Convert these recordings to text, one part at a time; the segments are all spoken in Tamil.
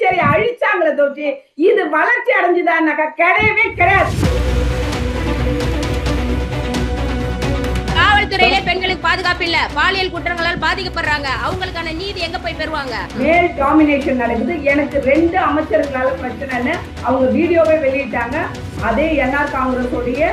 பாண்டிச்சேரி அழிச்சாங்களே தோச்சி, இது வளர்ச்சி அடைஞ்சுதான்னாக்கா கிடையவே கிடையாது. காவல்துறையிலே பெண்களுக்கு பாதுகாப்பு இல்ல, பாலியல் குற்றங்களால் பாதிக்கப்படுறாங்க. அவங்களுக்கான நீதி எங்க போய் பெறுவாங்க? மேல் டாமினேஷன் நடக்குது. எனக்கு 2 அமைச்சர்களால பிரச்சனைன்னு அவங்க வீடியோவே வெளியிட்டாங்க. அதே என்ஆர் காங்கிரஸ் உடைய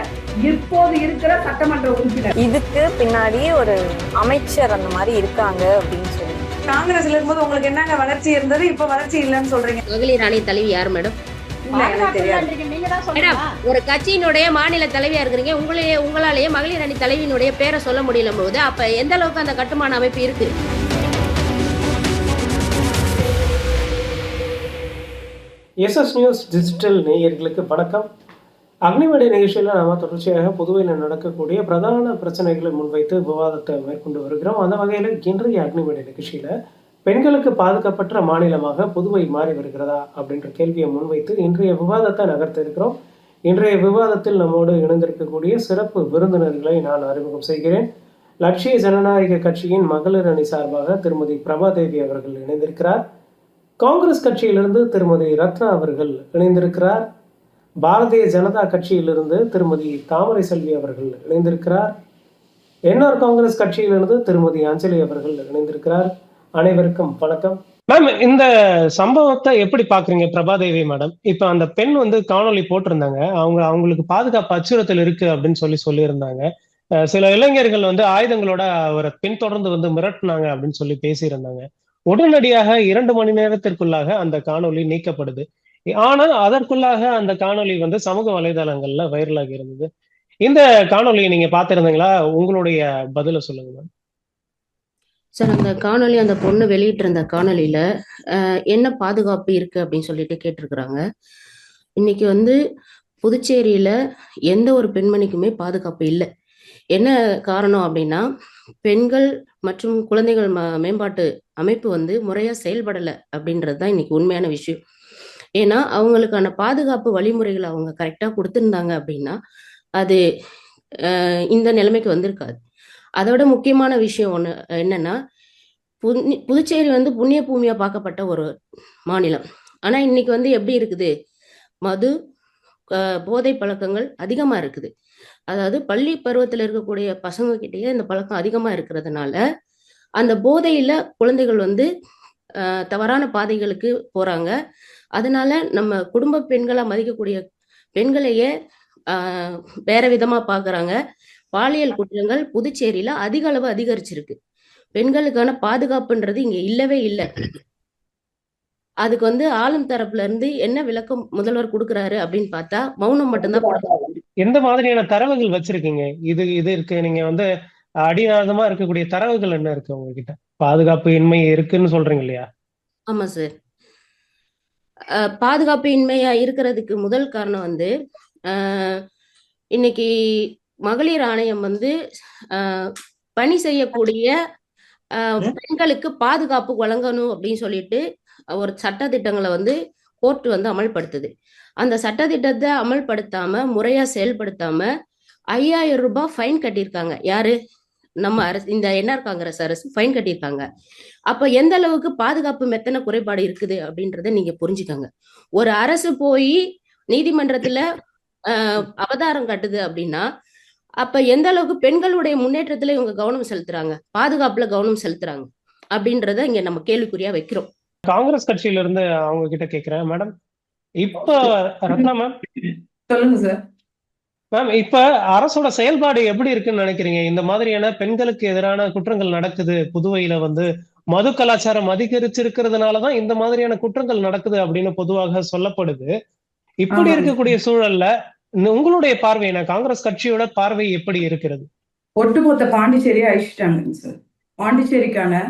இப்போது இருக்கிற சட்டமன்ற உறுப்பினர். இதுக்கு பின்னாடி ஒரு அமைச்சர் அந்த மாதிரி இருக்காங்க அப்படின்னு சொல்லி காங்கிரஸ்ல இருக்கும்போது உங்களுக்கு என்னங்க வளர்ச்சி இருந்தது, இப்ப வளர்ச்சி இல்லைன்னு சொல்றீங்க. மகளிர் அணி தலைவி யார் மேடம்? ஒரு கட்சியினுடைய மாநில தலைவியா இருக்கிறீங்க, உங்களாலேயே மகளிர் அணி தலைவியினுடைய பேரை சொல்ல முடியல போது அப்ப எந்த அளவுக்கு அந்த கட்டுமான அமைப்பு இருக்கு? எஸ்எஸ் நியூஸ் டிஜிட்டல் நேயர்களுக்கு வணக்கம். அக்னிமேடை நிகழ்ச்சியில் நாம் தொடர்ச்சியாக புதுவையில் நடக்கக்கூடிய பிரதான பிரச்சனைகளை முன்வைத்து விவாதத்தை மேற்கொண்டு வருகிறோம். அந்த வகையில் இன்றைய அக்னிமேடை நிகழ்ச்சியில் பெண்களுக்கு பாதுகாப்பற்ற மாநிலமாக புதுவை மாறி வருகிறதா அப்படின்ற கேள்வியை முன்வைத்து இன்றைய விவாதத்தை நகர்த்த இருக்கிறோம். இன்றைய விவாதத்தில் நம்மோடு இணைந்திருக்கக்கூடிய சிறப்பு விருந்தினர்களை நான் அறிமுகம் செய்கிறேன். லட்சிய ஜனநாயக கட்சியின் மகளிர் அணி சார்பாக திருமதி பிரபாதேவி அவர்கள் இணைந்திருக்கிறார். காங்கிரஸ் கட்சியிலிருந்து திருமதி ரத்னா அவர்கள் இணைந்திருக்கிறார். பாரதிய ஜனதா கட்சியிலிருந்து திருமதி தாமரை செல்வி அவர்கள் இணைந்திருக்கிறார். என்ஆர் காங்கிரஸ் கட்சியிலிருந்து திருமதி அஞ்சலி அவர்கள் இணைந்திருக்கிறார். அனைவருக்கும் வணக்கம். மேம், இந்த சம்பவத்தை எப்படி பாக்குறீங்க பிரபாதேவி மேடம்? இப்ப அந்த பெண் காணொலி போட்டிருந்தாங்க. அவங்களுக்கு பாதுகாப்பு அச்சுறுத்தல் இருக்கு அப்படின்னு சொல்லியிருந்தாங்க. சில இளைஞர்கள் ஆயுதங்களோட அவரை பின்தொடர்ந்து மிரட்டினாங்க அப்படின்னு சொல்லி பேசியிருந்தாங்க. உடனடியாக 2 மணி நேரத்திற்குள்ளாக அந்த காணொலி நீக்கப்படுது. ஆனால் அதற்குள்ளாக அந்த காணொலி சமூக வலைதளங்கள்ல வைரலாகி இருந்தது. இந்த காணொலியை நீங்க பாத்திருந்தீங்களா? உங்களுடைய பதில சொல்லுங்க மேம். சார், அந்த காணொலி, அந்த பொண்ணு வெளியிட்டு இருந்த காணொலியில என்ன பாதுகாப்பு இருக்கு அப்படின்னு சொல்லிட்டு கேட்டிருக்கிறாங்க. இன்னைக்கு புதுச்சேரியில எந்த ஒரு பெண்மணிக்குமே பாதுகாப்பு இல்லை. என்ன காரணம் அப்படின்னா, பெண்கள் மற்றும் குழந்தைகள் மேம்பாட்டு அமைப்பு முறையா செயல்படலை அப்படின்றது தான் இன்னைக்கு உண்மையான விஷயம். ஏன்னா அவங்களுக்கான பாதுகாப்பு வழிமுறைகளை அவங்க கரெக்டா கொடுத்துருந்தாங்க அப்படின்னா அது இந்த நிலைமைக்கு வந்திருக்காது. அதோட முக்கியமான விஷயம் ஒண்ணு என்னன்னா, புதுச்சேரி புண்ணிய பூமியா பார்க்கப்பட்ட ஒரு மாநிலம். ஆனா இன்னைக்கு எப்படி இருக்குது, மது போதை பழக்கங்கள் அதிகமா இருக்குது. அதாவது பள்ளி பருவத்துல இருக்கக்கூடிய பசங்க கிட்டேயே இந்த பழக்கம் அதிகமா இருக்கிறதுனால அந்த போதையில குழந்தைகள் தவறான பாதைகளுக்கு போறாங்க. அதனால நம்ம குடும்ப பெண்களா மதிக்கக்கூடிய பெண்களையே வேற விதமா பாக்குறாங்க. பாலியல் குற்றங்கள் புதுச்சேரியில அதிக அளவு அதிகரிச்சிருக்கு. பெண்களுக்கான பாதுகாப்புன்றது இங்க இல்லவே இல்லை. அதுக்கு ஆளும் தரப்புல இருந்து என்ன விளக்கம் முதல்வர் கொடுக்குறாரு அப்படின்னு பார்த்தா மௌனம் மட்டும்தான். எந்த மாதிரியான தரவுகள் வச்சிருக்கீங்க? இது இருக்கு, நீங்க அடிநாதமா இருக்கக்கூடிய தரவுகள் என்ன இருக்கு உங்ககிட்ட? பாதுகாப்பு இன்மை இருக்குன்னு சொல்றீங்க இல்லையா? ஆமா சார், பாதுகாப்பு இன்மையா இருக்கிறதுக்கு முதல் காரணம் இன்னைக்கு மகளிர் ஆணையம் பணி செய்யக்கூடிய பெண்களுக்கு பாதுகாப்பு வழங்கணும் அப்படின்னு சொல்லிட்டு ஒரு சட்ட திட்டங்களை கோர்ட் அமல்படுத்துது. அந்த சட்ட திட்டத்தை அமல்படுத்தாம, முறையா செயல்படுத்தாம 5000 ரூபாய் ஃபைன் கட்டியிருக்காங்க. யாரு? நம்ம அரசு, இந்த என்ஆர் காங்கிரஸ் அரசு ஃபைன் கட்டியிருக்காங்க. அப்ப எந்த அளவுக்கு பாதுகாப்பு மெத்தன குறைபாடு இருக்குது அப்படின்றத நீங்க புரிஞ்சுக்கோங்க. ஒரு அரசு போய் நீதிமன்றத்துல அவதாரம் காட்டுது அப்படின்னா அப்ப எந்த அளவுக்கு பெண்களுடைய முன்னேற்றத்துல இவங்க கவனம் செலுத்துறாங்க, பாதுகாப்புல கவனம் செலுத்துறாங்க அப்படின்றத இங்க நம்ம கேள்விக்குறியா வைக்கிறோம். காங்கிரஸ் கட்சியில இருந்து அவங்க கிட்ட கேக்குறேன் மேடம். இப்ப ரத்னா மேம் சொல்லுங்க சார். மேம், இப்ப அரசோட செயல்பாடு எப்படி இருக்குன்னு நினைக்கிறீங்க? இந்த மாதிரியான பெண்களுக்கு எதிரான குற்றங்கள் நடக்குது புதுவையில. மது கலாச்சாரம் அதிகரிச்சிருக்கிறதுனாலதான் இந்த மாதிரியான குற்றங்கள் நடக்குது அப்படின்னு பொதுவாக சொல்லப்படுது. இப்படி இருக்கக்கூடிய சூழல்ல உங்களுடைய பார்வை என்ன? காங்கிரஸ் கட்சியோட பார்வை எப்படி இருக்கிறது? ஒட்டுமொத்த பாண்டிச்சேரியை அழிச்சிட்டாங்க சார். பாண்டிச்சேரிக்கான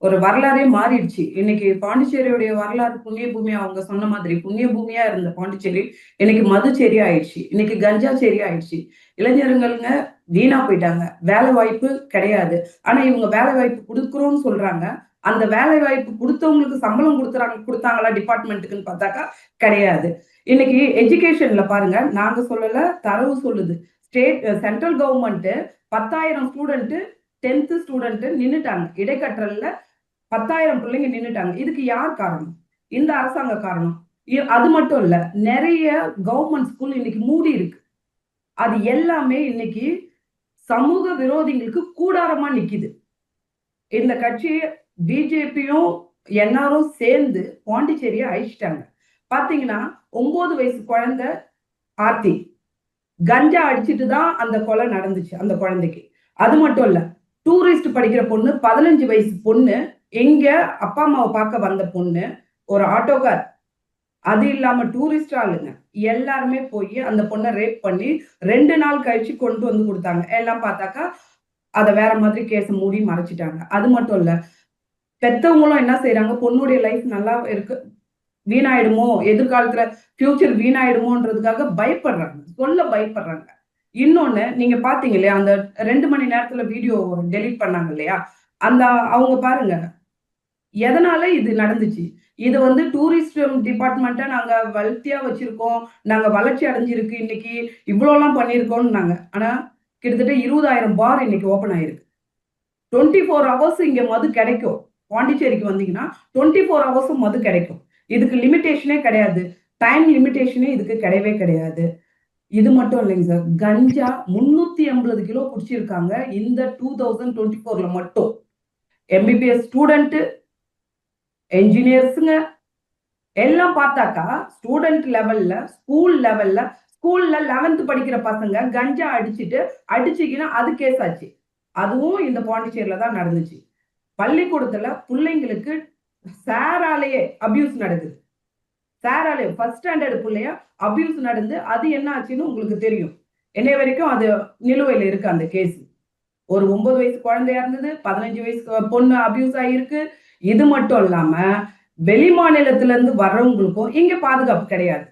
ஒரு வரலாறே மாறிடுச்சு. இன்னைக்கு பாண்டிச்சேரியுடைய வரலாறு புண்ணிய பூமியா, அவங்க சொன்ன மாதிரி புண்ணிய பூமியா இருந்த பாண்டிச்சேரி இன்னைக்கு மதுச்சேரி ஆயிடுச்சு. இன்னைக்கு கஞ்சா சேரி ஆயிடுச்சு. இளைஞருங்க வீணா போயிட்டாங்க. வேலை வாய்ப்பு கிடையாது. ஆனா இவங்க வேலை வாய்ப்பு கொடுக்குறோம்னு சொல்றாங்க. அந்த வேலை வாய்ப்பு கொடுத்தவங்களுக்கு சம்பளம் கொடுத்தாங்களா டிபார்ட்மெண்ட்டுக்குன்னு பார்த்தாக்கா கிடையாது. இன்னைக்கு எஜுகேஷன்ல பாருங்க, நாங்க சொல்லல, தரவு சொல்லுது. Central government 10,000 student 10th student நின்னுட்டாங்க. இடைக்கற்றல்ல 10,000 பிள்ளைங்க நின்னுட்டாங்க. இதுக்கு யார் காரணம்? இந்த அரசாங்க காரணம். அது மட்டும் இல்ல, நிறைய கவர்மெண்ட் ஸ்கூல் இன்னைக்கு மூடி இருக்கு. அது எல்லாமே இன்னைக்கு சமூக விரோதிகளுக்கு கூடாரமா நிக்குது. இந்த கட்சி பிஜேபியும் என்ஆரும் சேர்ந்து பாண்டிச்சேரியை அழிச்சிட்டாங்க. பாத்தீங்கன்னா 9 வயசு குழந்தை ஆர்த்தி கஞ்சா அடிச்சிட்டு தான் அந்த கொலை நடந்துச்சு அந்த குழந்தைக்கு. அது மட்டும் இல்ல, டூரிஸ்ட் படிக்கிற பொண்ணு 15 வயசு பொண்ணு, எங்க அப்பா அம்மாவை பார்க்க வந்த பொண்ணு, ஒரு ஆட்டோக்கார், அது இல்லாம டூரிஸ்ட் ஆளுங்க எல்லாருமே போய் அந்த பொண்ணை ரேப் பண்ணி 2 நாள் கழிச்சு கொண்டு வந்து கொடுத்தாங்க. எல்லாம் பார்த்தாக்கா அதை வேற மாதிரி கேஸ் மூடி மறைச்சிட்டாங்க. அது மட்டும் இல்ல, பெத்தவங்களும் என்ன செய்யறாங்க, பொண்ணுடைய லைஃப் நல்லா இருக்கு, வீணாயிடுமோ, எதிர்காலத்துல ஃபியூச்சர் வீணாயிடுமோன்றதுக்காக பயப்படுறாங்க, சொல்ல பயப்படுறாங்க. இன்னொன்னு, நீங்க பாத்தீங்க இல்லையா, அந்த 2 மணி நேரத்துல வீடியோ டெலீட் பண்ணாங்க இல்லையா, அந்த அவங்க பாருங்க எதனால இது நடந்துச்சு. இது வந்து டூரிஸ்ட் டிபார்ட்மெண்ட்டை நாங்க வளர்த்தியா வச்சிருக்கோம், நாங்க வளர்ச்சி அடைஞ்சிருக்கு, இன்னைக்கு இவ்வளவு எல்லாம் பண்ணிருக்கோம்னாங்க. ஆனா கிட்டத்தட்ட 20,000 பார் இன்னைக்கு ஓபன் ஆயிருக்கு. 24 ஹவர்ஸ் இங்க மது கிடைக்கும். பாண்டிச்சேரிக்கு வந்தீங்கன்னா 24 ஹவர்ஸும் மது கிடைக்கும். இதுக்கு லிமிடேஷனே கிடையாது, டைம் லிமிடேஷனே இதுக்கு கிடையவே கிடையாது. இது மட்டும் இல்லைங்க சார், கஞ்சா 380 கிலோ குடிச்சிருக்காங்க இந்த 2024ல மட்டும். எம்பிபிஎஸ் ஸ்டூடெண்ட், என்ஜினியர்ஸுங்க எல்லாம் பார்த்தாக்கா ஸ்டூடெண்ட் லெவல்ல, ஸ்கூல்ல 11th படிக்கிற பசங்க கஞ்சா அடிச்சுக்கினா அது கேஸ் ஆச்சு. அதுவும் இந்த பாண்டிச்சேரியில தான் நடந்துச்சு. பள்ளிக்கூடத்துல பிள்ளைங்களுக்கு சாராலேயே அபியூஸ் நடக்குது. சாராலே ஃபர்ஸ்ட் ஸ்டாண்டர்ட் பிள்ளைய அபியூஸ் நடந்து அது என்ன ஆச்சுன்னு உங்களுக்கு தெரியும். என்னை வரைக்கும் அது நிலுவையில் இருக்கு அந்த கேஸ். ஒரு 9 வயசு குழந்தையா இருந்தது, 15 வயசு பொண்ணு அபியூஸ் ஆகிருக்கு. இது மட்டும் இல்லாம வெளி மாநிலத்துல இருந்து வர்றவங்களுக்கும் இங்க பாதுகாப்பு கிடையாது.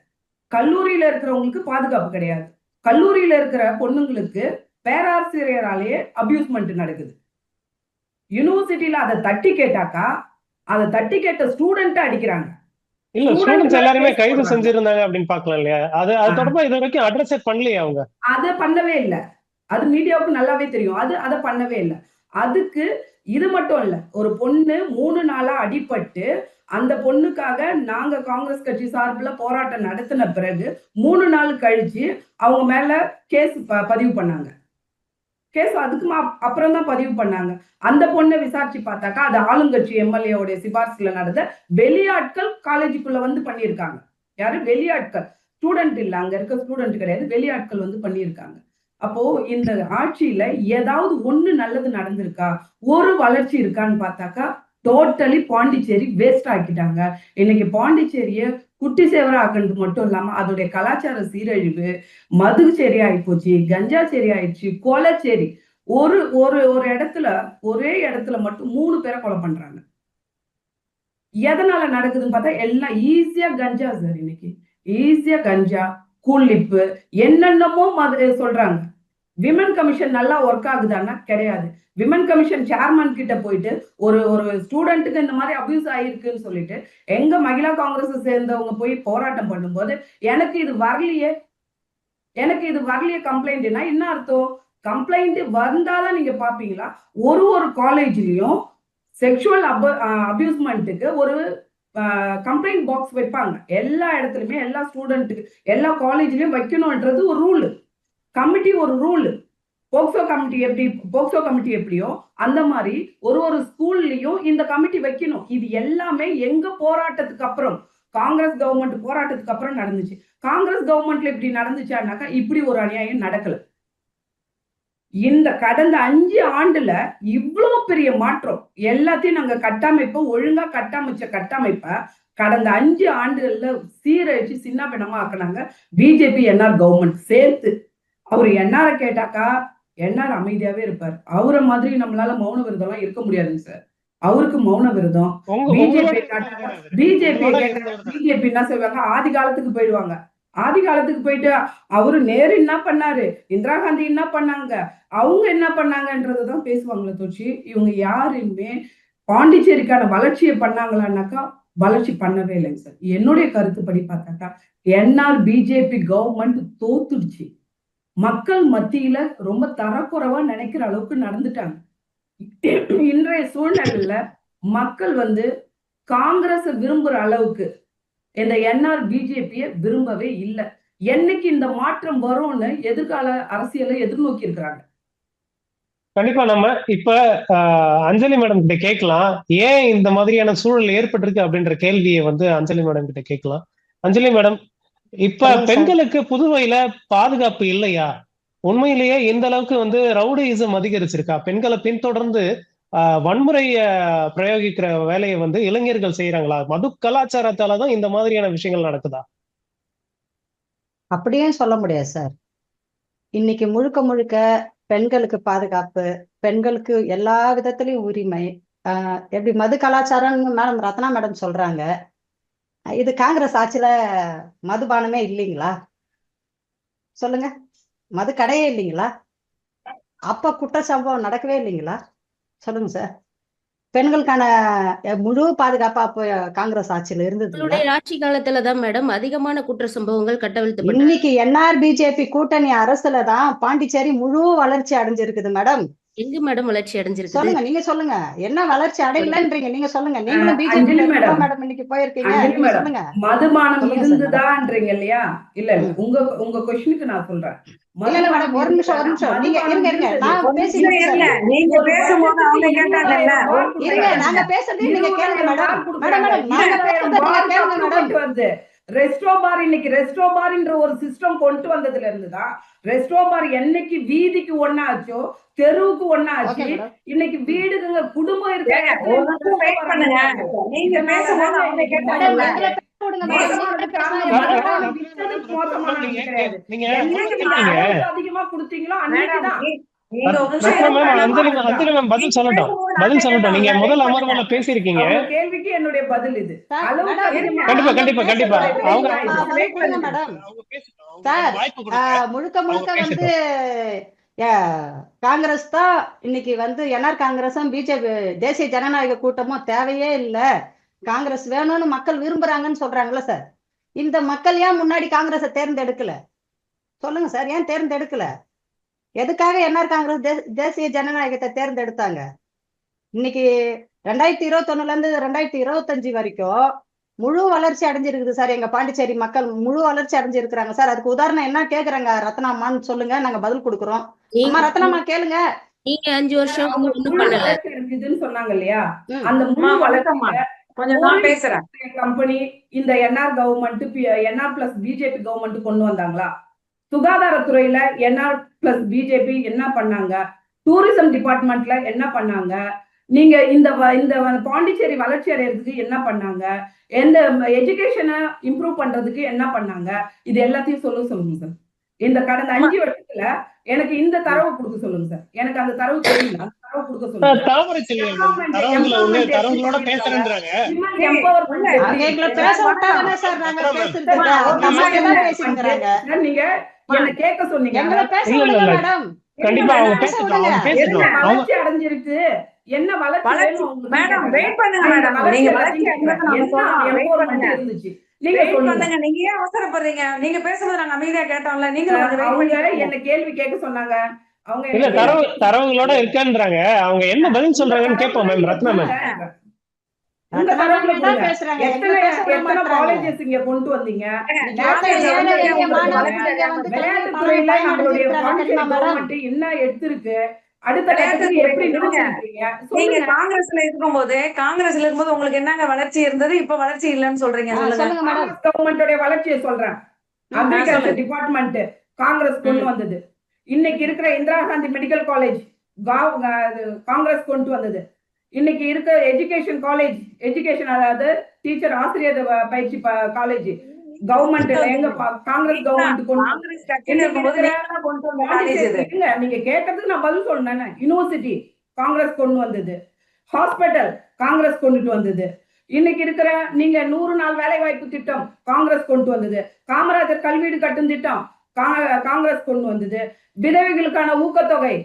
கல்லூரியில இருக்கிறவங்களுக்கு பாதுகாப்பு கிடையாது. கல்லூரியில இருக்கிற பொண்ணுங்களுக்கு பேராசிரியராலேயே அபியூஸ்மெண்ட் நடக்குது. யூனிவர்சிட்டியில அதை தட்டி கேட்டாக்கா அதை தட்டி கேட்ட ஸ்டூடெண்ட் அடிக்கிறாங்க. இல்ல, ஸ்டூடெண்ட்ஸ் எல்லாருமே கைது செஞ்சிருந்தாங்க அப்படின்னு பாக்கலாம் இல்லையா? அது தொடர்பா இது வரைக்கும் அட்ரஸ் பண்ணலையே அவங்க. அதை பண்ணவே இல்லை. அது மீடியாவுக்கு நல்லாவே தெரியும். அதை பண்ணவே இல்லை. அதுக்கு இது மட்டும் இல்ல, ஒரு பொண்ணு 3 நாளா அடிபட்டு அந்த பொண்ணுக்காக நாங்க காங்கிரஸ் கட்சி சார்பில் போராட்டம் நடத்தின பிறகு 3 நாள் கழிச்சு அவங்க மேல கேஸ் பதிவு பண்ணாங்க. கேஸ் அதுக்கு அப்புறம் தான் பதிவு பண்ணாங்க. அந்த பொண்ணை விசாரிச்சு பார்த்தாக்கா அது ஆளுங்கட்சி எம்எல்ஏவுடைய சிபாரிசுல நடந்த வெளியாட்கள் காலேஜுக்குள்ள வந்து பண்ணியிருக்காங்க. யாரு? வெளியாட்கள், ஸ்டூடெண்ட் இல்ல, அங்க இருக்க ஸ்டூடெண்ட் கிடையாது, வெளியாட்கள் வந்து பண்ணியிருக்காங்க. அப்போ இந்த ஆட்சியில ஏதாவது ஒண்ணு நல்லது நடந்திருக்கா, ஒரு வளர்ச்சி இருக்கான்னு பார்த்தாக்கா டோட்டலி பாண்டிச்சேரி வேஸ்ட் ஆக்கிட்டாங்க. இன்னைக்கு பாண்டிச்சேரிய குட்டி சேவரா ஆக்குறது மட்டும் இல்லாம அதோடைய கலாச்சார சீரழிவு, மது சேரி ஆயிப்போச்சு, கஞ்சா சேரி ஆயிடுச்சு, கொலைச்சேரி. ஒரு ஒரு ஒரு இடத்துல, ஒரே இடத்துல மட்டும் 3 பேரை கொலை பண்றாங்க. எதனால நடக்குதுன்னு பார்த்தா எல்லாம் ஈஸியா கஞ்சா சார். இன்னைக்கு ஈஸியா கஞ்சா, கூலிப்பு, என்னென்னமோ சொல்றாங்க. விமன் கமிஷன் நல்லா ஒர்க் ஆகுதான்னா கிடையாது. விமன் கமிஷன் சேர்மன் கிட்ட போயிட்டு ஒரு ஸ்டூடெண்ட்டுக்கு இந்த மாதிரி அபியூஸ் ஆயிருக்குன்னு சொல்லிட்டு எங்க மகிழா காங்கிரஸ் சேர்ந்தவங்க போய் போராட்டம் பண்ணும்போது எனக்கு இது வரலையே கம்ப்ளைண்ட்னா என்ன அர்த்தம்? கம்ப்ளைண்ட் வந்தாதான் நீங்க பாப்பீங்களா? ஒரு காலேஜ்லயும் செக்ஷுவல் அபியூஸ்மெண்ட்டுக்கு ஒரு கம்ப்ளைண்ட் பாக்ஸ் வைப்பாங்க. எல்லா இடத்துலயுமே எல்லா ஸ்டூடெண்ட்டுக்கு எல்லா காலேஜ்லயும் வைக்கணும்ன்றது ஒரு ரூல். கமிட்டி ஒரு ரூல். போக்சோ கமிட்டி எப்படியோ அந்த மாதிரி ஒரு ஸ்கூல்லயும் இந்த கமிட்டி வைக்கணும். இது எல்லாமே எங்க போராட்டத்துக்கு அப்புறம், காங்கிரஸ் கவர்மெண்ட் போராட்டத்துக்கு அப்புறம் நடந்துச்சு. காங்கிரஸ் கவர்மெண்ட்ல இப்படி நடந்துச்சானாக்கா இப்படி ஒரு அநியாயம் நடக்கல. இந்த கடந்த 5 ஆண்டுல இவ்வளவு பெரிய மாற்றம், எல்லாத்தையும் நாங்க ஒழுங்கா கட்டமைச்ச கட்டமைப்ப கடந்த 5 ஆண்டுகள்ல சீரழிச்சு சின்ன பின்னமா ஆக்குனாங்க பிஜேபி என்ஆர் கவர்மெண்ட் சேர்த்து. அவரு என்ஆர கேட்டாக்கா என்ஆர் அமைதியாவே இருப்பார். அவரை மாதிரி நம்மளால மௌன விரதம் எல்லாம் இருக்க முடியாதுங்க சார். அவருக்கு மௌன விரதம். பிஜேபி என்ன செய்வாங்க, ஆதி காலத்துக்கு போயிடுவாங்க. ஆதி காலத்துக்கு போயிட்டு அவரு நேரு என்ன பண்ணாரு, இந்திரா காந்தி என்ன பண்ணாங்க, அவங்க என்ன பண்ணாங்கன்றதான் பேசுவாங்களே தோச்சி. இவங்க யாருமே பாண்டிச்சேரிக்கான வளர்ச்சியை பண்ணாங்களான்னாக்கா வளர்ச்சி பண்ணவே இல்லைங்க சார். என்னுடைய கருத்துப்படி பார்த்தாக்கா என்ஆர் பிஜேபி கவர்மெண்ட் தோத்துடுச்சு. மக்கள் மத்தியில ரொம்ப தரக்குறைவா நினைக்கிற அளவுக்கு நடந்துட்டாங்க. இன்றைய சூழ்நிலையில மக்கள் வந்து காங்கிரஸ் விரும்புற அளவுக்கு இந்த என்ஆர் பிஜேபியை விரும்பவே இல்லை. என்னைக்கு இந்த மாற்றம் வரும்னு எதிர்கால அரசியலை எதிர்நோக்கி இருக்கிறாங்க. கண்டிப்பா நம்ம இப்ப அஞ்சலி மேடம் கிட்ட கேட்கலாம், ஏன் இந்த மாதிரியான சூழல் ஏற்பட்டிருக்கு அப்படின்ற கேள்வியை வந்து அஞ்சலி மேடம் கிட்ட கேட்கலாம். அஞ்சலி மேடம், இப்ப சொல்லுங்க சார். பெண்களுக்கு புதுவையில பாதுகாப்பு இல்லையா? உண்மையிலேயே இந்த அளவுக்கு வந்து ரவுடியிசம் அதிகரிச்சிருக்கா? பெண்களை பின்தொடர்ந்து வன்முறைய பிரயோகிக்கிற வேலையை வந்து இளைஞர்கள் செய்யறாங்களா? மது கலாச்சாரத்தாலதான் இந்த மாதிரியான விஷயங்கள் நடக்குதா? அப்படியே சொல்ல முடியாது சார். இன்னைக்கு முழுக்க முழுக்க பெண்களுக்கு பாதுகாப்பு, பெண்களுக்கு எல்லா விதத்திலையும் உரிமை. எப்படி மது கலாச்சாரம்னு மேடம் ரத்னா மேடம் சொல்றாங்க. இது காங்கிரஸ் ஆட்சியில மதுபானமே இல்லைங்களா? சொல்லுங்க. மது கடையே இல்லைங்களா? அப்ப குற்ற சம்பவம் நடக்கவே இல்லைங்களா? சொல்லுங்க சார். பெண்களுக்கான முழு பாதுகாப்பா அப்போ காங்கிரஸ் ஆட்சியில இருந்தது. உங்களுடைய ஆட்சி காலத்துலதான் மேடம் அதிகமான குற்ற சம்பவங்கள் கட்டவிழ்த்து இன்னைக்கு என்ஆர் பிஜேபி கூட்டணி அரசுல தான் பாண்டிச்சேரி முழு வளர்ச்சி அடைஞ்சிருக்குது மேடம். எங்க மேடம் வளர்ச்சி அடைஞ்சிருக்கு? சொல்லுங்க, நீங்க சொல்லுங்க. என்ன வளர்ச்சி அடையலன்றீங்க? நீங்க சொல்லுங்க. நீங்களும் அஞ்சலி பிஜேபி மேடம், மேடம் இன்னைக்கு போயிருக்கீங்க. அஞ்சலி நீங்க மேடம், சொல்லுங்க. மதுபானம் சொல்லுங்க சார் இருந்துதான்றீங்க இல்லையா? இல்ல உங்க கொஸ்டினுக்கு நான் சொல்றேன். இல்ல இல்ல மேடம், ஒரு நிமிஷம் நீங்க இருங்க. நான் பேசி முடிச்சிடுறேன். நீங்க பேசும்போது அவங்க கேட்டாங்கல்ல. இருங்க, நாங்க பேசுறது நீங்க கேளுங்க மேடம். மேடம் நாங்க பேசுறது நீங்க கேளுங்க மேடம். ரெஸ்டோ பார் இன்னைக்கு ரெஸ்டோ பார்ன்ற ஒரு சிஸ்டம் கொண்டு வந்ததுல இருந்துதான் ரெஸ்டோ பார் என்னைக்கு வீதிக்கு ஒண்ணாச்சோ, தெருவுக்கு ஒண்ணாச்சு. இன்னைக்கு வீடுங்க குடும்பம் இருக்கு. நீங்க பேசும்போது அவங்க கேட்டாங்கல்ல. அதிகமா கொடுத்தீங்களோ அன்னைக்குதான். பதில் சொல்லட்டும். நீங்க முதல் அமர்வுல பேசியிருக்கீங்க. கேள்விக்கு என்னுடைய பதில் இது. கண்டிப்பா முழுக்க முழுக்க வந்து காங்கிரஸ் தான் இன்னைக்கு வந்து என்ஆர் காங்கிரஸும் பிஜேபி தேசிய ஜனநாயக கூட்டமும் தேவையே இல்லை, காங்கிரஸ் வேணும்னு மக்கள் விரும்புறாங்கன்னு சொல்றாங்களா சார்? இந்த மக்கள் ஏன் முன்னாடி காங்கிரஸை தேர்ந்தெடுக்கல? சொல்லுங்க சார், ஏன் தேர்ந்தெடுக்கல? எதுக்காக என்ஆர் காங்கிரஸ் தேசிய ஜனநாயகத்தை தேர்ந்தெடுத்தாங்க? இன்னைக்கு 2021 இருந்து 2025 வரைக்கும் முழு வளர்ச்சி அடைஞ்சிருக்குது சார். எங்க பாண்டிச்சேரி மக்கள் முழு வளர்ச்சி அடைஞ்சிருக்கிறாங்க சார். அதுக்கு உதாரணம் என்ன கேக்குறாங்க ரத்னாமான்னு சொல்லுங்க, நாங்க பதில் கொடுக்குறோம். அம்மா ரத்னாமா கேளுங்க. நீங்க 5 வருஷம் ஒண்ணும் பண்ணல இருக்குதுன்னு சொன்னாங்க இல்லையா? அந்த முழு வளர்ச்சி கொஞ்சம் நான் பேசுறேன். கம்பெனி இந்த NR government, NR plus BJP government கொண்டு வந்தாங்களா? சுகாதாரத்துறையில என்ஆர் பிளஸ் பிஜேபி என்ன பண்ணாங்க? டூரிசம் டிபார்ட்மெண்ட்ல என்ன பண்ணாங்க? நீங்க இந்த பாண்டிச்சேரி வளர்ச்சி அடைறதுக்கு என்ன பண்ணாங்க? எந்த எஜுகேஷனை இம்ப்ரூவ் பண்றதுக்கு என்ன பண்ணாங்க? இது எல்லாத்தையும் சொல்லுங்க சார். இந்த கடந்த 5 வருஷத்துல எனக்கு இந்த தரவு கொடுக்க சொல்லுங்க சார். எனக்கு அந்த தரவு தெரியல. தரவு கொடுக்க சொல்லுங்க. நீங்க என்ன கேட்க சொன்னீங்க. வளர்ச்சி அடைஞ்சிருக்கு, என்ன வளர்ச்சி மேடம் வெயிட் பண்ணுங்க மேடம். நீங்க வளர்ச்சி இருந்துச்சு. நீங்க ஏன் அவசரப்படுறீங்க? நீங்க பேசுறது நாங்க அமைதியா கேட்டோம்ல. நீங்க என்ன கேள்வி கேட்க சொன்னாங்க. அவங்க தரவுகளோட இருக்கான்றாங்க. அவங்க என்ன பதில் சொல்றாங்கன்னு கேட்போம் மேம். ரத்னா மேம், எத்தனை காலேஜஸ் இங்க கொண்டு வந்தீங்க? விளையாட்டுத்துறையில நம்மளுடைய கவர்மெண்ட் என்ன எடுத்திருக்கு? அடுத்த கட்டத்துக்கு எப்படி நீங்க காங்கிரஸ்ல இருக்கும்போது உங்களுக்கு என்னங்க வளர்ச்சி இருந்தது, இப்ப வளர்ச்சி இல்லன்னு சொல்றீங்க? கவர்மெண்டோட வளர்ச்சியை சொல்றேன். அக்ரிகல்ச்சர் டிபார்ட்மெண்ட் காங்கிரஸ் கொண்டு வந்தது. இன்னைக்கு இருக்கிற இந்திரா காந்தி மெடிக்கல் காலேஜ் காங்கிரஸ் கொண்டு வந்தது. இன்னைக்கு இருக்க எஜுகேஷன் காலேஜ், எஜுகேஷன் அதாவது டீச்சர் ஆசிரியர் பயிற்சி காலேஜ் கவர்மெண்ட் எங்க காங்கிரஸ் கவர்மெண்ட் நீங்க கேட்டதுக்கு நான் பதில் சொன்னேன். யூனிவர்சிட்டி காங்கிரஸ் கொண்டு வந்தது. ஹாஸ்பிட்டல் காங்கிரஸ் கொண்டுட்டு வந்தது. இன்னைக்கு இருக்கிற நீங்க 100 நாள் வேலை வாய்ப்பு திட்டம் காங்கிரஸ் கொண்டு வந்தது. காமராஜர் கல்வீடு கட்டும் திட்டம் காங்கிரஸ் கொண்டு வந்தது. விதவைகளுக்கான ஊக்கத்தொகை,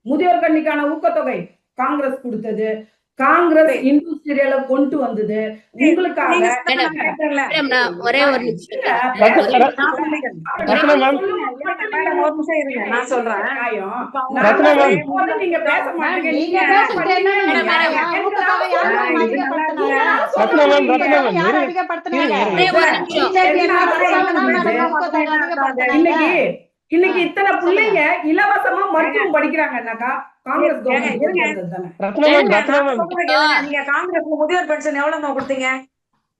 முதியோர் கண்ணிக்கான ஊக்கத்தொகை காங்கிரஸ் கொடுத்தது. காங்கிரஸ் இண்டஸ்ட்ரியல கொண்டு வந்தது. உங்களுக்காக ஒரே ஒரு மேடம் ஒரு நிமிஷம் இருங்க, நான் சொல்றேன். நியாயம். இப்ப அவங்க நான் ரத்னா மேம். போது நீங்க பேச மாட்டீங்க. நீங்க நீங்க பேசுறது என்ன பண்ணீங்க. நியாயம்? எனக்கு ஊக்கத்தொகை யார் மேம் அதிகப்படுத்தினாங்க? ரத்னா மேம், ரத்னா மேம், யார் இருங்க. அதிகப்படுத்தினாங்க? ஒரே ஒரு நிமிஷம். BJP என்ன அரசாங்கம் தான் மேடம் ஊக்கத்தொகை அதிகப்படுத்தினாங்க. இன்னைக்கு இத்தனை பிள்ளைங்க இலவசமா மருத்துவம் படிக்கிறாங்கன்னாக்கா காங்கிரஸ் கவர்மெண்ட் இருங்க. கொடுத்தது தானே. ரத்னா மேம், ஏங்க, ரத்னா நான் மேம். சொல்றேன் கேளுங்க. நீங்க காங்கிரஸ்ல முதியோர் பென்ஷன் எவ்வளவு கொடுத்தீங்க?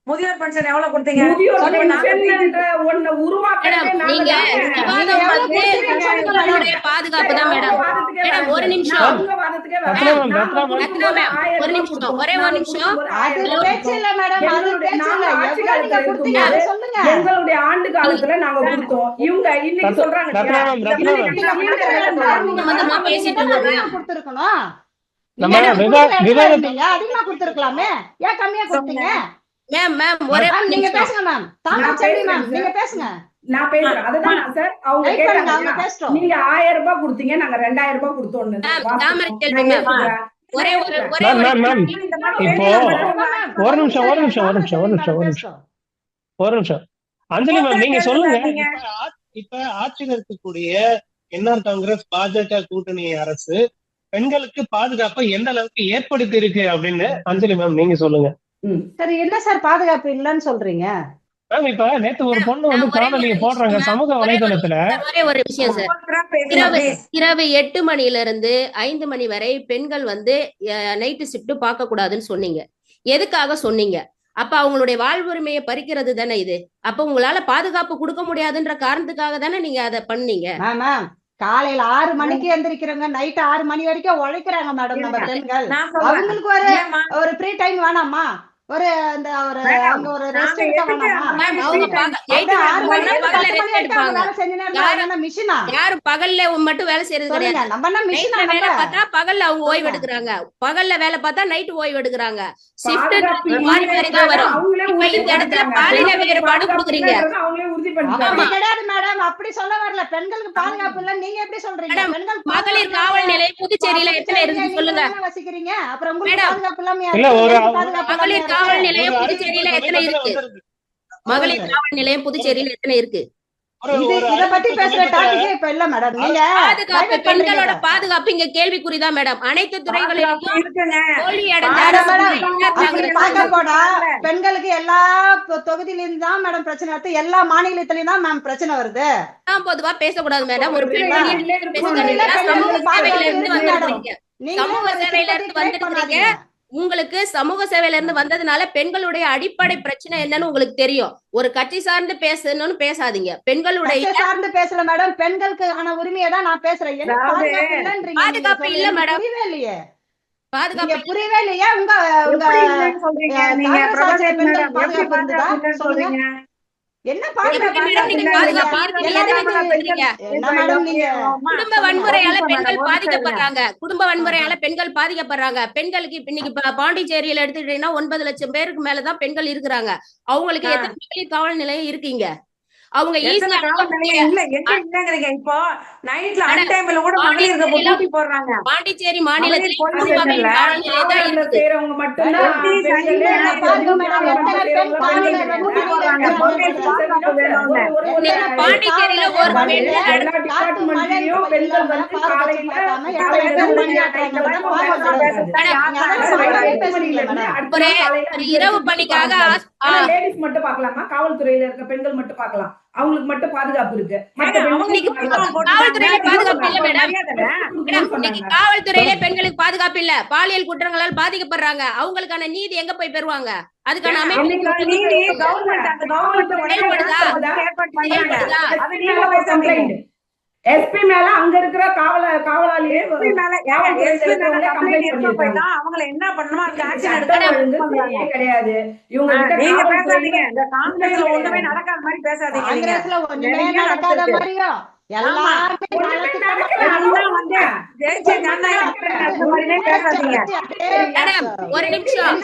முதியோர் பென்ஷன் எவ்வளவு கொடுத்தீங்க? முதியோர் சொல்லுங்க. பென்ஷன்ன்ற ஒண்ண உருவாக்கவே மேடம், நாங்க நீங்க தான். விவாதம் வந்து பெண்களுடைய பாதுகாப்பு தான் மேடம். மேடம், ஒரு நிமிஷம். உங்க வாதத்துக்கே ரத்னா மேம், நாங்க ரத்னா மேம். கொடுக்கும்போது ரத்னா மேம், 1000 ஒரு ரூபாய் நிமிஷம், கொடுத்தோம். ஒரே ஒரு நாங்க நிமிஷம். கொடுக்கும்போது அது 1000 ரூபாய் பேச்சு இல்ல மேடம், அது எங்களுடைய பேச்சு இல்ல. நாங்க ஆட்சி எவ்வளவு நீங்க காலத்துல கொடுத்தீங்க இருக்கும்போது அதை சொல்லுங்க. எங்களுடைய ஆண்டு காலத்துல நாங்க கொடுத்தோம். இவங்க இன்னைக்கு சொல்றாங்க ரத்னா இல்லையா? Ma'am, Ratna ma'am. இன்னைக்கு நீங்க சம்பந்தமா பேசிட்டு இருக்கோம். கொடுத்திருக்கணும். நம்ம நீங்க விவாதத்தை விவாதத்தை அதிகமா கொடுத்திருக்கலாமே, ஏன் கம்மியா கொடுத்தீங்க? மேம் ஒரே மேம், நீங்க நிமிஷம். பேசுங்க மேம். தாமரை செல்வி மேம், நீங்க பேசுங்க. நான் பேசுறேன். அதுதான் நான் சார் அவங்க Wait பண்ணுங்க, கேட்டாங்க அவங்க இல்லையா? பேசட்டும். நீங்க 1000 ரூபாய் கொடுத்தீங்க, நாங்க 2000 ரூபாய் கொடுத்தோம்னு மேம், தாமரை செல்வி நான் மேம். ஏத்துக்கிறேன். ஒரே ஒரு ஒரே மேம், ஒரு மேம், மேம். இந்த மாதிரி இப்போ ஒரு நிமிஷம், ஒரு நிமிஷம், ஒரு நிமிஷம், ஒரு நிமிஷம், ஒரு நிமிஷம், ஒரு நிமிஷம். அஞ்சலி மேம், நீங்க சொல்லுங்க. இப்ப ஆட்சியில் இருக்கக்கூடிய என்ஆர் காங்கிரஸ் பாஜக கூட்டணி அரசு பெண்களுக்கு பாதுகாப்பை எந்த அளவுக்கு ஏற்படுத்தி இருக்கு அப்படின்னு அஞ்சலி மேம் நீங்க சொல்லுங்க. சரி, என்ன சார் பாதுகாப்பு இல்லைன்னு சொல்றீங்க? மேம், இப்ப நேத்து ஒரு பொண்ணு வந்து காணொலியை போடுறாங்க சமூக வலைதளத்துல. ஒரே ஒரு விஷயம் சார். இரவு 8 மணில இருந்து 5 மணி வரை பெண்கள் வந்து நைட்டு ஷிஃப்ட் பார்க்க கூடாதுன்னு சொன்னீங்க. எதுக்காக சொன்னீங்க? அப்ப அவங்களுடைய வாழ்வுரிமையை பறிக்கிறது தானே இது. அப்ப உங்களால பாதுகாப்பு கொடுக்க முடியாதுன்ற காரணத்துக்காக தானே நீங்க அதை பண்ணீங்க. மேம், காலையில 6 மணிக்கு எந்திரிக்கிறவங்க நைட் 6 மணி வரைக்கும் உழைக்கிறாங்க மேடம் நம்ம பெண்கள். அவங்களுக்கு ஒரு ஃப்ரீ டைம் வேணாமா? ஒரு அந்த ஒரு அவங்க ஒரு ரெஸ்ட் எடுக்க வேணாமா? மேம், அவங்க 6 மணி பகல்ல பகல்ல ரெஸ்ட் எடுப்பாங்க. வேலை செஞ்சுனா மிஷினா? யாரும் பகல்ல மட்டும் வேலை செய்யறது கிடையாது. சொல்லுங்க, நம்ம என்ன மிஷினா? நைட்ல வேலை பார்த்தா பகல்ல அவங்க ஓய்வு எடுக்கிறாங்க. பகல்ல வேலை பார்த்தா நைட் ஓய்வு எடுக்கிறாங்க. ஷிஃப்ட் மாறி மாறி தான் வரும். இப்ப இந்த இடத்துல பாலின வேறுபாடு கொடுக்குறீங்க. அவங்களே உறுதி அப்படி பண்ணிட்டாங்க. கிடையாது மேடம், அப்படி சொல்ல வரல. பெண்களுக்கு பாதுகாப்பு இல்ல நீங்க எப்படி சொல்றீங்க? மேடம், பெண்கள் மகளிர் காவல் நிலையம் புதுச்சேரியில எத்தனை இருக்கு சொல்லுங்க. வசிக்கிறீங்க, அப்புறம் உங்களுக்கு மேடம், பாதுகாப்பு இல்லாம இல்ல, ஒரு மகளிர் காவல் நிலையம் புதுச்சேரியில எத்தனை இருக்கு? மகளிர் காவல் நிலையம் புதுச்சேரியில எத்தனை இருக்கு? இத பத்தி பேசுற டாபிக்கே இப்ப இல்ல மேடம். நீங்க பாதுகாப்பு, பெண்களோட பாதுகாப்பு இங்க கேள்விக்குறிதான் மேடம். அனைத்து துறைகளிலும் தோல்வி அடைந்த அப்படி பார்க்க போனா பெண்களுக்கு எல்லா தொகுதியிலும் தான் மேடம் பிரச்சனை வருது, எல்லா மாநிலத்திலயும் தான் மேம் பிரச்சனை வருது. பொதுவா பேசக்கூடாது மேடம். ஒரு பெண் சமூக சேவையில இருந்து வந்திருக்கீங்க. சமூக சேவையில இருந்து வந்திருக்கீங்க. உங்களுக்கு சமூக சேவையில இருந்து வந்ததுனால பெண்களுடைய அடிப்படை பிரச்சனை என்னன்னு உங்களுக்கு தெரியும். ஒரு கட்சி சார்ந்து பேசணும்னு பேசாதீங்க. பெண்களுடைய சார்ந்து பேசல மேடம், பெண்களுக்கு ஆன உரிமையை தான் நான் பேசுறேன். பாதுகாப்பு இல்ல மேடம். புரியவே இல்லையே, பாதுகாப்பு புரியவே இல்லையா? உங்க பாதுகாப்பு இருந்ததா சொல்லுங்க. என்ன பாதுகாப்பு? குடும்ப வன்முறையால பெண்கள் பாதிக்கப்படுறாங்க. குடும்ப வன்முறையால பெண்கள் பாதிக்கப்படுறாங்க. பெண்களுக்கு இன்னைக்கு பாண்டிச்சேரியில எடுத்துக்கிட்டீங்கன்னா 9 லட்சம் பேருக்கு மேலதான் பெண்கள் இருக்கிறாங்க. அவங்களுக்கு எத்தனை மகளிர் காவல் நிலையம் இருக்கீங்க? அவங்க பாண்டிச்சேரி மாநிலத்தில் பாண்டிச்சேரியில ஒரு இரவு பணிக்காக மட்டும் பாக்கலாமா? காவல்துறையில இருக்க பெண்கள் மட்டும் பாக்கலாம், அவங்களுக்கு மட்டும் பாதுகாப்பு இருக்கு. காவல்துறையில பாதுகாப்பு இல்ல மேடம். காவல்துறையில பெண்களுக்கு பாதுகாப்பு இல்ல. பாலியல் குற்றங்களால் பாதிக்கப்படுறாங்க. அவங்களுக்கான நீதி எங்க போய் பெறுவாங்க? அதுக்கான எஸ்பி மேல அங்க இருக்கிற காவலாளியே அவங்களை என்ன பண்ணணுமோ கிடையாது. ஒண்ணுமே நடக்காத மாதிரி பேசாதீங்க. ஒரு நிமிஷம்.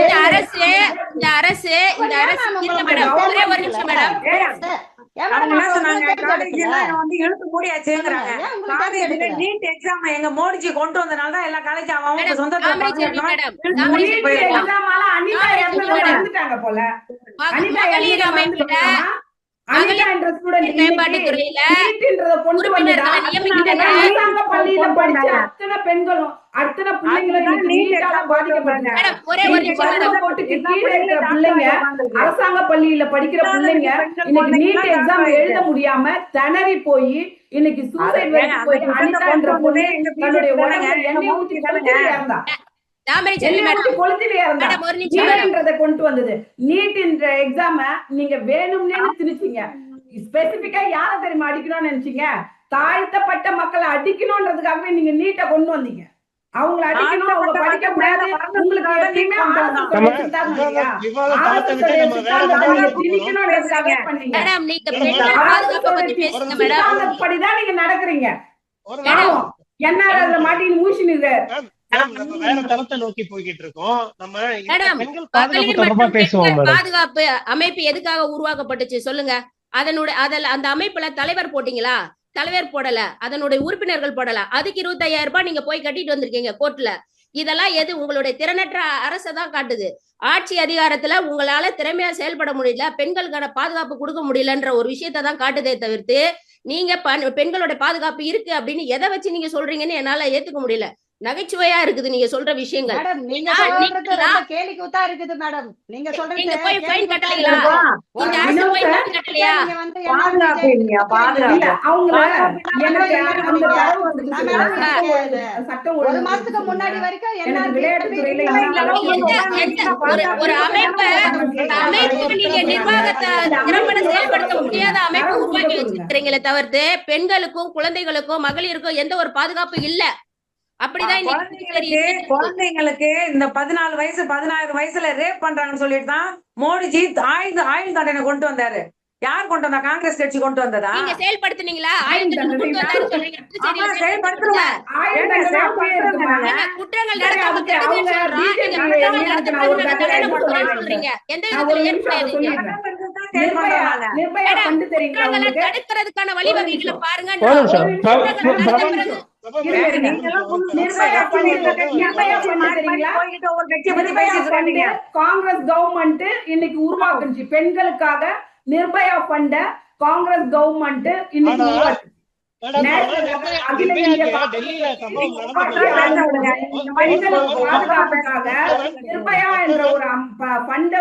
இந்த அரசு ஒரு நிமிஷம் மேடம். இழுத்து மூடியாச்சுங்கிறாங்க. நீட் எக்ஸாம் எங்க மோடிஜி கொண்டு வந்தனாலதான் எல்லா காலேஜ் அவங்க மகளிர் அமைப்புல அனிதா என்ற ஸ்டூடெண்ட் மேம்பாட்டுத்துறையில நீட்ன்றத கொண்டு வந்துட்டா உறுப்பினர்களை அரசாங்க பள்ளியில படிச்ச அத்தனை பெண்களும் அத்தனை பிள்ளைங்களும் நீட்டால பாதிக்கப்பட்டாங்க. மேடம் ஒரே ஒரு நிமிஷம் மேடம். கோட்டுக்கு கீழே இருக்கிற பிள்ளைங்க, அரசாங்க பள்ளியில படிக்கிற பிள்ளைங்க இன்னைக்கு நீட் எக்ஸாம் எழுத முடியாம திணறி போய் இன்னைக்கு சூசைட் வரைக்கும் போய் அனிதா என்ற பொண்ணு தன்னுடைய உடம்புல எண்ணெய் ஊத்தி கொளுத்திலே இருந்தா. தாமரை செல்வி மேடம் கொளுத்திலே இருந்தா. மேடம் ஒரு நிமிஷம் மேடம். நீட்ன்றத கொண்டு வந்தது. நீட் என்ற எக்ஸாம நீங்க வேணும்னே திணிச்சீங்க. ஸ்பெசிபிக்கா யார தெரியுமா அடிக்கணும்னு நினைச்சீங்க? தாழ்த்தப்பட்ட மக்களை அடிக்கணும்ன்றதுக்காகவே நீங்க நீட்டை கொண்டு வந்தீங்க. அவங்களை அடிக்கணும், அவங்க படிக்க கூடாது. உங்களுக்கு எப்பயுமே மேடம் நீங்க பெண்கள் பாதுகாப்பை பத்தி பேசுங்க மேடம். படிதான் நீங்க நடக்கிறீங்க. என்ன மாட்டின்னு ஊசினுங்க. நம்ம வேற தளத்தை நோக்கி போய்கிட்டு இருக்கோம். நம்ம மேடம் பெண்கள் பாதுகாப்பு தொடர்பா பேசுவோம். பாதுகாப்பு அமைப்பு எதுக்காக உருவாக்கப்பட்டுச்சு சொல்லுங்க. அந்த அமைப்புல தலைவர் போட்டீங்களா? தலைவர் போடல, அதனுடைய உறுப்பினர்கள் போடல. அதுக்கு 25,000 ரூபாய் நீங்க போய் கட்டிட்டு வந்திருக்கீங்க கோர்ட்ல. இதெல்லாம் எது? உங்களுடைய திறனற்ற அரசை தான் காட்டுது. ஆட்சி அதிகாரத்துல உங்களால திறமையா செயல்பட முடியல, பெண்களுக்கான பாதுகாப்பு கொடுக்க முடியலன்ற ஒரு விஷயத்தை தான் காட்டுதே தவிர்த்து நீங்க பெண்களோட பாதுகாப்பு இருக்கு அப்படின்னு எதை வச்சு நீங்க சொல்றீங்கன்னு என்னால ஏத்துக்க முடியல. நகைச்சுவையா இருக்குது நீங்க சொல்ற விஷயங்கள். மேடம் நீங்க சொல்றது ரொம்ப கேலிக்கூத்தா இருக்குது மேடம். நீங்க சொல்றது நீங்க போய் ஃபைன் கட்டலையா? இந்த அரசு போய் ஃபைன் கட்டலையா? நீங்க வந்து பாதுகாப்பு இல்லையா? பாதுகாப்பு அவங்கள எனக்கு அந்த தரவு சட்டம் ஒரு மாசத்துக்கு முன்னாடி வரைக்கும் எனக்கு விளையாட்டுத்துறையில ஒரு அமைப்பை நீங்க நிர்வாகத்தை திறம்பட செயல்படுத்த முடியாத அமைப்பு உருவாக்கி வச்சிருக்கீங்களே தவிர்த்து பெண்களுக்கும் குழந்தைகளுக்கும் மகளிருக்கும் எந்த ஒரு பாதுகாப்பு இல்ல. அப்படிதான் குழந்தைங்களுக்கு இந்த 14 வயசு 16 வயசுல ரேப் பண்றாங்கன்னு சொல்லிட்டு தான் மோடிஜி ஆயுள் தண்டனை கொண்டு வந்தாரு. யார் கொண்டு வந்தா? காங்கிரஸ் கட்சி கொண்டு வந்ததா? நீங்க செயல்படுத்துனீங்களா? ஆயுள் தண்டனை கொண்டு வந்தாரு சொல்றீங்க. குற்றங்கள் சொல்றீங்க. எந்த தடுக்கிறதுக்கான வழிவகைகளை பாருங்க. காங்கிரஸ் கவர்மெண்ட் இன்னைக்கு உருவாக்குச்சு பெண்களுக்காக நிர்பயா ஃபண்ட. காங்கிரஸ் கவர்மெண்ட் இன்னைக்கு உருவாக்குச்சு. பாதுகாப்புக்காக நிர்பயா என்ற ஒரு ஃபண்ட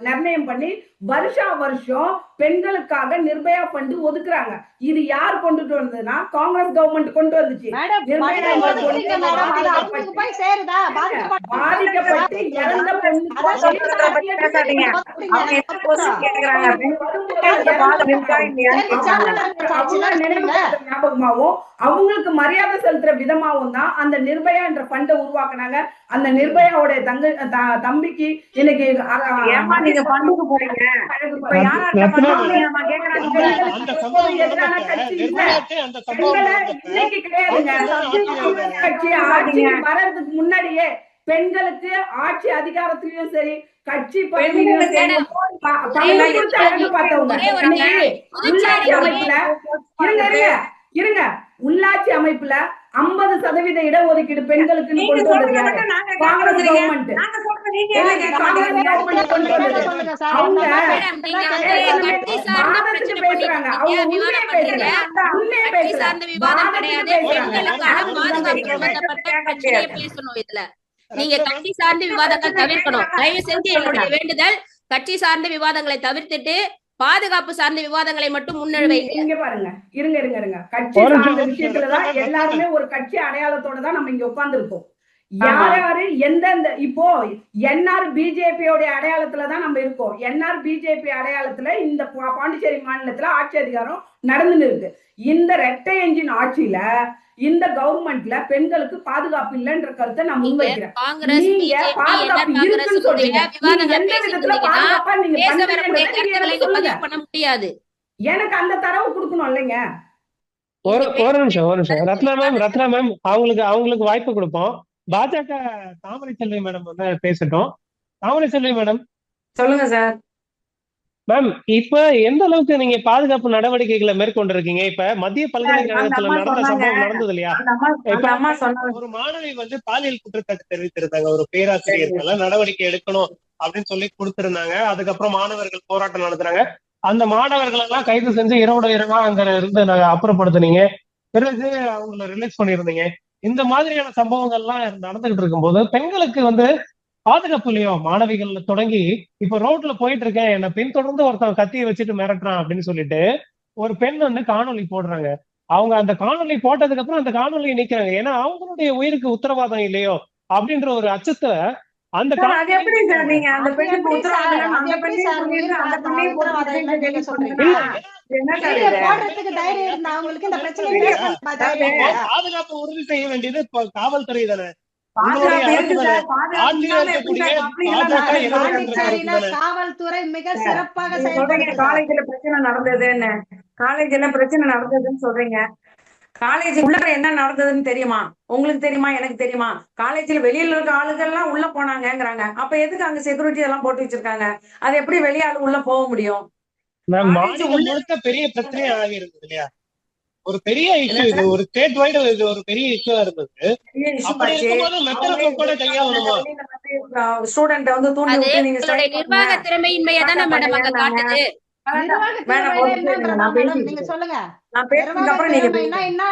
நிர்ணயம் பண்ணி வருஷம் பெண்களுக்காக நிர்பயா ஃபண்ட் ஒதுக்குறாங்க. இது யார் கொண்டுட்டு வந்ததுன்னா காங்கிரஸ் கவர்மெண்ட் கொண்டு வந்துச்சு. பாதிக்கப்பட்டு இறந்த ஞாபகமாவும் அவங்களுக்கு மரியாதை செலுத்துற விதமாவும் தான் அந்த நிர்பயா என்ற ஃபண்டை உருவாக்குனாங்க. அந்த நிர்பயாவோட தம்பிக்கு இன்னைக்கு வரதுக்கு முன்னாடியே பெண்களுக்கு ஆட்சி அதிகாரத்திலயும் சரி கட்சி பதவியிலும் சரி உள்ளாட்சி அமைப்புல இருங்க உள்ளாட்சி அமைப்புல 50% இடஒதுக்கீடு பெண்களுக்கு கொண்டு வந்திருக்காங்க காங்கிரஸ் கவர்மெண்ட். அவங்க பேசுறாங்க, அவங்க உண்மையை பேசுறாங்க. நீங்க கட்சி சார்ந்த விவாதங்கள் தவிர்க்கணும். தயவு செஞ்சு என்னுடைய வேண்டுதல், கட்சி சார்ந்த விவாதங்களை தவிர்த்துட்டு பாதுகாப்பு சார்ந்த விவாதங்களை மட்டும் முன்னெடுவைங்க. இங்க பாருங்க, இருங்க கட்சி சார்ந்த விஷயத்துலதான் எல்லாருமே ஒரு கட்சி அடையாளத்தோட தான் நம்ம இங்க உட்கார்ந்து இருக்கோம். யாரு எந்தெந்த இப்போ என்ஆர் பிஜேபியோட அடையாளத்துலதான் நம்ம இருக்கோம். என்ஆர் பிஜேபி அடையாளத்துல இந்த பாண்டிச்சேரி மாநிலத்துல ஆட்சி அதிகாரம் நடந்துன்னு இருக்கு. இந்த ரெட்டை என்ஜின் ஆட்சியில இந்த கவர்மெண்ட்ல பெண்களுக்கு பாதுகாப்பு இல்லைன்ற கருத்தை நான் முன்வைக்கிறேன். நீங்க பாதுகாப்பு இருக்குன்னு சொல்றீங்க, எந்த விதத்துல பாதுகாப்பா நீங்க பண்ண முடியாது. எனக்கு அந்த தரவு கொடுக்கணும் இல்லைங்க. ஒரு நிமிஷம் ரத்னா மேம் அவங்களுக்கு வாய்ப்பு கொடுப்போம். பாஜக தாமரை செல்வி மேடம் வந்து பேசட்டும். தாமரை செல்வி மேடம் சொல்லுங்க சார். மேம், இப்ப எந்த அளவுக்கு நீங்க பாதுகாப்பு நடவடிக்கைகளை மேற்கொண்டிருக்கீங்க? இப்ப மத்திய பல்கலைக்கழகத்துல நடந்த சம்பவம் நடந்தது இல்லையா? ஒரு மாணவி வந்து பாலியல் குற்றச்சாட்டு தெரிவித்திருந்தாங்க. ஒரு பேராசிரியர் நடவடிக்கை எடுக்கணும் அப்படின்னு சொல்லி கொடுத்திருந்தாங்க. அதுக்கப்புறம் மாணவர்கள் போராட்டம் நடத்துறாங்க. அந்த மாணவர்கள் எல்லாம் கைது செஞ்சு இரவோட இரவா அங்க இருந்து அப்புறப்படுத்துனீங்க. பிறகு அவங்கள ரிலீஸ் பண்ணியிருந்தீங்க. இந்த மாதிரியான சம்பவங்கள்லாம் நடந்துகிட்டு இருக்கும்போது பெண்களுக்கு பாதுகாப்பு இல்லையோ? மாணவிகள்ல தொடங்கி இப்ப ரோட்ல போயிட்டு இருக்கேன், என்னை பின்தொடர்ந்து ஒருத்தன் கத்தியை வச்சுட்டு மிரட்டுறான் அப்படின்னு சொல்லிட்டு ஒரு பெண் காணொளி போடுறாங்க. அவங்க அந்த காணொளி போட்டதுக்கு அப்புறம் அந்த காணொலியை நீக்கிறாங்க. ஏன்னா அவங்களுடைய உயிருக்கு உத்தரவாதம் இல்லையோ அப்படின்ற ஒரு அச்சத்தை அந்த சார் அது எப்படி சார் நீக்கிறாங்க. நீங்க அந்த அது பெண்ணுக்கு எப்படி சார் உத்தரவாதம் அது அந்த எப்படி பெண்ணையும் சார் சொல்லிட்டு அந்த பெண்ணையும் உத்தரவாதம் போட்டு இல்லைன்னு நீங்க சொல்றீங்க? இல்ல, என்ன சார் வீடியோ இது போடுறதுக்கு தைரியம் இருந்தா அவங்களுக்கு இந்த பிரச்சனையை இல்லையா? ஃபேஸ் பண்ண தைரியம் அப்போ இல்லையா? பாதுகாப்பு உறுதி செய்ய வேண்டியது காவல்துறை தானே, உங்களுடைய பாதுகாப்பு அரசு இருக்கு தானே. சார். பாதுகாப்பு ஆட்சியில் இல்லாம எப்படி இருக்கக்கூடிய சார் பப்ளிக் எல்லாம் பாஜக சார், என்ன நடந்துட்டு பண்ற அரசு பாண்டிச்சேரியில தானே. காவல்துறை மிக சார், சிறப்பாக நீங்க சொல்றீங்க செயல்படுது சார். காலேஜ்ல பிரச்சனை நடந்ததுன்னு. காலேஜ்ல பிரச்சனை நடந்ததுன்னு சொல்றீங்க. காலேஜ் உள்ள என்ன நடந்ததுன்னு தெரியுமா? உங்களுக்கு தெரியுமா? எனக்கு தெரியுமா? காலேஜ்ல வெளியில இருக்க ஆளுகள் எல்லாம் உள்ள போனாங்கங்கறாங்க. அப்ப எதுக்கு அங்க செக்யூரிட்டி எல்லாம் போட்டு வச்சிருக்காங்க? அது எப்படி வெளியாளு உள்ள போக முடியும்? காலேஜ் மாநிலம் உள்ள முழுக்க பெரிய பிரச்சனையா ஆகி இருந்தது இல்லையா? ஒரு பெரிய என்ன இஷ்யூ, இது சார் ஒரு ஸ்டேட் வைடு, இது ஒரு பெரிய இஷ்யூவா இருந்தது. பெரிய இஷ்யூ அப்படி ஆச்சு. இருக்கும்போது மெத்தன அவங்களே போக்கோட கையாளணுமா? வெளியில வந்து ஸ்டூடெண்ட்டை தூண்டி அது விட்டு நீங்க உங்களுடைய ஸ்ட்ரைக் பண்ணுங்க, நிர்வாக திறமையின்மையை தானே போராட்டம் மேடம் அங்க பண்ணுங்கன்னாங்க. காட்டுது. நிர்வாக வேணாம், திறமையில ஒரு என்ன நிமிஷம் இருங்க, பிரமா நான் மேடம் பேசிட்டு நீங்க இருக்கேன். சொல்லுங்க. நான் பேசினதுக்கு நிர்வாக அப்புறம் நீங்க திறமைன்னா பேசுங்க. என்ன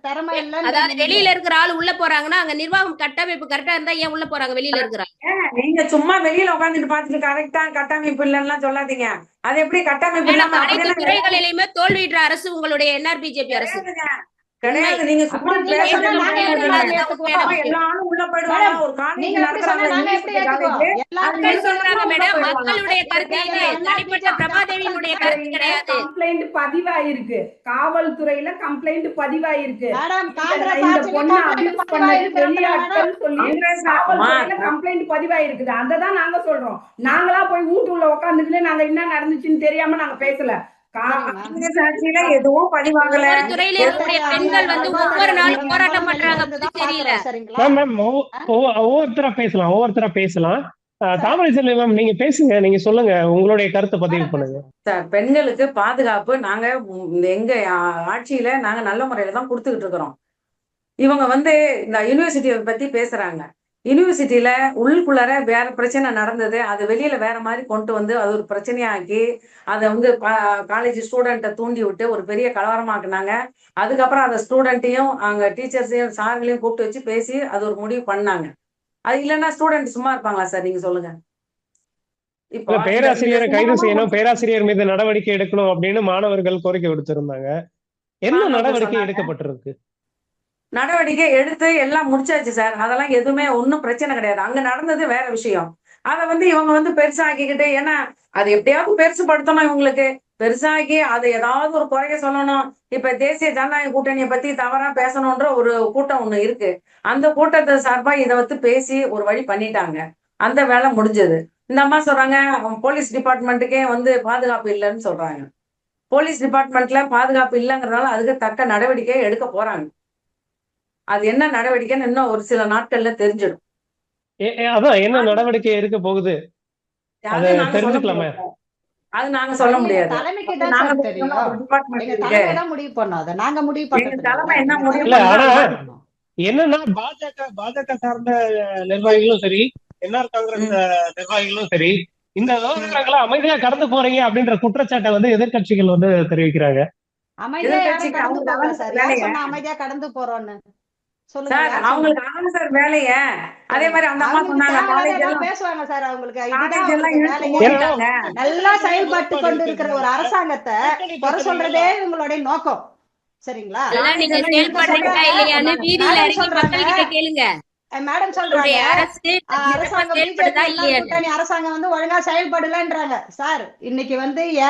திறமை இல்லைன்றீங்க அதாவது நீங்க? வெளியில இருக்கிற ஆள் உள்ள போறாங்கன்னா அங்க நிர்வாகம் கட்டமைப்பு கரெக்டா இருந்தா ஏன் உள்ள போறாங்க வெளியில இருக்கிறாங்க? நீங்க சும்மா வெளியில உட்காந்துட்டு பாத்துட்டு கரெக்டா கட்டமைப்பு இல்லைன்னா சொல்லாதீங்க. அது எப்படி கட்டமைப்பு மேடம் இல்லாம அனைத்து அப்படியெல்லாம் துறைகளிலுமே தோல்வியுற்ற அரசு உங்களுடைய என்ஆர் பிஜேபி அரசு. கிடையாதுங்க. கிடையாது. நீங்க சும்மா அப்படி நீங்க சொன்னா பேசுறது நாங்க எப்படி உண்மையான மேடம் உண்மையான ஏத்துக்குவோம்? உண்மையான எல்லா ஆளும் உள்ள போயிடுவாங்க. மேடம் ஒரு காலேஜ் நீங்க எப்படி சொன்னா நடக்கிறாங்க, நாங்க எப்படி யூனிவர்சிட்டி ஏத்துக்குவோம்? காலேஜ், எல்லாரும் அது மக்கள் சொல்றாங்க உள்ள மேடம், போயிடுவாங்க. மக்களுடைய கருத்து இது, எல்லா தனிப்பட்ட பிஜேபி பிரபாதேவியினுடைய கருத்து கிடையாது. கம்ப்ளைண்ட் பதிவாயிருக்கு, காவல்துறையில கம்ப்ளைண்ட் பதிவாயிருக்கு. மேடம் இந்த காங்கிரஸ் இந்த ஆட்சியில பொண்ணு கம்ப்ளைண்ட் அபியூஸ் பதிவா பண்ணது இருக்கிறாங்க மேடம். வெளியாட்கள் சொல்லி காங்கிரஸ் காவல்துறையில கம்ப்ளைண்ட் பதிவாயிருக்குது. அததான் நாங்க சொல்றோம். நாங்களா போய் வீட்டுக்குள்ள உட்காந்துட்டு நாங்க என்ன நடந்துச்சுன்னு தெரியாம நாங்க பேசல. சரிம்மா. காங்கிரஸ் ஆட்சியில எதுவும் பதிவாகல. ஒவ்வொரு துறையில இருக்கக்கூடிய பெண்கள் ஒவ்வொரு நாளும் போராட்டம் பண்றாங்க புதுச்சேரியில. சரிங்களா? மேம் ஒவ்வொருத்தரா பேசலாம். தாமரை செல்வி மேம், நீங்க பேசுங்க, நீங்க சொல்லுங்க, உங்களுடைய கருத்தை பதிவு பண்ணுங்க. சார், பெண்களுக்கு பாதுகாப்பு நாங்க எங்க ஆட்சியில நாங்க நல்ல முறையில தான் கொடுத்துக்கிட்டு இருக்கிறோம். இவங்க இந்த யூனிவர்சிட்டியை பத்தி பேசுறாங்க. யூனிவர்சிட்டியில உள்ளுக்குள்ளார வேற பிரச்சனை நடந்தது, அது வெளியில வேற மாதிரி கொண்டு அது ஒரு பிரச்சனையாக்கி அதை காலேஜ் ஸ்டூடெண்ட்டை தூண்டி விட்டு ஒரு பெரிய கலவரமாக்குனாங்க. அதுக்கப்புறம் அந்த ஸ்டூடெண்ட்டையும் அங்க டீச்சர்ஸையும் சார்களையும் கூப்பிட்டு வச்சு பேசி அது ஒரு முடிவு பண்ணாங்க. அது இல்லைன்னா ஸ்டூடெண்ட் சும்மா இருப்பாங்களா சார்? நீங்க சொல்லுங்க. இப்போ பேராசிரியரை கைது செய்யணும், பேராசிரியர் மீது நடவடிக்கை எடுக்கணும் அப்படின்னு மாணவர்கள் கோரிக்கை விடுத்திருந்தாங்க. என்ன நடவடிக்கை எடுக்கப்பட்டிருக்கு? நடவடிக்கை எடுத்து எல்லாம் முடிச்சாச்சு சார். அதெல்லாம் எதுவுமே ஒன்றும் பிரச்சனை கிடையாது. அங்க நடந்தது வேற விஷயம். அதை இவங்க பெருசாக்கிக்கிட்டு, ஏன்னா அது எப்படியாவது பெருசுபடுத்தணும். இவங்களுக்கு பெருசாக்கி அதை ஏதாவது ஒரு குறைய சொல்லணும். இப்ப தேசிய ஜனநாயக கூட்டணியை பத்தி தவறா பேசணும்ன்ற ஒரு கூட்டம் ஒண்ணு இருக்கு. அந்த கூட்டத்தை சார்பா இதை பேசி ஒரு வழி பண்ணிட்டாங்க. அந்த வேலை முடிஞ்சது. இந்த அம்மா சொல்றாங்க போலீஸ் டிபார்ட்மெண்ட்டுக்கே பாதுகாப்பு இல்லைன்னு சொல்றாங்க. போலீஸ் டிபார்ட்மெண்ட்ல பாதுகாப்பு இல்லைங்கிறதுனால அதுக்கு தக்க நடவடிக்கை எடுக்க போறாங்க. அது என்ன நடவடிக்கைன்னு இன்னும் ஒரு சில நாட்கள்ல தெரிஞ்சிடும். அதான் என்ன நடவடிக்கை எடுக்க போகுது அதை தெரிஞ்சுக்கலாமே. அது நாங்க சொல்ல முடியாது. தலைமைக்கு தான் சார் தெரியும். எங்க தலைமை தான் முடிவு பண்ணோம். அதை நாங்க முடிவு தலைமை என்ன பண்றோம். முடிவு இல்ல, ஆனா பண்ணா என்னன்னா பாஜக சார்ந்த நிர்வாகிகளும் சரி, என்ஆர் காங்கிரஸ் நிர்வாகிகளும் சரி, இந்த விவகாரங்களை அமைதியா கடந்து போறீங்க அப்படின்ற குற்றச்சாட்டை எதிர்க்கட்சிகள் தெரிவிக்கிறாங்க. அமைதியா யாரும் கடந்து போகல சார். யார் சொன்னா அமைதியா கடந்து போறோம்னு சொல்லுங்க. சார், அவங்களுக்கு ஆகும் சார் வேலைய. அதே மாதிரி அந்த அம்மா சொன்னாங்க காலேஜ் எல்லாம் பேசுவாங்க சார். அவங்களுக்கு காலேஜ் எல்லாம் இதுதான் இழுத்து வேலையே. மூடிட்டாங்க. நல்லா செயல்பட்டு கொண்டு இருக்கிற ஒரு அரசாங்கத்தை குறை சொல்றதே உங்களுடைய நோக்கம். சரிங்களா? அதெல்லாம் நீங்க செயல்படுறீங்களா இல்லையான்னு வீதியில இறங்கி மக்கள் கிட்ட கேளுங்க. மேடம் சொல்றாங்க அரசு அரசாங்கம் செயல்படுதா இல்லையா? கூட்டணி அரசாங்கம் ஒழுங்கா செயல்படலன்றாங்க. சார், இன்னைக்கு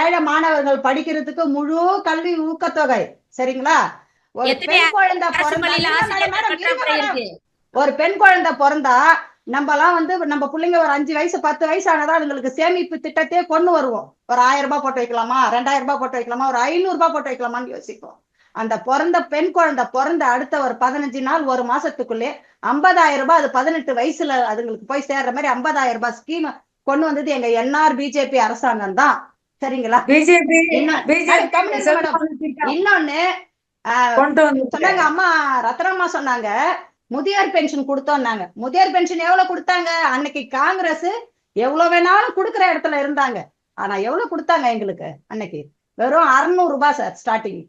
ஏழை மாணவர்கள் படிக்கிறதுக்கு முழு கல்வி ஊக்கத்தொகை. சரிங்களா? ஒரு பெண் குழந்தை ஒரு பெண் குழந்தை பிறந்தா நம்ம பிள்ளைங்க ஒரு 5 வயசு 10 வயசு ஆனதா அதுங்களுக்கு சேமிப்பு திட்டத்தையே கொண்டு வருவோம். ஒரு 1000 ரூபாய் போட்டு வைக்கலாமா, 2000 ரூபாய் போட்டு வைக்கலாமா, ஒரு 500 ரூபாய் போட்டு வைக்கலாமான்னு யோசிப்போம். அந்த பெண் குழந்தை பிறந்த அடுத்த ஒரு 15 நாள் ஒரு மாசத்துக்குள்ளே 50,000 ரூபாய், அது 18 வயசுல அதுங்களுக்கு போய் சேர்ற மாதிரி 50,000 ரூபாய் ஸ்கீம் கொண்டு வந்தது எங்க என்ஆர் பிஜேபி அரசாங்கம் தான். சரிங்களா? இன்னொன்னு சொன்னாங்க அம்மா ரத்னம்மா சொன்னாங்க, முதியோர் பென்ஷன் கொடுத்தோம்னாங்க. முதியோர் பென்ஷன் எவ்வளவு கொடுத்தாங்க? அன்னைக்கு காங்கிரஸ் எவ்வளவு வேணாலும் கொடுக்குற இடத்துல இருந்தாங்க. ஆனா எவ்வளவு கொடுத்தாங்க எங்களுக்கு அன்னைக்கு? வெறும் 600 ரூபாய் சார் ஸ்டார்டிங்.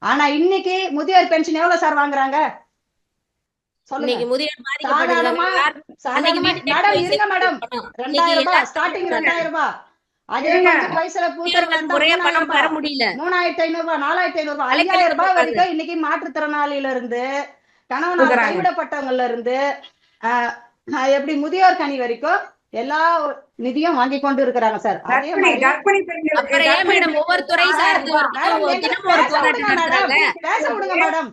ஆனா இன்னைக்கு முதியோர் பென்ஷன் எவ்வளவு சார் வாங்குறாங்க சொல்லுங்க. இன்னைக்கு முதியோர் சாதாரணமா அன்னைக்கு மேடம் இருங்க மேடம், 2000 ரூபாய் ஸ்டார்டிங், 2000 ரூபாய். அதே மாதிரி வயசுல முறையா பணம் பெற முடியல. 3500 ரூபாய், 4500 ரூபாய், 5000 ரூபாய் வரைக்கும் இன்னைக்கு மாற்றுத்திறனாளியில இருந்து, கணவனால கைவிடப்பட்டவங்கல இருந்து, எப்படி முதியோர் கனி வரைக்கும் எல்லா நிதியும் வாங்கி கொண்டு இருக்கிறாங்க சார். அதே மாதிரி ஒவ்வொரு துறை சார்ந்து பேச விடுங்க மேடம்.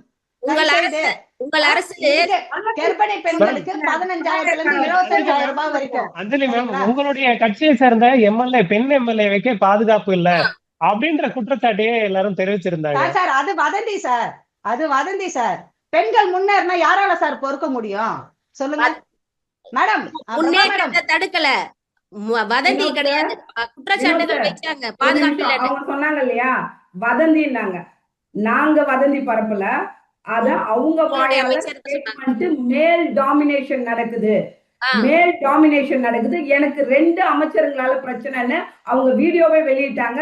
உங்கள் அரசு கர்ப்பிணி பெண்களுக்கு 15,000 இருந்து 25,000 ரூபாய் வரைக்கும். அஞ்சலி மேம், உங்களுடைய கட்சியை சேர்ந்த எம்எல்ஏ, பெண் எம்எல்ஏ வைக்க பாதுகாப்பு இல்ல அப்படின்ற குற்றச்சாட்டையே எல்லாரும் தெரிவிச்சிருந்தாங்க சார். அது வதந்தி சார், அது வதந்தி சார். பெண்கள் முன்னேறினா யாரால சார் பொறுக்க முடியும் சொல்லுங்க மேடம். முன்னேற்றத்தை தடுக்கல, வதந்தி கிடையாது, குற்றச்சாட்டுகள் வச்சாங்க. பாதுகாப்பு சொன்னாங்க இல்லையா, வதந்தின்னாங்க. நாங்க வதந்தி பரப்பல, அத அவங்க மேல் டாமினேஷன் நடக்குது, மேல் டாமினேஷன் நடக்குது. எனக்கு 2 அமைச்சர்களால பிரச்சனைன்னு அவங்க வீடியோவே வெளியிட்டாங்க.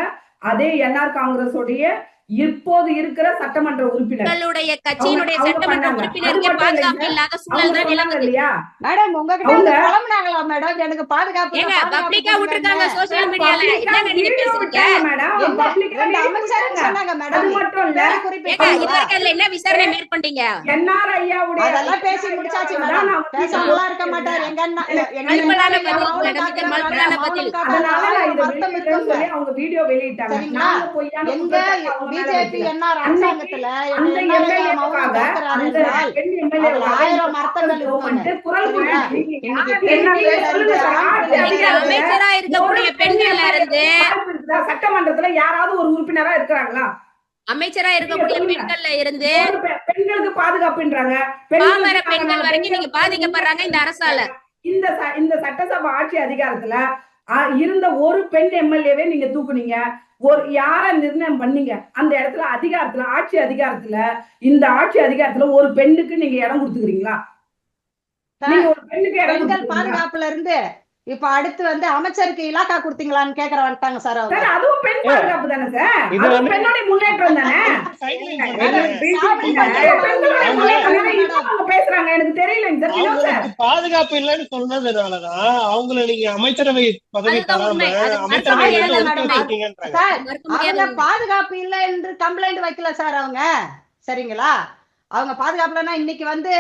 அதே என்ஆர் காங்கிரஸ் உடைய இப்போது இருக்கிற சட்டமன்ற உறுப்பினர்களுடைய கட்சியினுடைய சட்டமன்ற உறுப்பினருக்கு பாதுகாப்பு இல்லாத சூழல் தான் நிலவுது இல்லையா மேடம்? உங்ககிட்ட கிளம்புனாங்களா மேடம் எனக்கு பாதுகாப்பு? ஏங்க பப்ளிக்கா விட்டுருக்காங்க சோஷியல் மீடியால. என்னங்க நீங்க பேசுறீங்க மேடம்? அமைச்சர் சொன்னாங்க மேடம். அது மட்டும் இல்ல, ஏங்க இதுவரைக்கும் அதுல என்ன விசாரணை மேற்கொண்டீங்க? என்ஆர் ஐயாவுடைய அதெல்லாம் பேசி முடிச்சாச்சு மேடம். பேசாமலாம் இருக்க மாட்டார் எங்க அண்ணா. மல்பலான பதில் மேடம், மல்பலான பதில். அதனால இது சொல்லி அவங்க வீடியோ வெளியிட்டாங்க. நாங்க பொய்யான எங்க பிஜேபி என்ஆர் அரசாங்கத்துல அந்த எம்எல்ஏக்காக அந்த பெண் எம்எல்ஏ 1000 அர்த்தங்கள் இருக்குங்க. குரல் கொடுத்து அமைச்சரா இருக்கக்கூடிய பெண்கள் இருந்து சட்டமன்றத்துல யாராவது ஒரு உறுப்பினரா இருக்கிறாங்களா? அமைச்சரா இருக்கக்கூடிய பெண்கள்ல இருந்து பெண்களுக்கு பாதுகாப்புன்றாங்க. பாமர பெண்கள் வரைக்கும் நீங்க பாதிக்கப்படுறாங்க இந்த அரசால. இந்த சட்டசபை ஆட்சி அதிகாரத்துல இருந்த ஒரு பெண் எம்எல்ஏவே நீங்க தூக்குனீங்க. ஒரு யார நிர்ணயம் பண்ணீங்க? அந்த இடத்துல அதிகாரத்துல, ஆட்சி அதிகாரத்துல, இந்த ஆட்சி அதிகாரத்துல ஒரு பெண்ணுக்கு நீங்க இடம் கொடுத்துக்கிறீங்களா? நீங்க ஒரு பெண்ணுக்கு பெண்கள் பாதுகாப்புல இருந்து இப்ப அடுத்து வந்து அமைச்சருக்கு இலாக்கா கொடுத்தீங்களான்னு கேக்குற வந்துட்டாங்க சார். சார் அதுவும் பெண் பாதுகாப்பு தானே சார்? அது பெண்ணுடைய முன்னேற்றம் தானே? பேசுறாங்க எனக்கு தெரியல சார். பாதுகாப்பு இல்லைன்னு சொன்னதுனாலதான் அவங்களை நீங்க அமைச்சரவை பதவி தராம அமைச்சரவை அவங்க பாதுகாப்பு இல்லை என்று கம்ப்ளைண்ட் வைக்கல சார் அவங்க. சரிங்களா? அவங்க பாதுகாப்புலன்னா இன்னைக்கு வந்து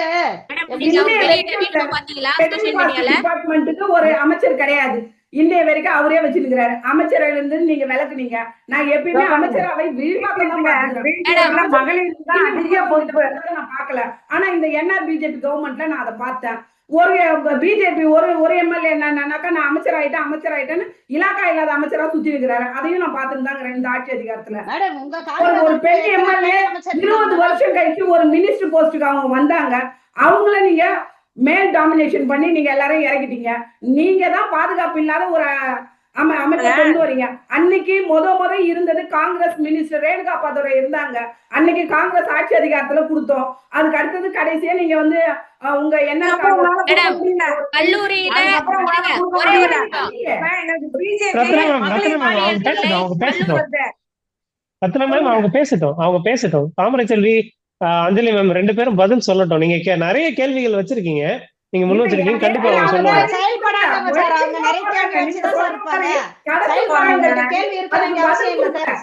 டிபார்ட்மெண்ட்டுக்கு ஒரு அமைச்சர் கிடையாது. இந்திய வரைக்கும் அவரே வச்சிருக்கிறாரு. அமைச்சரவையில இருந்து நீங்க விளக்குனீங்க. நான் எப்பயுமே அமைச்சரவை விரிவாக்கம் தான் நான் பாக்கல. ஆனா இந்த என்ஆர் பிஜேபி கவர்மெண்ட்ல நான் அதை பார்த்தேன். ஒரு பிஜேபி ஒரு எம்எல்ஏ என்னன்னாக்கா நான் அமைச்சர் ஆயிட்டேன்னு இலாக்கா இல்லாத அமைச்சரா சுத்தி இருக்கிறாரு. அதையும் நான் பார்த்துட்டு தாங்க இந்த ஆட்சி அதிகாரத்துல. ஒரு பெண் எம்எல்ஏ 20 வருஷம் கழிச்சு ஒரு மினிஸ்டர் போஸ்டுக்கு அவங்க வந்தாங்க. அவங்கள நீங்க மேல் டாமினேஷன் பண்ணி நீங்க எல்லாரையும் இறக்கிட்டீங்க. நீங்க தான் பாதுகாப்பு இல்லாத ஒரு அமைச்சர் கொண்டு வரீங்க. அன்னைக்கு முத இருந்தது காங்கிரஸ் மினிஸ்டர் ரேணுகா பாதுரை இருந்தாங்க. அன்னைக்கு காங்கிரஸ் ஆட்சி அதிகாரத்துல கொடுத்தோம். அதுக்கு அடுத்தது கடைசியா நீங்க வந்து உங்க என்ன அவங்க பேசட்டும். தாமரை செல்வி, அஞ்சலி மேம் 2 பேரும் பதில் சொல்லட்டும். நீங்க நிறைய கேள்விகள் வச்சிருக்கீங்க, நீங்க முன் வச்சிருக்கீங்க. கண்டிப்பா அவங்க சொல்லுவாங்க.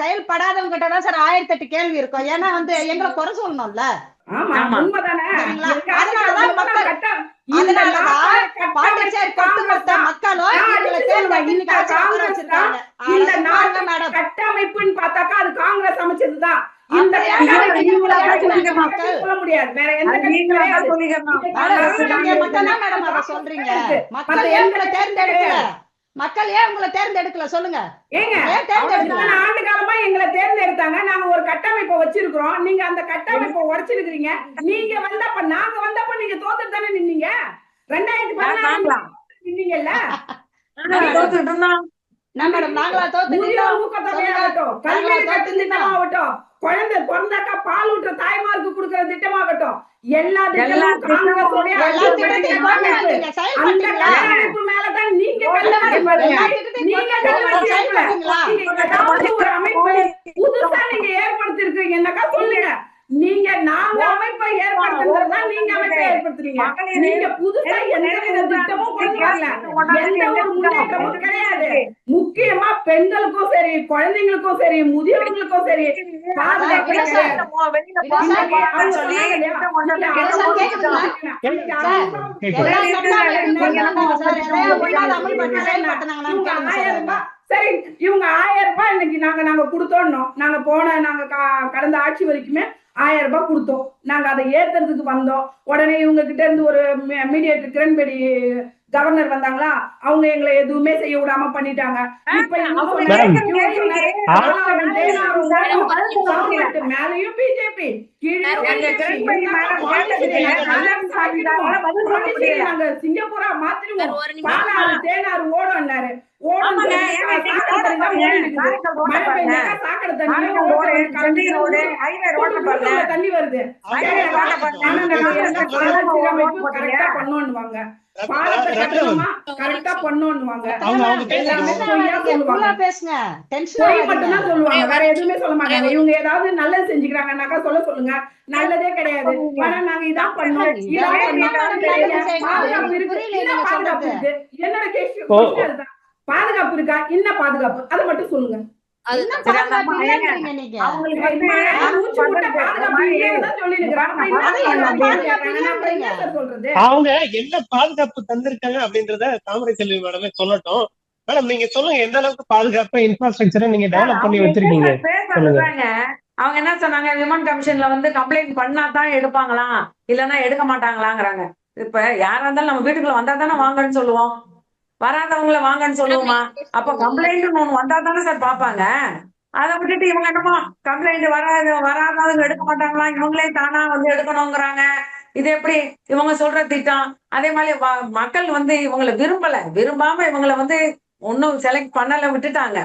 செயல்படாதவங்க கிட்ட தான் சார் 1008 கேள்வி இருக்கும். ஏன்னா வந்து எங்களை குறை சொல்லணும்ல. கட்டமைப்புன்னு பார்த்தாக்கா அது காங்கிரஸ் அமைச்சதுதான். மக்கள் ஏன் உங்களை தேர்ந்தெடுக்கல சொல்லுங்க. ஆண்டு காலமா எங்களை தேர்ந்தெடுத்தாங்க. நாங்க ஒரு கட்டமைப்பை வச்சிருக்கிறோம். நீங்க அந்த கட்டமைப்பை உடைச்சிருக்கிறீங்க. நீங்க வந்தப்ப நாங்க வந்தப்ப நீங்க தோத்துட்டு தானே நின்னீங்க. 2014 நின்னீங்கல்ல. நாங்களா தோத்து திட்டமாகட்டும், கல்வி கட்டும் திட்டமாகட்டும், குழந்தை பிறந்தாக்கா பால் ஊற்ற தாய்மாருக்கு கொடுக்கிற திட்டமாகட்டும், எல்லா திட்டமும் காங்கிரஸோடைய அந்த கட்டமைப்பு மேலதான் நீங்க ஒரு அமைப்பை புதுசா நீங்க ஏற்படுத்தி இருக்கீங்கன்னாக்கா சொல்லுங்க. நீங்க நாங்க அமைப்பை ஏற்படுத்துறதா நீங்க அமைப்பை ஏற்படுத்துறீங்க. நீங்க புதுசா எந்த வித திட்டமும் கொண்டு வரல, எந்த ஒரு முன்னேற்றமும் கிடையாது. முக்கியமா பெண்களுக்கும் சரி, குழந்தைங்களுக்கும் சரி, முதியவர்களுக்கும் சரி பாதுகாப்பு சரி. இவங்க 1000 ரூபாய் இன்னைக்கு நாங்க கொடுத்தோம். நாங்க கடந்த ஆட்சி வரைக்குமே 1000 ரூபாய் கொடுத்தோம். நாங்க அதை ஏத்துறதுக்கு வந்தோம். உடனே இவங்க கிட்ட இருந்து ஒரு மீடியேட்டர் கிரண்பேடி கவர்னர் வந்தாங்களா, அவங்க எங்களை எதுவுமே செய்ய விடாம பண்ணிட்டாங்க. இப்ப மேலையும் பிஜேபி, நாங்க சிங்கப்பூரா மாத்திருவோம், பாலாறு தேனாறு ஓடும்னாரு. தண்ணி வருது கரெக்டா பண்ணுவாங்க, பாலத்தை கட்டணுமா கரெக்டா பண்ணுவாங்க, மட்டும்தான் சொல்லுவாங்க, வேற எதுவுமே சொல்ல மாட்டாங்க. இவங்க ஏதாவது நல்லது செஞ்சுக்கிறாங்கன்னாக்கா சொல்லுங்க, நல்லதே கிடையாது. ஆனா நாங்க இதான் பண்ணோம், பாதுகாப்பு இருக்கு, பாதுகாப்பு இருக்கு. என்னோட கேள்வி பாதுகாப்பு இருக்கா, என்ன பாதுகாப்பு, அதை மட்டும் சொல்லுங்க. அவங்க என்ன பாதுகாப்பு தந்திருக்காங்க அப்படின்றத தாமரை செல்வி மேடமே சொல்லட்டும். மேடம் நீங்க சொல்லுங்க, எந்த அளவுக்கு பாதுகாப்பு இன்ஃப்ராஸ்ட்ரக்சரை நீங்க டெவலப் பண்ணி வச்சிருக்கீங்க சொல்லுங்க. அவங்க என்ன சொன்னாங்க, விமன் கமிஷன்ல வந்து கம்ப்ளைண்ட் பண்ணா தான் எடுப்பாங்களாம், இல்லன்னா எடுக்க மாட்டாங்களாங்கிறாங்க. இப்ப யாரா இருந்தாலும் நம்ம வீட்டுக்குள்ள வந்தா தானே வாங்கன்னு சொல்லுவோம், வராதவங்கள வாங்கன்னு சொல்லுவோமா? அப்ப கம்ப்ளைண்ட் ஒண்ணு வந்தா தானே சார் பாப்பாங்க. அதை விட்டுட்டு இவங்க என்னமோ கம்ப்ளைண்ட் வராதவங்க எடுக்க மாட்டாங்களா, இவங்களே தானா வந்து எடுக்கணுங்கிறாங்க. இது எப்படி இவங்க சொல்ற திட்டம்? அதே மாதிரி மக்கள் வந்து இவங்களை விரும்பாம இவங்களை வந்து ஒன்னும் செலக்ட் பண்ணல, விட்டுட்டாங்க.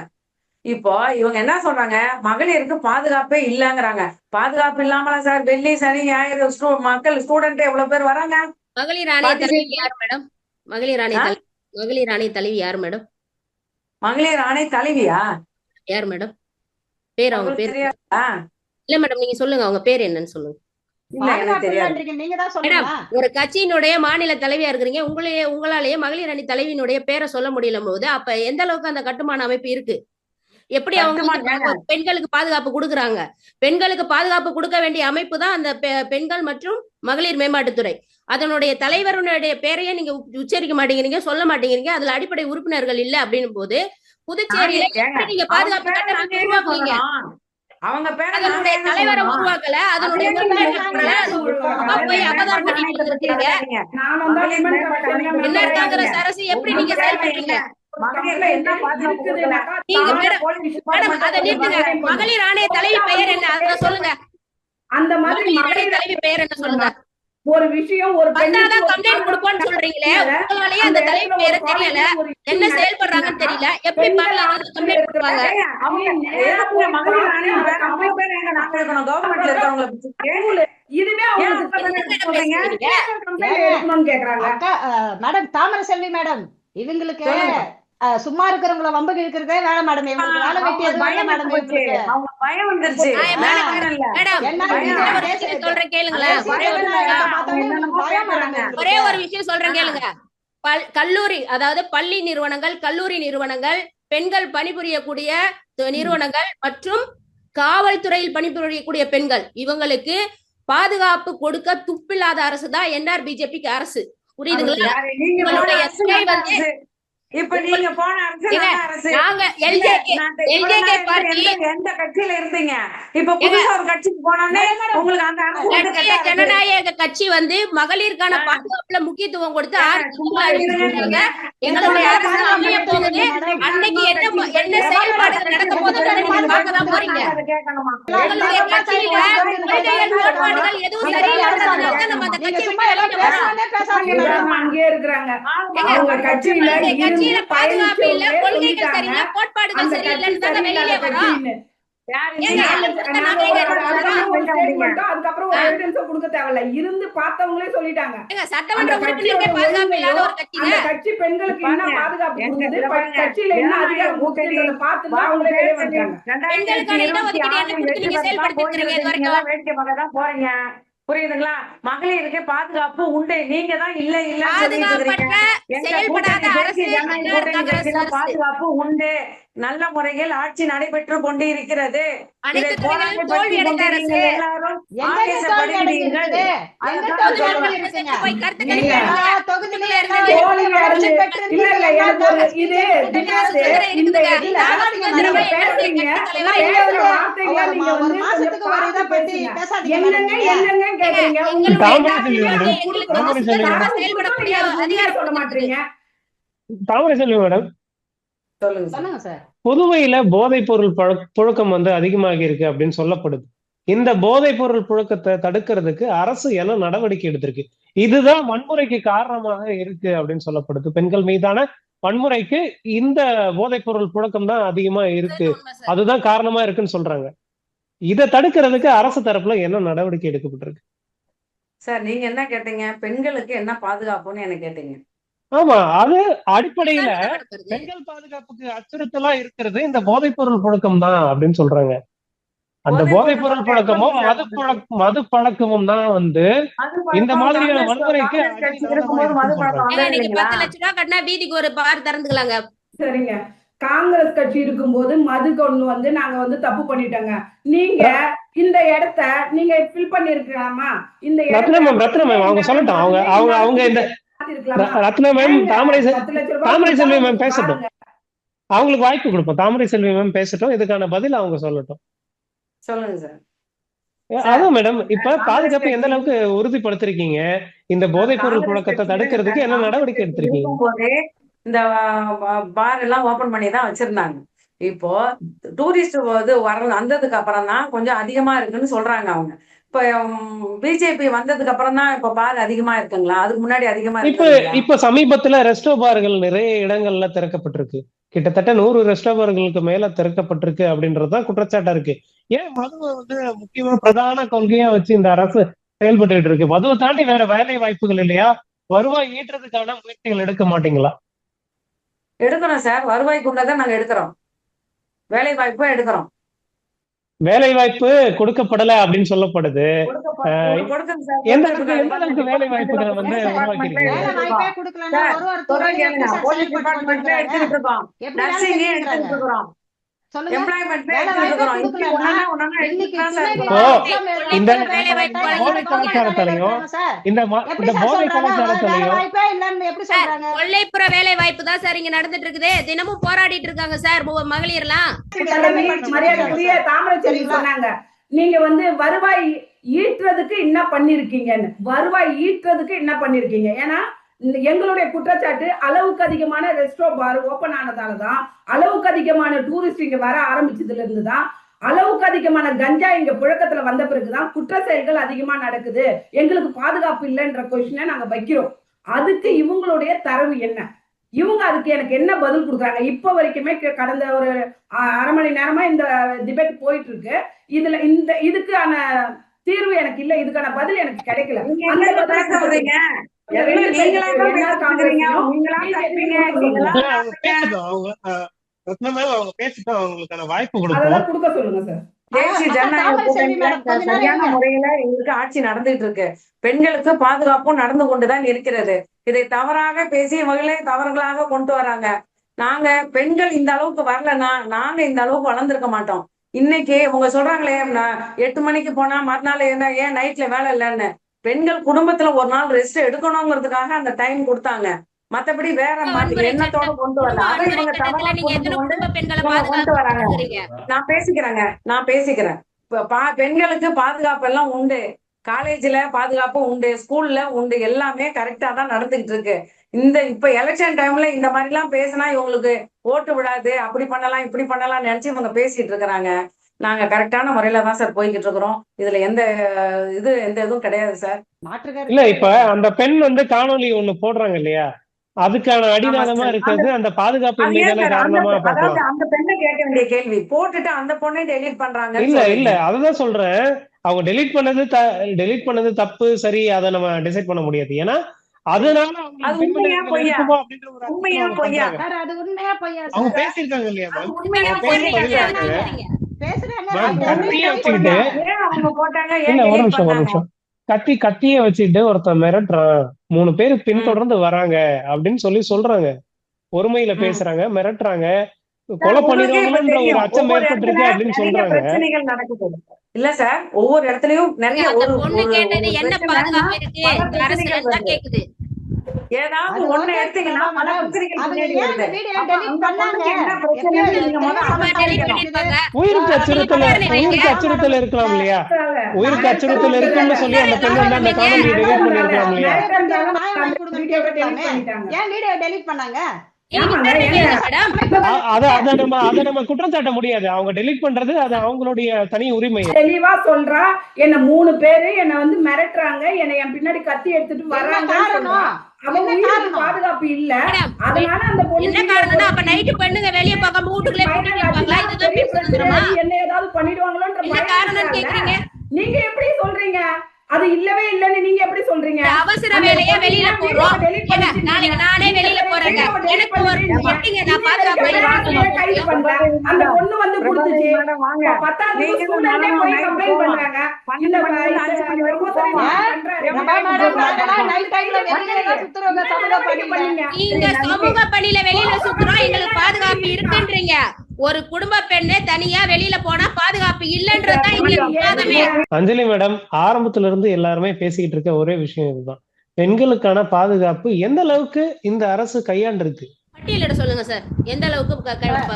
இப்போ இவங்க என்ன சொல்றாங்க, மகளிருக்கு பாதுகாப்பே இல்லங்கிறாங்க. பாதுகாப்பு இல்லாமல சார் வெள்ளி சனி ஞாயிறு மக்கள் ஸ்டூடெண்ட் எவ்வளவு பேர் வராங்க. மகளிர் ஆணைய தலைவி யார் மேடம்? மகளிர் ஆணைய தலைவி யார் மேடம்? மகளிர் ஆணை தலைவியா யார் மேடம்? பேர் அவங்க பேர் இல்ல மேடம், நீங்க சொல்லுங்க, அவங்க பேர் என்னன்னு சொல்லுங்க. மேடம், ஒரு கட்சியினுடைய மாநில தலைவியா இருக்கிறீங்க, உங்களாலேயே மகளிர் அணி தலைவியினுடைய பேரை சொல்ல முடியல போது அப்ப எந்த அளவுக்கு அந்த கட்டுமான அமைப்பு இருக்கு? எப்படி அவங்க பெண்களுக்கு பாதுகாப்பு கொடுக்குறாங்க? பெண்களுக்கு பாதுகாப்பு கொடுக்க வேண்டிய அமைப்பு தான் அந்த பெண்கள் மற்றும் மகளிர் மேம்பாட்டுத்துறை. அதனுடைய தலைவருடைய பேரையே நீங்க உச்சரிக்க மாட்டேங்கிறீங்க, சொல்ல மாட்டேங்கிறீங்க. அதுல அடிப்படை உறுப்பினர்கள் இல்ல அப்படின்னு போது புதுச்சேரியில நீங்க பாதுகாப்பு கட்டமைப்பு உருவாக்குவீங்க? அவங்க அதனுடைய தலைவரை உருவாக்கல, அதனுடைய என்ன காங்கிரஸ் அரசு எப்படி நீங்க செயல்படுறீங்க? மகளிர் ஆணைய தலைவி பெயர் என்ன, அதை சொல்லுங்க. அந்த மாதிரி தலைவி பெயர் என்ன சொல்லுங்க. ஒரு விஷயம் ஒரு கம்ப்ளைண்ட் கொடுப்போம்னு சொல்றீங்களே, உங்களாலேயே அந்த தலைவி பேரை தெரியல, என்ன செயல்படுறாங்கன்னு தெரியல, எப்படி கம்ப்ளைண்ட் கொடுப்பாங்க? மேடம் தாமரை செல்வி மேடம், இவங்களுக்கு சும்மா இருக்கிறவங்கள வம்புக்கு இருக்கிறதே வேலை மேடம். இவங்களுக்கு வேலை வெட்டியது வேலை மேடம். பயம் வந்துருச்சு. சொல்றேன் கேளுங்களேன், ஒரே ஒரு விஷயம் சொல்றேன் கேளுங்க. கல்லூரி, அதாவது பள்ளி நிறுவனங்கள், கல்லூரி நிறுவனங்கள், பெண்கள் பணிபுரியக்கூடிய நிறுவனங்கள் மற்றும் காவல்துறையில் பணிபுரியக்கூடிய பெண்கள், இவங்களுக்கு பாதுகாப்பு கொடுக்க துப்பில்லாத அரசு தான் என்ஆர் பிஜேபிக்கு அரசு. புரியுதுங்களா? இப்ப நீங்க போன அரசு எந்த கட்சியில இருந்தீங்க? இப்ப புதுசா ஒரு கட்சிக்கு போனோம்னே உங்களுக்கு அந்த அரசு ஜனநாயக கட்சி வந்து மகளிருக்கான பாதுகாப்புல முக்கியத்துவம் கொடுத்து எங்களுடைய அரசு அமைய போகுது. அன்னைக்கு என்ன செயல்பாடுகள் நடக்க போகுதுன்னு நீங்க பார்க்கதான் போறீங்க. உங்களுடைய கட்சியில கோட்பாடுகள் எதுவும் சரியில்லாததுனால நம்ம அந்த கட்சியை அங்கே இருக்கிறாங்க. கட்சியில பாதுகாப்பு இல்ல, கொள்கைகள் சரியில்லை, கோட்பாடுகள் சரியில்லைன்னு தானே வெளியிலே வரும். யார் ஏங்க, இல்லையா? நாங்க ஒரு சட்டமன்ற ஒரு ஸ்டேட்மெண்ட்டோ அதுக்கப்புறம் ஒரு எவிடன்ஸோ கொடுக்க தேவையில்ல. இருந்து பார்த்தவங்களே சொல்லிட்டாங்க. ஏங்க, அந்த சட்டமன்ற கட்சியோட உறுப்பினருக்கே பாதுகாப்பு இல்லாத ஒழுங்கையோ ஒரு கட்சிங்க. அந்த கட்சி பெண்களுக்கு என்ன பாருங்க, பாதுகாப்பு எங்க கொடுக்குது, இதுல பாருங்க, கட்சியில என்ன ஜனநாயக அதிகாரம் கூட்டணி கொடுக்குதுன்றத பார்த்துட்டு வரும் அவங்களே வெளியே தேர்தலில் வந்துட்டாங்க. பெண்களுக்கான 2026 இடஒதுக்கீடு என்ன கொடுத்து வெற்றி நீங்க பெறத்தான் செயல்படுத்திட்டு போகிறது. இது நீங்க வரைக்கும் எல்லாம் வேடிக்கை பார்க்க தான் போறீங்க. புரியுதுங்களா? மகளிருக்கு பாதுகாப்பு உண்டு. நீங்க தான் இல்ல இல்லன்னு சொல்லிட்டு இருக்கிறீங்க. பாதுகாப்பற்ற எங்க செயல்படாத கூட்டணி அரசு தேசிய ஜனநாயக என்ஆர் கூட்டணி காங்கிரஸ் கட்சியில அரசு. பாதுகாப்பு உண்டு. நல்ல முறையில் ஆட்சி நடைபெற்று கொண்டு இருக்கிறது. இதை அனைத்து துறைகளிலும் போராட்டப்படுத்தி தோல்வி அடைந்த அரசு. கொண்டிருங்கள். எல்லாரும் எங்க தோல்வி ஆவேசப்படுகிறீர்கள். அடைஞ்சிருக்குது? எங்க அதுதான் தோல்வி சொல்லுவேன். அடைஞ்சிருக்குங்க? போய் கருத்து நீங்க கணிப்பு எல்லா எடுங்க. தொகுதியிலும் எல்லா தோல்வி வளர்ச்சி அடைஞ்சு பெற்று இல்ல இல்ல எனக்கு ஒரு இது சுதந்திரம் டிபேட் இந்த இருக்குதுங்க. இதுல ஆளாடுங்க நீங்க நிறைய பேசுறீங்க தலைவர் பேசுற வார்த்தைகளை ஒரு நீங்க வந்து மாசத்துக்கு கொஞ்சம் ஒரு இதை பார்த்து பத்தி பேசுங்க. பேசாதீங்க என்னங்க மேடம். என்னங்க கேக்குறீங்க? உங்களுக்கு தாமரை எல்லாத்தையுமே செல்வி நாங்க மேடம். கொடுக்குறோம். தாமரை செல்வி மேடம். காசு கொடுத்தோம், நீங்க அதுக்கு உண்மையை சொல்ல மாட்டீங்க. தாமரை செல்வி மேடம், சொல்லுங்க சார். சொல்லுங்க சார். புதுவையில போதைப் பொருள் புழக்கம் வந்து அதிகமாகி இருக்கு அப்படின்னு சொல்லப்படுது. இந்த போதைப் பொருள் புழக்கத்தை தடுக்கிறதுக்கு அரசு என்ன நடவடிக்கை எடுத்திருக்கு? இதுதான் வன்முறைக்கு காரணமாக இருக்கு அப்படின்னு சொல்லப்படுது. பெண்கள் மீதான வன்முறைக்கு இந்த போதைப் பொருள் புழக்கம் தான் அதிகமா இருக்கு, உண்மை சார். அதுதான் காரணமா இருக்குன்னு சொல்றாங்க. இதை தடுக்கிறதுக்கு அரசு தரப்புல என்ன நடவடிக்கை எடுக்கப்பட்டிருக்கு? சார், நீங்க என்ன கேட்டீங்க? பெண்களுக்கு என்ன பாதுகாப்புன்னு என்ன கேட்டீங்க? ஆமா, அது அடிப்படையில நடக்கிறது. பெண்கள் பாதுகாப்புக்கு அச்சுறுத்தலா இருக்கிறது இந்த போதைப் பொருள் புழக்கம் தான் அப்படின்னு சொல்றாங்க. அந்த போதைப் பொருள் பழக்கமும் மது பழக்கமும் தான் வந்து இந்த மாதிரியான வன்முறைக்கு இருக்கும்போது மது பழக்கம் ஏங்க, வந்தது நீங்க இல்லைங்களா? 10 லட்சம் ரூபாய் கட்டினா வீதிக்கு ஒரு பார் திறந்துக்கலாங்க. சரிங்க. காங்கிரஸ் கட்சி இருக்கும்போது மது கொண்டு வந்து நாங்க வந்து தப்பு பண்ணிட்டோங்க. நீங்க இந்த இடத்த நீங்க ஃபில் பண்ணிருக்கலாமா? இந்த ரத்னா மேம் அவங்க சொல்லட்டும். அவங்க இந்த ரத்னா மேம் தாமரை செல்வி மேம் பேசட்டும். அவங்களுக்கு வாய்ப்பு கொடுப்போம். தாமரை செல்வி மேம் பேசட்டும், இதுக்கான பதில் அவங்க சொல்லட்டும். சொல்லுங்க சார். அதான் மேடம், இப்ப பாதுகாப்பு எந்த அளவுக்கு உறுதிப்படுத்திருக்கீங்க? இந்த போதைப் பொருள் புழக்கத்தை தடுக்கிறதுக்கு என்ன நடவடிக்கை எடுத்திருக்கீங்க? போதே இந்த பார் எல்லாம் ஓபன் பண்ணி தான் வச்சிருந்தாங்க. இப்போ டூரிஸ்ட் வந்ததுக்கு அப்புறம் தான் கொஞ்சம் அதிகமா இருக்குன்னு சொல்றாங்க அவங்க. இப்ப பிஜேபி வந்ததுக்கு அப்புறம் தான் இப்ப பார் அதிகமா இருக்குங்களா? அதுக்கு முன்னாடி அதிகமா இருக்கு? இப்ப சமீபத்துல ரெஸ்டோ பார்கள் நிறைய இடங்கள்ல திறக்கப்பட்டிருக்கு. கிட்டத்தட்ட 100 ரெஸ்டோ பார்களுக்கு மேல திறக்கப்பட்டிருக்கு அப்படின்றதுதான் குற்றச்சாட்டா இருக்கு. ஏன் மதுவை வந்து முக்கியமா பிரதான கொள்கையா வச்சு இந்த அரசு செயல்பட்டு இருக்கு? மதுவை தாண்டி வேற வேலை வாய்ப்புகள் இல்லையா? வருவாய் ஈட்டுறதுக்கான முயற்சிகள் எடுக்க மாட்டீங்களா? எடுக்கிறோம் சார். வருவாய்க்கு உள்ளதான் நாங்க எடுக்கிறோம். வேலை வாய்ப்பும் எடுக்கிறோம். வேலை வாய்ப்பு கொடுக்கப்படல அப்படின்னு சொல்லப்படுது. எந்த அளவுக்கு வேலை வாய்ப்புகளை வந்து உருவாக்கிருக்கீங்க? வேலை வாய்ப்பே கொடுக்கலன்னா ஒரு ஒரு துறையிலும் எப்படி சார் போலீஸ் செயல்பட்டு டிபார்ட்மெண்ட்ல கொண்டிருக்கிறாங்க? எடுத்துட்டு இருக்கோம். எப்படி வேலை நர்சிங் செஞ்சுட்டு எடுத்துட்டு இருக்காங்க? இருக்கிறோம். சொல்லுங்க. எம்ப்ளாய்மெண்ட்ல வேலை எடுத்துட்டு வாய்ப்பே இருக்கிறோம். இப்படி கொடுக்கலன்னா ஒண்ணா இன்னைக்கு எடுத்துட்டு சார் துணை இருக்கிறோம். இந்த வேலை வாய்ப்பு போதை கலாச்சாரத்திலையும் இந்த எப்படி சார் போதை சொல்றாங்க? வேலை கலாச்சாரத்திலையும் வாய்ப்பே இல்லன்னு எப்படி சொல்றாங்க? கொல்லைப்புற வேலை வாய்ப்பு தான் சார் இங்க நடந்துட்டு இருக்குது. தினமும் போராடிட்டு இருக்காங்க சார் மகளிர்லாம். மரியாதைக்குரிய தாமரை செல்வி சொன்னாங்க, நீங்க வந்து வருவாய் ஈட்டுறதுக்கு என்ன பண்ணிருக்கீங்கன்னு. வருவாய் ஈட்டுறதுக்கு என்ன பண்ணிருக்கீங்க? ஏன்னா எங்களுடைய குற்றச்சாட்டு அளவுக்கு அதிகமான ரெஸ்டோ பார் ஓபன் ஆனதாலதான், அளவுக்கு அதிகமான டூரிஸ்ட் இங்க வர ஆரம்பிச்சதுல இருந்துதான், அளவுக்கு அதிகமான கஞ்சா இங்க புழக்கத்துல வந்த பிறகுதான் குற்ற செயல்கள் அதிகமா நடக்குது. எங்களுக்கு பாதுகாப்பு இல்லைன்ற கொஸ்டினை நாங்க வைக்கிறோம். அதுக்கு இவங்களுடைய தரவு என்ன? இவங்க அதுக்கு எனக்கு என்ன பதில் கொடுக்குறாங்க? இப்ப வரைக்குமே கடந்த ஒரு அரை மணி நேரமா இந்த டிபேட் போயிட்டு இருக்கு. இதுல இதுக்கான தீர்வு எனக்கு இல்ல, இதுக்கான பதில் எனக்கு கிடைக்கல. அவங்களுக்கான வாய்ப்பு அதெல்லாம் கொடுக்க சொல்லுங்க சார். தேசிய ஜனநாயக கூட்டணியில சரியான முறையில எங்களுக்கு ஆட்சி நடந்துட்டு இருக்கு. பெண்களுக்கு பாதுகாப்பும் நடந்து கொண்டுதான் இருக்கிறது. இதை தவறாக பேசி மகளே தவறுகளாக கொண்டு வராங்க. நாங்க பெண்கள் இந்த அளவுக்கு வரலன்னா நாங்க இந்த அளவுக்கு வளர்ந்துருக்க மாட்டோம். இன்னைக்கு உங்க சொல்றாங்களே 8 மணிக்கு போனா மறுநாள் என்ன ஏன் நைட்ல வேலை இல்லைன்னு. பெண்கள் குடும்பத்துல ஒரு நாள் ரெஸ்ட் எடுக்கணுங்கிறதுக்காக அந்த டைம் கொடுத்தாங்க. மத்தபடி வேற மாதிரி எண்ணத்தோட கொண்டு வரல. அதை இவங்க தவறா கொண்டு வராங்க. நான் பேசிக்கிறேன். பெண்களுக்கு பாதுகாப்பு எல்லாம் உண்டு. காலேஜ்ல பாதுகாப்பு உண்டு, ஸ்கூல்ல உண்டு, எல்லாமே கரெக்டா தான் நடந்துகிட்டு இருக்கு. இப்ப எலெக்ஷன் டைம்ல இந்த மாதிரி எல்லாம் பேசினா இவங்களுக்கு ஓட்டு விடாது, அப்படி பண்ணலாம் இப்படி பண்ணலாம் நினைச்சு இவங்க பேசிட்டு இருக்கிறாங்க. நாங்க கரெக்டான முறையில தான் சார் போய்கிட்டு இருக்கிறோம். இதுல எந்த இதுவும் கிடையாது சார். இல்ல, இப்ப அந்த பெண் வந்து காணொலி ஒண்ணு போடுறாங்க இல்லையா? அதுக்கான அடிநாதமா சார். இருக்கிறது அந்த பாதுகாப்பு அது இன்மை ஏன் தானே சார் காரணமா அதாவது பார்க்கலாம். அந்த பெண்ணை கேட்க வேண்டிய கேள்வி போட்டுட்டு அந்த பொண்ணை டெலீட் பண்றாங்கன்னு இல்ல சொல்றீங்க. அததான் சொல்றேன். அவங்க டெலீட் பண்ணது தப்பு சரி அதை நம்ம டிசைட் பண்ண முடியாது. ஏன்னா அதனால அது அவங்களுக்கு உண்மையா பின்விளைவுகள் பொய்யா? இருக்குமோ அப்படின்ற ஒரு உண்மையா அச்சத்துல அவங்க பொய்யா? பண்றாங்க. சார் அது உண்மையா பொய்யா அவங்க சார்? பேசியிருக்காங்க இல்லையா அது மேம்? உண்மையா அவங்க பேசி பொய்யா? பதிவு பேசுறாங்க இருக்கு. பேசுறாங்க. மேம் அந்த கத்திய வீடியோ வச்சுக்கிட்டு ஏன் அவங்க போட்டாங்க? ஏன் இல்ல ஒரு delete நிமிஷம் பண்ணாங்க? கத்திய வச்சுட்டு ஒருத்தன் மிரட்டுறான், 3 பேர் ம், பின்தொடர்ந்து வராங்க அப்படின்னு சொல்றாங்க. ஒருமையில ம். பேசுறாங்க, மிரட்டுறாங்க, சார் கொலை உங்களுக்கே இப்ப பண்ணிடுவாங்களோன்ற ஒரு தெரியும் அச்சம் ஒவ்வொரு இடத்துல ஏற்பட்டிருக்கு அப்படின்னு நிறைய சொல்றாங்க. பிரச்சனைகள் நடக்குது. இல்ல சார் ஒவ்வொரு இடத்துலயும் நிறைய அந்த ஒரு பொண்ணு ஒரு கேட்டது ஒரு என்ன பிரச்சனைனா பாதுகாப்பு இருக்கு பல இந்த அரசுல பிரச்சனைகள் தான் வருது. கேக்குது. ஏதாவது அது ஒண்ணு ஒண்ணு எடுத்தீங்கன்னா பல மேடம், பிரச்சனைகள் அவங்க பின்னாடி ஏன் வருது. அந்த வீடியோ அப்ப டெலீட் அந்த பண்ணாங்க? பொண்ணுக்கு என்ன எப்பயோ பிரச்சனைன்னு நீங்க முதல்ல தேவையில்லாம அவங்க அதை delete காமிச்சிட்டு கண்டுபிடிக்கணும். பண்ணிருப்பாங்க. உயிருக்கு அச்சுறுத்தல் நீங்க அச்சுறுத்தல் இருக்கலாம் இல்லையா? உயிருக்கு அச்சுறுத்தல் இருக்குன்னு சொல்லி அந்த பெண் வந்து அந்த காணொலியை டெலீட் பண்ணிருக்கலாம் இல்லையா? நியாயம் வாங்கி கொடுங்கன்னு கேட்டிருக்கலாமே. ஏன் வீடியோ டெலீட் பண்ணாங்க? நீங்க ஆமாங்க, விசாரிப்பீங்க ஏங்க? மேடம். அதை நம்ம குற்றம் சாட்ட முடியாது. அவங்க டெலீட் பண்றது அது அவங்களுடைய தனி உரிமை. தெளிவா சொல்றா, என்ன 3 பேரு என்ன வந்து மிரட்டுறாங்க, என்ன என் பின்னாடி கத்தி எடுத்துட்டு என்ன வராங்கன்னு சொல்றா. காரணம்? அவன் என்ன உயிருக்கு காரணம்? பாதுகாப்பு இல்ல. மேடம், அதனால அந்த பொண்ணு என்ன காரணம்னா அப்ப நைட்டு பெண்ணுங்க வெளிய பார்க்காம வீட்டுக்குள்ளே பூட்டிட்டு இருப்பாங்களா? இதுதான் பெரிய பேச பிரச்சனை சுதந்திரமா? ஆகி என்ன ஏதாவது பண்ணிடுவாங்களோன்ற என்ன பயம் காரணம்னு இருக்கால்ல? கேக்குறீங்க? நீங்க எப்படி சொல்றீங்க? அது இல்லவே இல்லன்னு நீங்க எப்படி சொல்றீங்க? இந்த அவசர அந்த வேலையா பொண்ணு வெளியில ஏன் போறோம். வீடியோவை delete ஏங்க, பண்ணிட்டீங்க? நாளைக்கு நானே நீங்க வெளியில போறேங்க. வீடியோவை delete எனக்கு ஒரு பண்ணிட்டீங்க. எப்படிங்க நான் இன்னும் பாதுகாப்பு இருக்க இல்லாம நேரத்திலேயே கைது முடியும்? பண்றேன். அந்த பொண்ணு வந்து கொடுத்துச்சு. மேடம் வாங்க. இப்ப 10th நீங்க ஸ்டூடெண்டே போய் night கம்ப்ளைண்ட் போவோம். பண்றாங்க. 12 மணில இருந்து 5 மணி வரைக்கும் போவோம். மேடம் நாங்கெல்லாம் நைட் டைம்ல வெளியில தான் சுத்துறவங்க சமூக பணியில. நீங்க சமூக பணியில வெளியில சுத்துறோம் எங்களுக்கு பாதுகாப்பு இருக்குன்றீங்க. ஒரு குடும்ப பெண்ணு தனியா வெளியில போனா பாதுகாப்பு இல்லன்றதுதான் இங்க விவாதமே. அஞ்சலி மேடம், ஆரம்பத்துல இருந்து எல்லாருமே பேசிக்கிட்டு இருக்க ஒரே விஷயம் இதுதான். பெண்களுக்கான பாதுகாப்பு எந்த அளவுக்கு இந்த அரசு கையாண்டிருக்கு? பட்டியலிட சொல்லுங்க சார். எந்த அளவுக்கு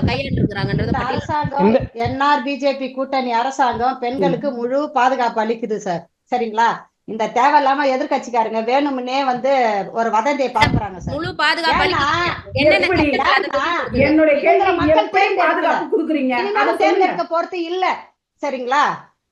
கையாண்டு இருக்கிறாங்கன்றது இந்த பட்டியல். அரசாங்கம் என்ஆர் பிஜேபி கூட்டணி அரசாங்கம் பெண்களுக்கு முழு பாதுகாப்பு அளிக்குது சார். சரிங்களா? இந்த தேவையில்லாம எதிர்கட்சிக்காரங்க வேணும்னே வந்து ஒரு வதந்தியை பரப்புறாங்க சார். முழு பாதுகாப்பு ஏன்னா, என்னென்ன எப்படி? சட்டங்கள் அதை பத்தி சொல்லுங்க. என்னுடைய கேள்வி, மக்கள் எப்படி தேர்ந்தெடுக்கல. பாதுகாப்பு கொடுக்குறீங்க? அதை இனிமேலும் சொல்லுங்க. தேர்ந்தெடுக்க போறது இல்ல. சரிங்களா?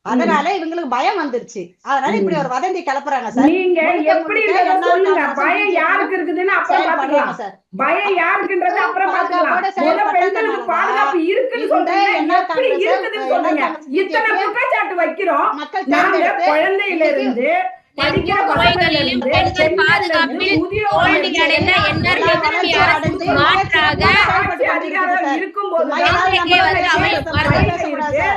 அதனால இவங்களுக்கு பயம் வந்துருச்சு. அதனால இப்படி ஒரு வதந்தி கிளப்புறாங்க சார். நீங்க முழுக்க எப்படி முழுக்க இருக்கிறத என்ஆர் சொல்லுங்க. காங்கிரஸ் பயம் BJP யாருக்கு இருக்குதுன்னு அப்புறம் செயல்படுறாங்க பாத்துக்கலாம். சார். பயம் யாருக்குன்றது அப்புறம் பாத்துக்கலாம். பாதுகாப்போட முத செயல்பட்டதுனால பெண்களுக்கு பாதுகாப்பு இருக்குன்னு இந்த சொல்றீங்க. என்ஆர் எப்படி காங்கிரஸ் இருக்குதுன்னு சொல்றீங்க? இத்தனை குற்றச்சாட்டு வைக்கிறோம். மக்கள் நாங்க தேர்ந்தெடுத்து குழந்தையில இருந்து படிக்கிற பசங்கள்ல நோய்களிலும் இருந்து பெண்கள் பெண்கள்ல பாதுகாப்பில் இருந்து முதியோர் தோல்வி அடைந்த என்ஆர் பிஜேபி அரசுக்கு மாற்றாக ஆட்சி அதிகாரம் இருக்கும்போது இன்றைக்கே வந்து அவை வருது.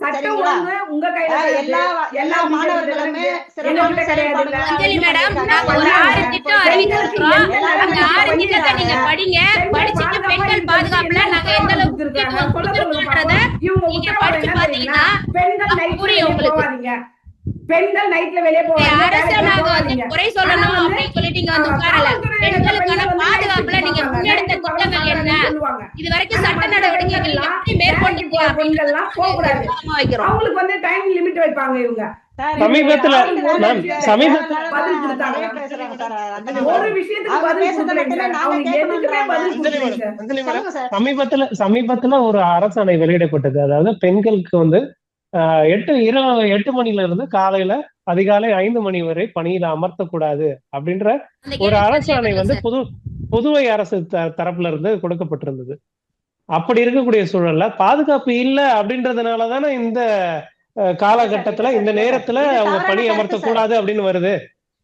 சட்டம் ஒழுங்கு உங்க கையில தான் இருக்கு. எல்லா மாணவர்களுமே சிறப்பான செயல்பாடுகளை அஞ்சலி மேடம், நாங்க ஒரு 6 திட்டம் அறிவிச்சிருக்கிறோம். அந்த 6 திட்டத்தை நீங்க படிங்க. படிச்சுட்டு பெண்கள் பாதுகாப்புல நாங்க எந்த அளவுக்கு முக்கியத்துவம் கொடுத்திருக்கோன்றத நீங்க படிச்சு பாத்தீங்கன்னா பெண்கள் புரியும் உங்களுக்கு. போவாதீங்க. பெண்கள் நைட்ல வெளியே போவாங்க. அரசை நாங்க வந்து குறை சொல்லணும் அப்படின்னு சொல்லிட்டு இங்க வந்து உட்காரல. பெண்களுக்கான பாதுகாப்புல நீங்க முன்னெடுத்த திட்டங்கள் என்ன, இது வரைக்கும் சட்ட நடவடிக்கைகள் எப்படி மேற்கொண்டீங்க பெண்கள்லாம் போக கூடாது. வைக்கிறோம். அவங்களுக்கு வந்து டைம் லிமிட் வைப்பாங்க இவங்க. சமீபத்துல மேம் பதில் கொடுத்தாங்க. ஒரு விஷயத்துக்கு பதில் கொடுக்கலைங்க. அவங்க எதுக்குமே பதில் கொடுக்கலைங்க. சமீபத்துல ஒரு அரசாணை வெளியிடப்பட்டது. அதாவது பெண்களுக்கு வந்து 8 மணில இருந்து அதிகாலை 5 மணி வரை பணியில அமர்த்தக்கூடாது அப்படின்ற ஒரு அரசாணை வந்து புதுவை அரசு தரப்புல இருந்து கொடுக்கப்பட்டிருந்தது. அப்படி இருக்கக்கூடிய சூழல்ல பாதுகாப்பு இல்ல அப்படின்றதுனாலதானே இந்த காலகட்டத்துல இந்த நேரத்துல அவங்க பணி அமர்த்தக்கூடாது அப்படின்னு வருது.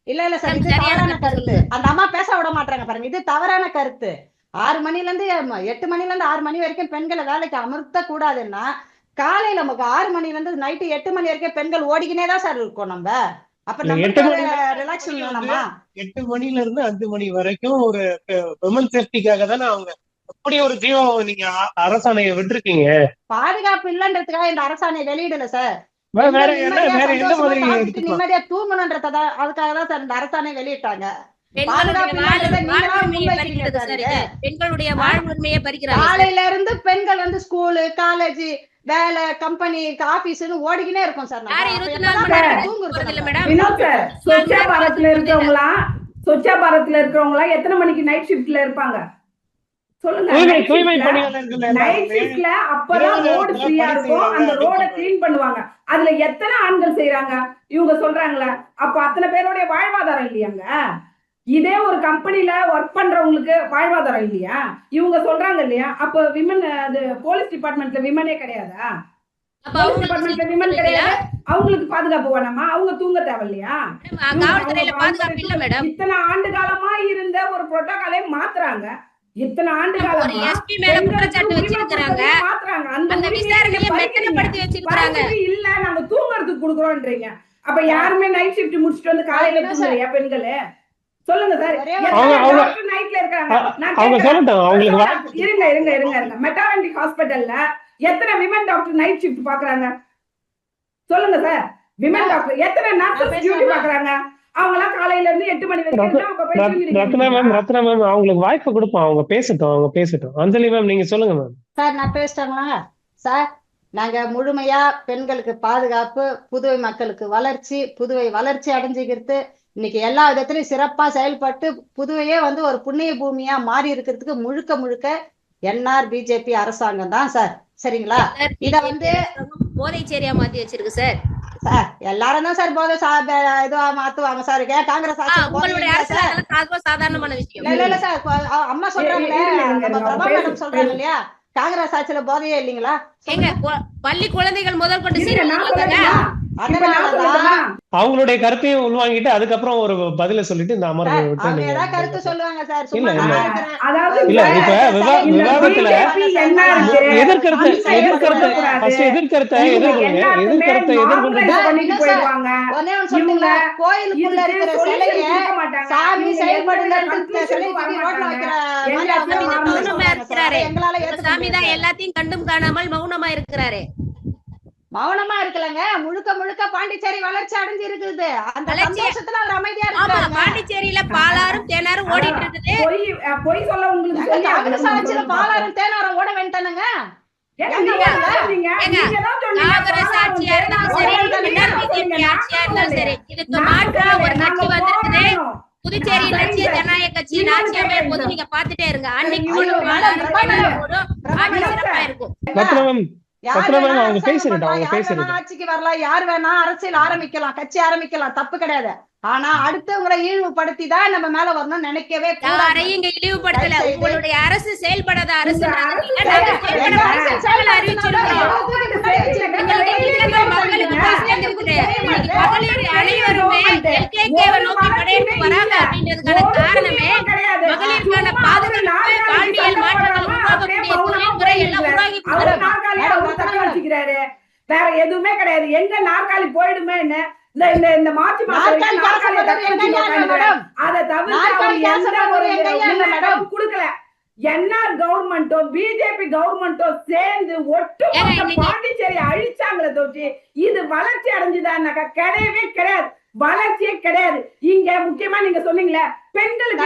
இல்ல சார், இது தவறான கருத்து. அந்த அம்மா பேச விட மாட்டாங்க பாருங்க. இது தவறான கருத்து. 6 மணில இருந்து 8 மணில இருந்து 6 மணி வரைக்கும் பெண்களை வேலைக்கு அமர்த்த கூடாதுன்னா காலையில நமக்கு 6 மணில இருந்து நைட்டு 8 மணி வரைக்கும் பெண்கள் ஓடிக்கினே தான் சார் இருக்கோம். நம்ம அப்ப ரிலாக்ஸ் பண்ணலாமா? 8 மணில இருந்து 5 மணி வரைக்கும் ஒரு விமன் சேஃப்டிக்காக தானே அவங்க அப்படி ஒரு ஜீவம் நீங்க அரசாணையை விட்டுருக்கீங்க. பாதுகாப்பு இல்லன்றதுக்காக இந்த அரசாணை வெளியிடல சார். வேற எந்த மாதிரி நிம்மதியா தூங்கணும்ன்றதான் அதுக்காக தான் சார் இந்த அரசாணை வெளியிட்டாங்க. பெண்களுடைய வாழ்வுரிமையை பறிக்கிறாங்க. காலையில இருந்து பெண்கள் வந்து ஸ்கூலு, காலேஜ், வேலை, கம்பெனி, ஆபீஸ்னு ஓடிக்கினே இருக்கும் சார். ஸ்வச்சா பாரத்ல இருக்கிறவங்களா எத்தனை மணிக்கு நைட் ஷிப்ட்ல இருப்பாங்க சொல்லுங்க. நைட் ஷிப்ட்ல அப்பதான் ரோடு ஃப்ரீயா இருக்கும். அந்த ரோட கிளீன் பண்ணுவாங்க. அதுல எத்தனை ஆண்கள் செய்யறாங்க இவங்க சொல்றாங்களே. அப்ப அத்தனை பேருடைய வாழ்வாதாரம் இல்லையாங்க? இதே ஒரு கம்பெனில ஒர்க் பண்றவங்களுக்கு வாழ்வாதாரம் இல்லையா? இவங்க சொல்றாங்க இல்லையா? அப்ப விமன் அது போலீஸ் டிபார்ட்மெண்ட்ல விமனே கிடையாதா? அப்ப போலீஸ் அவங்களுக்கு டிபார்ட்மெண்ட்ல safety விமன் இல்லையா? கிடையாது. அவங்களுக்கு பாதுகாப்பு வேணாமா? அவங்க தூங்க தேவையில்லையா? மேடம், காவல்துறையில பாதுகாப்பு இல்ல மேடம். இத்தனை ஆண்டு காலமா இருந்த ஒரு புரோட்டோகாலே மாத்துறாங்க. இத்தனை ஆண்டு ஒரு காலமா எஸ்பி மேல பெண்களுக்கு குற்றச்சாட்டு உரிமை வச்சிருக்காங்க. கொடுத்ததையும் மாத்துறாங்க. அந்த அந்த உரிமையை விசாரணையை நீங்க பறிக்கிறீங்க. மெத்தனப்படுத்தி வச்சிருக்காங்க. பறிச்சது இல்ல, நாங்க தூங்குறதுக்கு கொடுக்குறோம்ன்றீங்க. அப்ப யாருமே நைட் ஷிஃப்ட் முடிச்சிட்டு வந்து காலையில தூங்குறியா பெண்களே? சொல்லுங்க சார். டாக்டர் நைட்ல இருக்காங்க. நான் அவங்க கேக்குறேன். சொல்லட்டும், அவங்களுக்கு இருங்க. மெட்டர்னிட்டி ஹாஸ்பிட்டல்ல எத்தனை விமன் டாக்டர் நைட் ஷிஃப்ட் பாக்குறாங்க? சொல்லுங்க சார். விமன் டாக்டர் எத்தனை நர்சஸ் டியூட்டி பாக்குறாங்க? அவங்க எல்லாம் காலையில இருந்து 8 மணி வரைக்கும் இருந்தா அவங்க போய் ரத்னா மேம் அவங்களுக்கு வாய்ப்பு கொடுப்போம், அவங்க பேசட்டும். அஞ்சலி மேம் நீங்க சொல்லுங்க மேம். சார் நான் பேசிட்டாங்களா சார்? நாங்க முழுமையா பெண்களுக்கு பாதுகாப்பு, புதுவை மக்களுக்கு வளர்ச்சி, புதுவை வளர்ச்சி அடைஞ்சுக்கிறது, இன்னைக்கு எல்லா விதத்திலையும் சிறப்பா செயல்பட்டு புதுவையே வந்து ஒரு புண்ணிய பூமியா மாறி இருக்கிறதுக்கு முழுக்க என்ஆர் பிஜேபி அரசாங்கம் தான் சார். சரிங்களா? இத வந்து போதைச்சேரியா மாத்தி வச்சிருக்கு சார். சார் எல்லாரும் தான் சார் போதை இதுவா மாத்துவாங்க சார். காங்கிரஸ் உங்களுடைய அரசு அதெல்லாம் சாதாரணமான விஷயம். இல்ல சார், அம்மா சொல்றாங்களே, நம்ம பிரபா மேடம் சொல்றாங்க இல்லையா, காங்கிரஸ் ஆட்சியில போதையே இல்லைங்களா? எங்க பள்ளி குழந்தைகள் முதல் கொண்டு அவங்களுடைய கருத்தையும் உள்வாங்கிட்டு அதுக்கப்புறம் ஒரு பதில சொல்லிட்டு இந்த அமர்வு விட்டு அவங்க ஏதாவது கருத்து சொல்லுவாங்க சார். இல்ல அதாவது இல்ல இப்ப விவாதத்துல எதிர்கருத்தை பண்ணிட்டு போயிடுவாங்க. கோயிலுக்குள்ள இருக்கிற சிலைய சாமி செயல்படுங்க சிலை ரோட்ல வைக்கிற எங்களால சாமி தான் எல்லாத்தையும் கண்டும் காணாமல் மௌனமா இருக்கிறாரே. மௌனமா இருக்கலங்க, முழுக்க பாண்டிச்சேரி வளர்ச்சி அடைஞ்சு இருக்குது. அந்த சந்தோஷத்துல அவர் அமைதியா ஆமா, இருக்காங்க. பாண்டிச்சேரியில பாலாரும் தேனாரும் ஓடிட்டு இருக்குது. பொய் சொல்ல உங்களுக்கு காங்கிரஸ் ஆட்சியில பாலாரும் தேனாரும் ஓட வேண்டானுங்க. காங்கிரஸ் ஆட்சியா இருந்தாலும் சரி, பிஜேபி ஆட்சியா இருந்தாலும் சரி, இதுக்கு மாற்றா ஒரு கட்சி வந்திருக்குது. புதுச்சேரி லட்சிய ஜனநாயக கட்சியின் ஆட்சியாவே போது நீங்க பாத்துட்டே இருங்க. அன்னைக்கு இருக்கும். ஆட்சிக்கு வரலாம், யார் வேணா அரசியல் ஆரம்பிக்கலாம், கட்சி ஆரம்பிக்கலாம், தப்பு கிடையாது. ஆனா அடுத்தவங்களை இழிவுபடுத்தி தான் நம்ம மேல வரணும்னு நினைக்கவே யாரையும் இங்க இழிவுபடுத்தல. உங்களுடைய அரசு செயல்படாத அரசு அனைவருமே எல்கேகேவை நோக்கி படையெடுத்து வராங்க அப்படின்றதுக்கான காரணமே மகளிருக்கான பாதுகாப்பு, வாழ்வியல் மாற்றங்கள் உருவாக்கக்கூடிய தொழில்முறை எல்லாம் உருவாகி வச்சுக்கிறாரு. வேற எதுவுமே கிடையாது. எங்க நாற்காலி போயிடுமேன்னு இந்த மார்ச் மாசம் அதை தவிர்த்து கொடுக்கல. என்ஆர் கவர்மெண்ட்டும் பிஜேபி கவர்மெண்ட்டும் சேர்ந்து ஒட்டுமொத்த பாண்டிச்சேரி அழிச்சாங்களே தோச்சி. இது வளர்ச்சி அடைஞ்சுதான்னாக்கா கிடையவே கிடையாது, வளர்ச்சியே கிடையாது. இங்க முக்கியமா நீங்க சொன்னீங்களே பெண்களுக்கு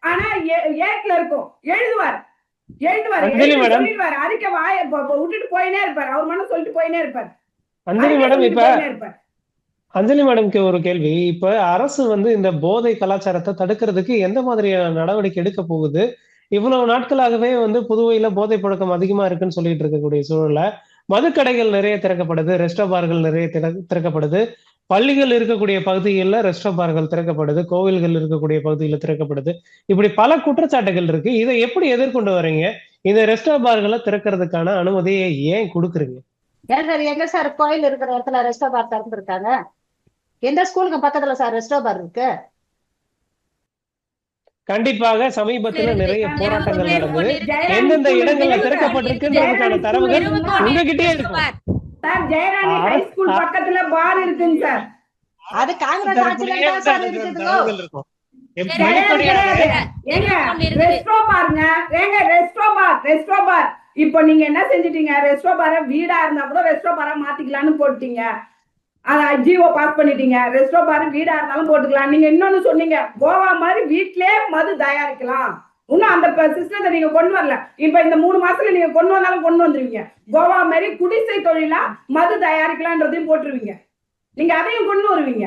ஆனா ஏட்ல இருக்கும் எழுதுவார் அறிக்கை வாய விட்டுட்டு போயினே இருப்பார். அவர் மன சொல்லிட்டு போயினே இருப்பார். அஞ்சலி மேடம், இப்ப அஞ்சலி மேடம்க்கு ஒரு கேள்வி. இப்ப அரசு வந்து இந்த போதை கலாச்சாரத்தை தடுக்கிறதுக்கு எந்த மாதிரியான நடவடிக்கை எடுக்க போகுது? இவ்வளவு நாட்களாகவே வந்து புதுவையில போதை பழக்கம் அதிகமா இருக்குன்னு சொல்லிட்டு இருக்கக்கூடிய சூழல்ல மதுக்கடைகள் நிறைய திறக்கப்படுது, ரெஸ்டோ பார்கள் நிறைய திறக்கப்படுது, பள்ளிகள் இருக்கக்கூடிய பகுதிகளில் ரெஸ்டோ பார்கள் திறக்கப்படுது, கோவில்கள் இருக்கக்கூடிய பகுதிகளில் திறக்கப்படுது. இப்படி பல குற்றச்சாட்டுகள் இருக்கு. இதை எப்படி எதிர்கொண்டு வரீங்க? இந்த ரெஸ்டோ பார்களை திறக்கிறதுக்கான அனுமதியை ஏன் கொடுக்குறீங்க? எங்க சார் கோயில் இருக்கிற இடத்துல ரெஸ்டோ பார் திறந்துருக்காங்க? எந்த ஸ்கூலுக்கு பக்கத்துல சார் ரெஸ்டோ பார் இருக்கு? கண்டிப்பாக சமீபத்துல நிறைய போராட்டங்கள் நடக்குது. எந்தெந்த இடங்கள்ல திறக்கப்பட்டிருக்குன்றதுக்கான தரவுகள் உங்ககிட்டயே இருக்கும். பக்கத்துல பார் இருக்குங்க சார். அது காங்கிரஸ் ஆட்சியில சார் இருக்குது. ரெஸ்டோ பார் இப்ப நீங்க என்ன செஞ்சிட்டீங்க? ரெஸ்டோ பார வீடா இருந்தா கூட ரெஸ்டோ பாரா மாத்திக்கலாம்னு போட்டீங்க. ஜிஓ பாஸ் பண்ணிட்டீங்க. ரெஸ்டோ பார் வீடா இருந்தாலும் போட்டுக்கலாம். நீங்க இன்னொன்னு சொன்னீங்க, கோவா மாதிரி வீட்லயே மது தயாரிக்கலாம். இன்னும் அந்த சிஸ்டத்தை நீங்க கொண்டு வரல. இப்ப இந்த 3 மாசத்துல நீங்க கொண்டு வந்தாலும் கொண்டு வந்துருவீங்க. கோவா மாதிரி குடிசை தொழிலா மது தயாரிக்கலாம்ன்றதையும் போட்டுருவீங்க. நீங்க அதையும் கொண்டு வருவீங்க.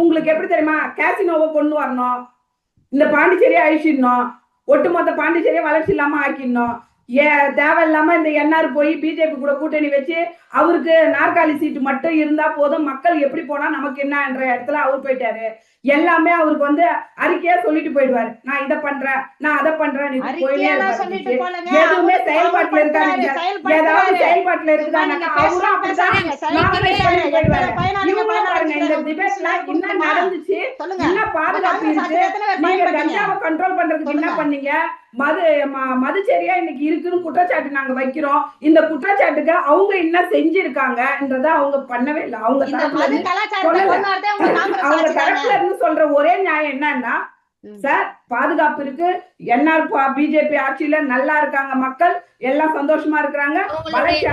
உங்களுக்கு எப்படி தெரியுமா? கேசினோவை கொண்டு வரணும், இந்த பாண்டிச்சேரியை அழிச்சிடணும், ஒட்டுமொத்த பாண்டிச்சேரியை வளர்ச்சி இல்லாம ஆக்கிடணும். தேவையில்லாம இந்த என்ஆர் போய் பிஜேபி கூட கூட்டணி வச்சு அவருக்கு நாற்காலி சீட்டு மட்டும் இருந்தா போதும், மக்கள் எப்படி போனா நமக்கு என்ன என்ற இடத்துல அவர் போயிட்டாரு. எல்லாமே அவருக்கு வந்து அறிக்கையா சொல்லிட்டு போயிடுவாரு, நான் இதை பண்றேன், நான் அதை பண்றேன். எதுவுமே செயல்பாட்டுல இருக்காது. ஏதாவது செயல்பாட்டுல இருக்குதானாக்கா அவரும் அப்படிதான் இந்த டிபேட்ல என்ன நடந்துச்சு, என்ன பாதுகாப்பு இருக்கு, நீங்க கஞ்சாவை கண்ட்ரோல் பண்றதுக்கு என்ன பண்ணீங்க, மதுச்சேரியா இன்னைக்கு இருக்குன்னு குற்றச்சாட்டு நாங்க வைக்கிறோம். இந்த குற்றச்சாட்டுக்கு அவங்க என்ன செஞ்சிருக்காங்கன்றத அவங்க பண்ணவே இல்லை. அவங்க தரப்புல இருந்து சொல்ற ஒரே நியாயம் என்னன்னா, சார் பாதுகாப்பு இருக்கு, என்ஆர் பிஜேபி ஆட்சியில நல்லா இருக்காங்க, மக்கள் எல்லாம் சந்தோஷமா இருக்கிறாங்க, வளர்ச்சி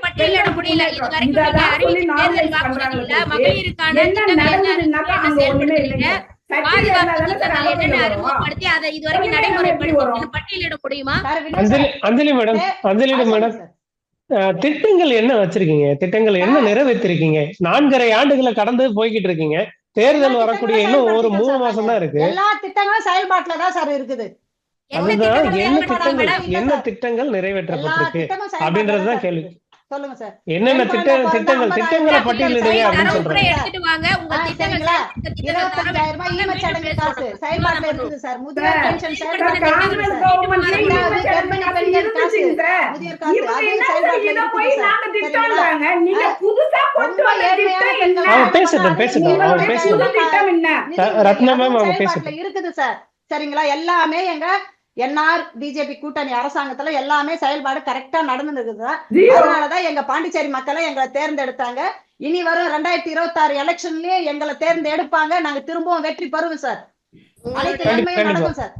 பட்டியலிட முடியல. என்ன நடந்ததுன்னாக்கா அங்க ஒண்ணுமே இல்லைங்க. அஞ்சலி மேடம், திட்டங்கள் என்ன வச்சிருக்கீங்க, திட்டங்கள் என்ன நிறைவேற்றிருக்கீங்க? 4.5 ஆண்டுகளை கடந்து போய்கிட்டு இருக்கீங்க. தேர்தல் வரக்கூடிய இன்னும் ஒரு 3 மாசம் தான் இருக்கு. எல்லா திட்டங்களும் செயல்பாட்டுல தான் சார் இருக்குது. அதுதான் என்ன திட்டங்கள் நிறைவேற்றப்பட்டிருக்கு அப்படின்றதுதான் கேள்வி. சொல்லுங்க சார், என்னென்ன திட்டங்களை பட்டியலிடுங்க அப்படின்னு சொல்றேன். 25,000 ரூபாய் ஈமச்சடங்கு காசு செயல்பாட்டுல இருக்குது சார். முதியோர் பென்ஷன் செயல்பாட்டுல இருக்குது சார். சரிங்களா, எல்லாமே எங்க என்ஆர் பிஜேபி கூட்டணி அரசாங்கத்துல எல்லாமே செயல்பாடு கரெக்டா நடந்து இருக்குது. அதனாலதான் எங்க பாண்டிச்சேரி மக்களை எங்களை தேர்ந்தெடுத்தாங்க. இனி வரும் 2026 எலெக்ஷன்லயே எங்களை தேர்ந்தெடுப்பாங்க. நாங்க திரும்பவும் வெற்றி பெறுவோம் சார். அனைத்து நன்மையும் நடக்கும் சார்.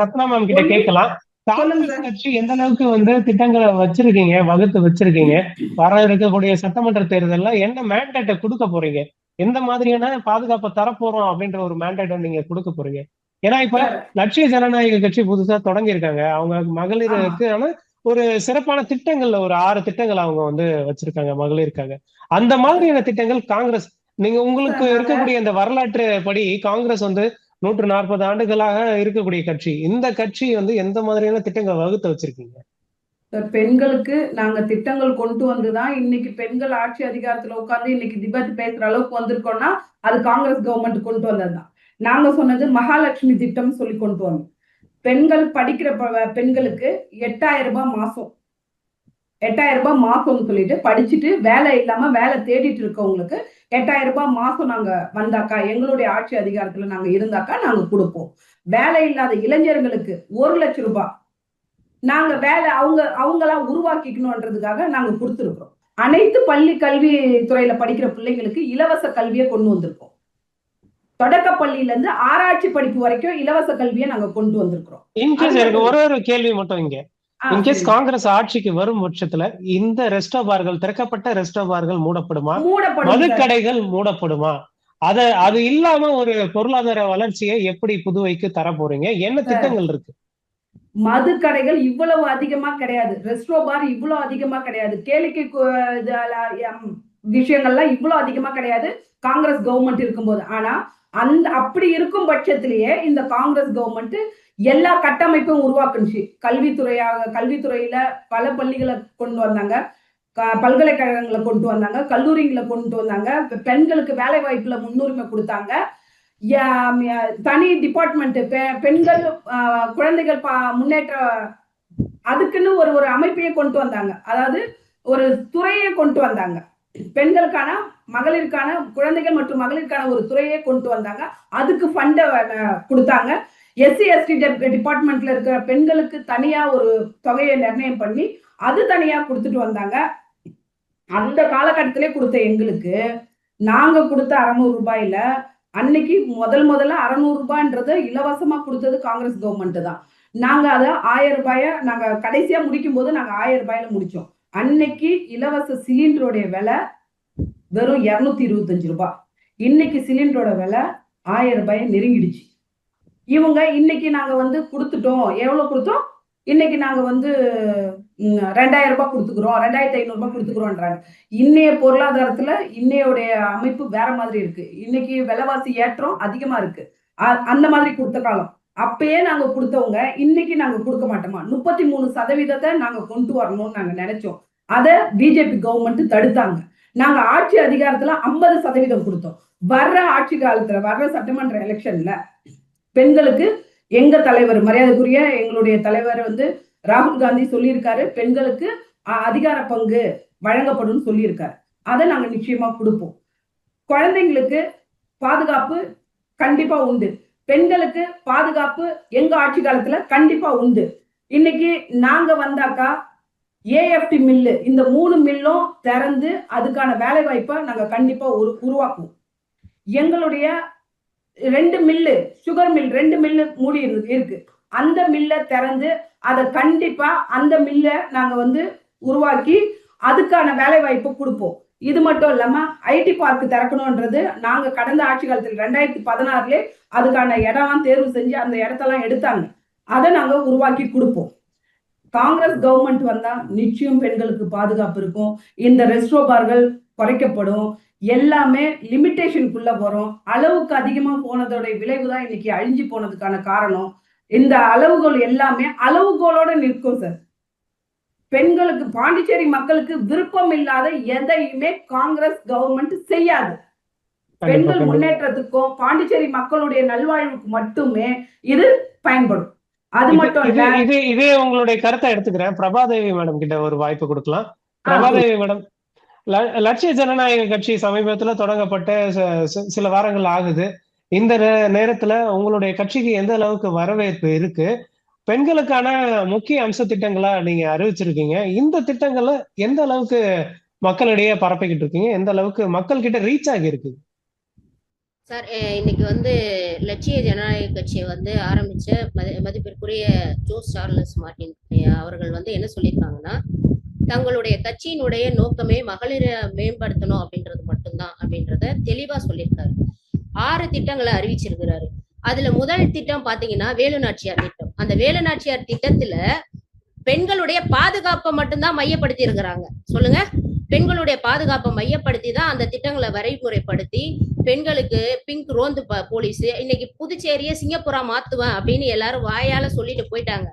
ரத்னா மேம் கிட்ட கேட்கலாம். காங்கிரஸ் கட்சி எந்த அளவுக்கு வந்து திட்டங்களை வச்சிருக்கீங்க, வகுத்து வச்சிருக்கீங்க? வர இருக்கக்கூடிய சட்டமன்ற தேர்தல்ல என்ன மேண்டேட்டை கொடுக்க போறீங்க, எந்த மாதிரியான பாதுகாப்பை தரப்போறோம் அப்படின்ற ஒரு மேண்டேட்டை நீங்க கொடுக்க போறீங்க? ஏன்னா இப்ப லட்சிய ஜனநாயக கட்சி புதுசா தொடங்கி இருக்காங்க. அவங்க மகளிருக்கு ஆனா ஒரு சிறப்பான திட்டங்கள்ல ஒரு 6 திட்டங்கள் அவங்க வந்து வச்சிருக்காங்க மகளிருக்காக. அந்த மாதிரியான திட்டங்கள் காங்கிரஸ், நீங்க உங்களுக்கு இருக்கக்கூடிய இந்த வரலாற்று படி காங்கிரஸ் வந்து 140 ஆண்டுகளாக இருக்கக்கூடிய கட்சி. இந்த கட்சி வந்து எந்த மாதிரியான திட்டங்கள் வகுத்து வச்சிருக்கீங்க? பெண்களுக்கு நாங்க திட்டங்கள் கொண்டு வந்துதான் இன்னைக்கு பெண்கள் ஆட்சி அதிகாரத்துல உட்கார்ந்து இன்னைக்கு டிபேட் பேசுற அளவுக்கு வந்திருக்கோம்னா அது காங்கிரஸ் கவர்மெண்ட் கொண்டு வந்ததுதான். நாங்க சொன்னது மகாலட்சுமி திட்டம் சொல்லி கொண்டு வந்தோம். பெண்கள் படிக்கிற பெண்களுக்கு 8,000 ரூபாய் மாசம், 8,000 ரூபாய் மாசம்னு சொல்லிட்டு படிச்சுட்டு வேலை இல்லாம வேலை தேடிட்டு இருக்கவங்களுக்கு 8,000 ரூபாய் மாசம் நாங்க வந்தாக்கா, எங்களுடைய ஆட்சி அதிகாரத்துல நாங்க இருந்தாக்கா நாங்க கொடுப்போம். வேலை இல்லாத இளைஞர்களுக்கு 1 லட்சம் ரூபாய் நாங்க வேலை அவங்களா உருவாக்கிக்கணும்ன்றதுக்காக நாங்க கொடுத்துருக்கோம். அனைத்து பள்ளி கல்வி துறையில படிக்கிற பிள்ளைங்களுக்கு இலவச கல்வியை கொண்டு வந்திருக்கோம். தொடக்க பள்ளியில இருந்து ஆராய்ச்சி படிப்பு வரைக்கும் இலவச கல்வியை நாங்க கொண்டு வந்திருக்கிறோம். இன்கேஸ் எனக்கு ஒரு கேள்வி மட்டும் இங்க, இன்கேஸ் காங்கிரஸ் ஆட்சிக்கு வரும் பட்சத்துல இந்த ரெஸ்டோ பார்கள், திறக்கப்பட்ட ரெஸ்டோ பார்கள் மூடப்படுமா, மதுக்கடைகள் மூடப்படுமா? அது இல்லாம ஒரு பொருளாதார வளர்ச்சியை எப்படி புதுவைக்கு தர போறீங்க? என்ன திட்டங்கள் இருக்கு? மது கடைகள் இவ்வளவு அதிகமா கிடையாது, ரெஸ்டோ பார் இவ்வளவு அதிகமா கிடையாது, கேளிக்கை விஷயங்கள்லாம் இவ்வளவு அதிகமா கிடையாது காங்கிரஸ் கவர்மெண்ட் இருக்கும்போது. ஆனா அப்படி இருக்கும் பட்சத்திலேயே இந்த காங்கிரஸ் கவர்மெண்ட் எல்லா கட்டமைப்பும் உருவாக்குச்சு. கல்வித்துறையில பல பள்ளிகளை கொண்டு வந்தாங்க, பல்கலைக்கழகங்களை கொண்டு வந்தாங்க, கல்லூரிகளை கொண்டு வந்தாங்க, பெண்களுக்கு வேலை வாய்ப்புல முன்னுரிமை கொடுத்தாங்க, தனி டிபார்ட்மெண்ட் பெண்கள் குழந்தைகள் முன்னேற்ற அதுக்குன்னு ஒரு அமைப்பையே கொண்டு வந்தாங்க. அதாவது ஒரு துறையை கொண்டு வந்தாங்க. பெண்களுக்கான, மகளிருக்கான, குழந்தைகள் மற்றும் மகளிருக்கான ஒரு துறையை கொண்டு வந்தாங்க. அதுக்கு ஃபண்ட கொடுத்தாங்க. SC ST டிபார்ட்மெண்ட்ல இருக்கிற பெண்களுக்கு தனியா ஒரு தொகையை நிர்ணயம் பண்ணி அது தனியா கொடுத்துட்டு வந்தாங்க. அந்த காலகட்டத்திலே கொடுத்த எங்களுக்கு நாங்க கொடுத்த 600 ரூபாயில அன்னைக்கு முதல்ல 600 ரூபாய்ன்றது இலவசமா கொடுத்தது காங்கிரஸ் கவர்மெண்ட் தான். நாங்க அதை 1000 ரூபாய நாங்க கடைசியா முடிக்கும் போது நாங்க 1000 ரூபாயில முடிச்சோம். அன்னைக்கு இலவச சிலிண்டருடைய விலை வெறும் 225 ரூபாய். இன்னைக்கு சிலிண்டரோட விலை 1000 ரூபாயை நெருங்கிடுச்சு. இவங்க இன்னைக்கு நாங்க வந்து கொடுத்துட்டோம், எவ்வளவு கொடுத்தோம், இன்னைக்கு நாங்க வந்து 2000 ரூபாய் கொடுத்துக்கிறோம், 2500 ரூபாய் கொடுத்துக்கிறோம்ன்றாங்க. இன்னைய பொருளாதாரத்துல இன்னையோடைய அமைப்பு வேற மாதிரி இருக்கு. இன்னைக்கு விலைவாசி ஏற்றம் அதிகமா இருக்கு. அந்த மாதிரி கொடுத்த காலம் அப்பயே நாங்க கொடுத்தவங்க இன்னைக்கு நாங்க கொடுக்க மாட்டோமா? 33% நாங்க கொண்டு வரணும்னு நாங்க நினைச்சோம். அதை பிஜேபி கவர்மெண்ட் தடுத்தாங்க. நாங்க ஆட்சி அதிகாரத்துல 50% கொடுத்தோம். வர்ற ஆட்சி காலத்துல வர்ற சட்டமன்ற எலெக்ஷன்ல பெண்களுக்கு எங்க தலைவர் மரியாதைக்குரிய எங்களுடைய தலைவர் ராகுல் காந்தி சொல்லியிருக்காரு, பெண்களுக்கு அதிகார பங்கு வழங்கப்படும் சொல்லியிருக்காரு. அதை நாங்க நிச்சயமா கொடுப்போம். குழந்தைங்களுக்கு பாதுகாப்பு கண்டிப்பா உண்டு. பெண்களுக்கு பாதுகாப்பு எங்க ஆட்சி காலத்துல கண்டிப்பா உண்டு. இன்னைக்கு நாங்க வந்தாக்கா ஏஎஃப்டி மில்லு, இந்த 3 மில்லும் திறந்து அதுக்கான வேலை வாய்ப்பை நாங்க கண்டிப்பா உருவாக்குவோம். எங்களுடைய 2 மில்லு, சுகர் மில் 2 மில்லு மூடி இருக்கு. அந்த மில்லை திறந்து அதை கண்டிப்பா அந்த மில்லை நாங்க உருவாக்கி அதுக்கான வேலை வாய்ப்பு கொடுப்போம். இது மட்டும் இல்லாம ஐடி பார்க் திறக்கணும்ன்றது நாங்க கடந்த ஆட்சி காலத்தில் 2016 அதுக்கான இடம்லாம் தேர்வு செஞ்சு அந்த இடத்தெல்லாம் எடுத்தாங்க. அதை நாங்க உருவாக்கி கொடுப்போம். காங்கிரஸ் கவர்மெண்ட் வந்தா நிச்சயம் பெண்களுக்கு பாதுகாப்பு இருக்கும். இந்த ரெஸ்ட்ரோ பார்கள் குறைக்கப்படும். எல்லாமே லிமிட்டேஷனுக்குள்ள வரும். அளவுக்கு அதிகமா போனதோட விளைவுதான் இன்னைக்கு அழிஞ்சு போனதுக்கான காரணம். இந்த அளவுகோல் எல்லாமே அளவுகோலோட நிற்கும் சார். பெண்களுக்கு, பாண்டிச்சேரி மக்களுக்கு விருப்பம் இல்லாத எதையுமே காங்கிரஸ் கவர்மெண்ட் செய்யாது. பெண்கள் முன்னேற்றத்துக்கும் பாண்டிச்சேரி மக்களுடைய நல்வாழ்வுக்கு மட்டுமே இது பயன்படும். அது மட்டும் இல்ல, இதே உங்களுடைய கருத்தை எடுத்துக்கிறேன். பிரபாதேவி மேடம் கிட்ட ஒரு வாய்ப்பு கொடுக்கலாம். பிரபாதேவி மேடம், லட்சிய ஜனநாயக கட்சி சமீபத்துல தொடங்கப்பட்ட சில வாரங்கள் ஆகுது. இந்த நேரத்துல உங்களுடைய கட்சிக்கு எந்த அளவுக்கு வரவேற்பு இருக்கு? பெண்களுக்கான முக்கிய அம்ச திட்டங்களா நீங்க அறிவிச்சிருக்கீங்க. இந்த திட்டங்களை எந்த அளவுக்கு மக்களிடையே பரப்பிக்கிட்டு இருக்கீங்க? எந்த அளவுக்கு மக்கள் கிட்ட ரீச் ஆகி இருக்கு? சார், இன்னைக்கு லட்சிய ஜனநாயக கட்சியை ஆரம்பிச்ச மதிப்பிற்குரிய ஜோஸ் சார்லஸ் மார்டின் அவர்கள் என்ன சொல்லியிருக்காங்கன்னா, தங்களுடைய கட்சியினுடைய நோக்கமே மகளிரை மேம்படுத்தணும் அப்படின்றது மட்டும்தான் அப்படின்றத தெளிவா சொல்லியிருக்காரு. 6 திட்டங்களை அறிவிச்சிருக்கிறாரு. அதுல முதல் திட்டம் பாத்தீங்கன்னா வேலுநாச்சியார் திட்டம். அந்த வேலுநாச்சியார் திட்டத்துல பெண்களுடைய பாதுகாப்பை மட்டும்தான் மையப்படுத்தி இருக்கிறாங்க. சொல்லுங்க, பெண்களுடைய பாதுகாப்பை மையப்படுத்தி தான் அந்த திட்டங்களை வரைமுறைப்படுத்தி பெண்களுக்கு பிங்க் ரோந்து போலீஸ், இன்னைக்கு புதுச்சேரியை சிங்கப்பூரா மாத்துவேன் அப்படின்னு எல்லாரும் வாயால சொல்லிட்டு போயிட்டாங்க.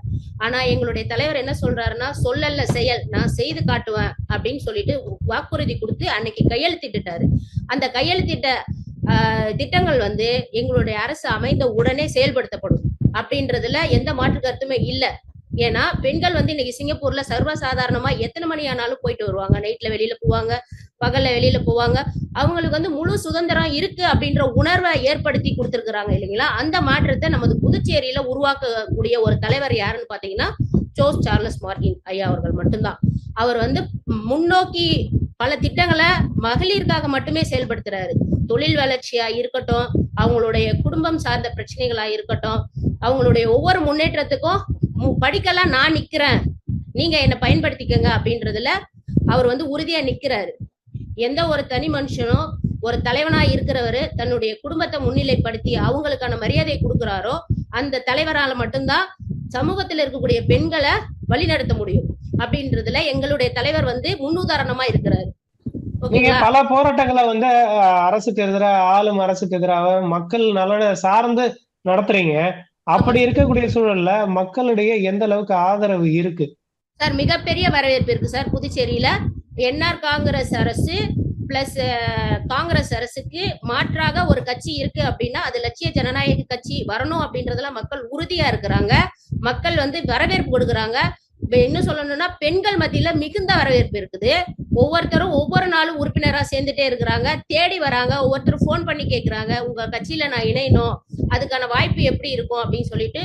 ஆனா எங்களுடைய தலைவர் என்ன சொல்றாருன்னா, சொல்லல செயல், நான் செய்து காட்டுவேன் அப்படின்னு சொல்லிட்டு வாக்குறுதி கொடுத்து அன்னைக்கு கையெழுத்திட்டாரு. அந்த கையெழுத்திட்ட திட்டங்கள் எங்களுடைய அரசு அமைந்த உடனே செயல்படுத்தப்படும் அப்படின்றதுல எந்த மாற்று கருத்துமே இல்லை. ஏன்னா பெண்கள் இன்னைக்கு சிங்கப்பூர்ல சர்வசாதாரணமா எத்தனை மணி ஆனாலும் போயிட்டு வருவாங்க. நைட்ல வெளியில போவாங்க, பகல்ல வெளியில போவாங்க. அவங்களுக்கு முழு சுதந்திரம் இருக்கு அப்படின்ற உணர்வை ஏற்படுத்தி கொடுத்திருக்கிறாங்க இல்லைங்களா? அந்த மாற்றத்தை நமது புதுச்சேரியில உருவாக்கக்கூடிய ஒரு தலைவர் யாருன்னு பாத்தீங்கன்னா ஜோஸ் சார்லஸ் மார்டின் ஐயா அவர்கள் மட்டும்தான். அவர் முன்னோக்கி பல திட்டங்களை மகளிருக்காக மட்டுமே செயல்படுத்துறாரு. தொழில் வளர்ச்சியா இருக்கட்டும், அவங்களுடைய குடும்பம் சார்ந்த பிரச்சனைகளா இருக்கட்டும், அவங்களுடைய ஒவ்வொரு முன்னேற்றத்துக்கும் படிக்கலாம் நான் நிக்கிறேன், நீங்க என்ன பயன்படுத்திக்கங்க அப்படின்றதுல அவர் உறுதியா நிக்கிறாரு. எந்த ஒரு தனி மனுஷனும் ஒரு தலைவனா இருக்கிறவரு தன்னுடைய குடும்பத்தை முன்னிலைப்படுத்தி அவங்களுக்கான மரியாதையை கொடுக்கிறாரோ அந்த தலைவரால மட்டும்தான் சமூகத்துல இருக்கக்கூடிய பெண்களை வழிநடத்த முடியும் அப்படின்றதுல எங்களுடைய தலைவர் முன்னுதாரணமா இருக்கிறாரு. நீங்க பல போராட்டங்களை அரசுக்கு எதிராக, ஆளும் அரசுக்கு எதிராக மக்கள் நலனை சார்ந்து நடத்துறீங்க. அப்படி இருக்கக்கூடிய சூழல்ல மக்களிடையே எந்த அளவுக்கு ஆதரவு இருக்கு சார்? மிகப்பெரிய வரவேற்பு இருக்கு சார். புதுச்சேரியில என்ஆர் காங்கிரஸ் அரசு பிளஸ் காங்கிரஸ் அரசுக்கு மாற்றாக ஒரு கட்சி இருக்கு அப்படின்னா அது லட்சிய ஜனநாயக கட்சி வரணும் அப்படின்றதுல மக்கள் உறுதியா இருக்கிறாங்க. மக்கள் வரவேற்பு கொடுக்குறாங்க. இன்னும் சொல்லணும்னா பெண்கள் மத்தியில மிகுந்த வரவேற்பு இருக்குது. ஒவ்வொருத்தரும் ஒவ்வொரு நாளும் உறுப்பினரா சேர்ந்துட்டே இருக்கிறாங்க, தேடி வராங்க. ஒவ்வொருத்தரும் போன் பண்ணி கேட்கிறாங்க, உங்க கட்சியில நான் இணையணும், அதுக்கான வாய்ப்பு எப்படி இருக்கும் அப்படின்னு சொல்லிட்டு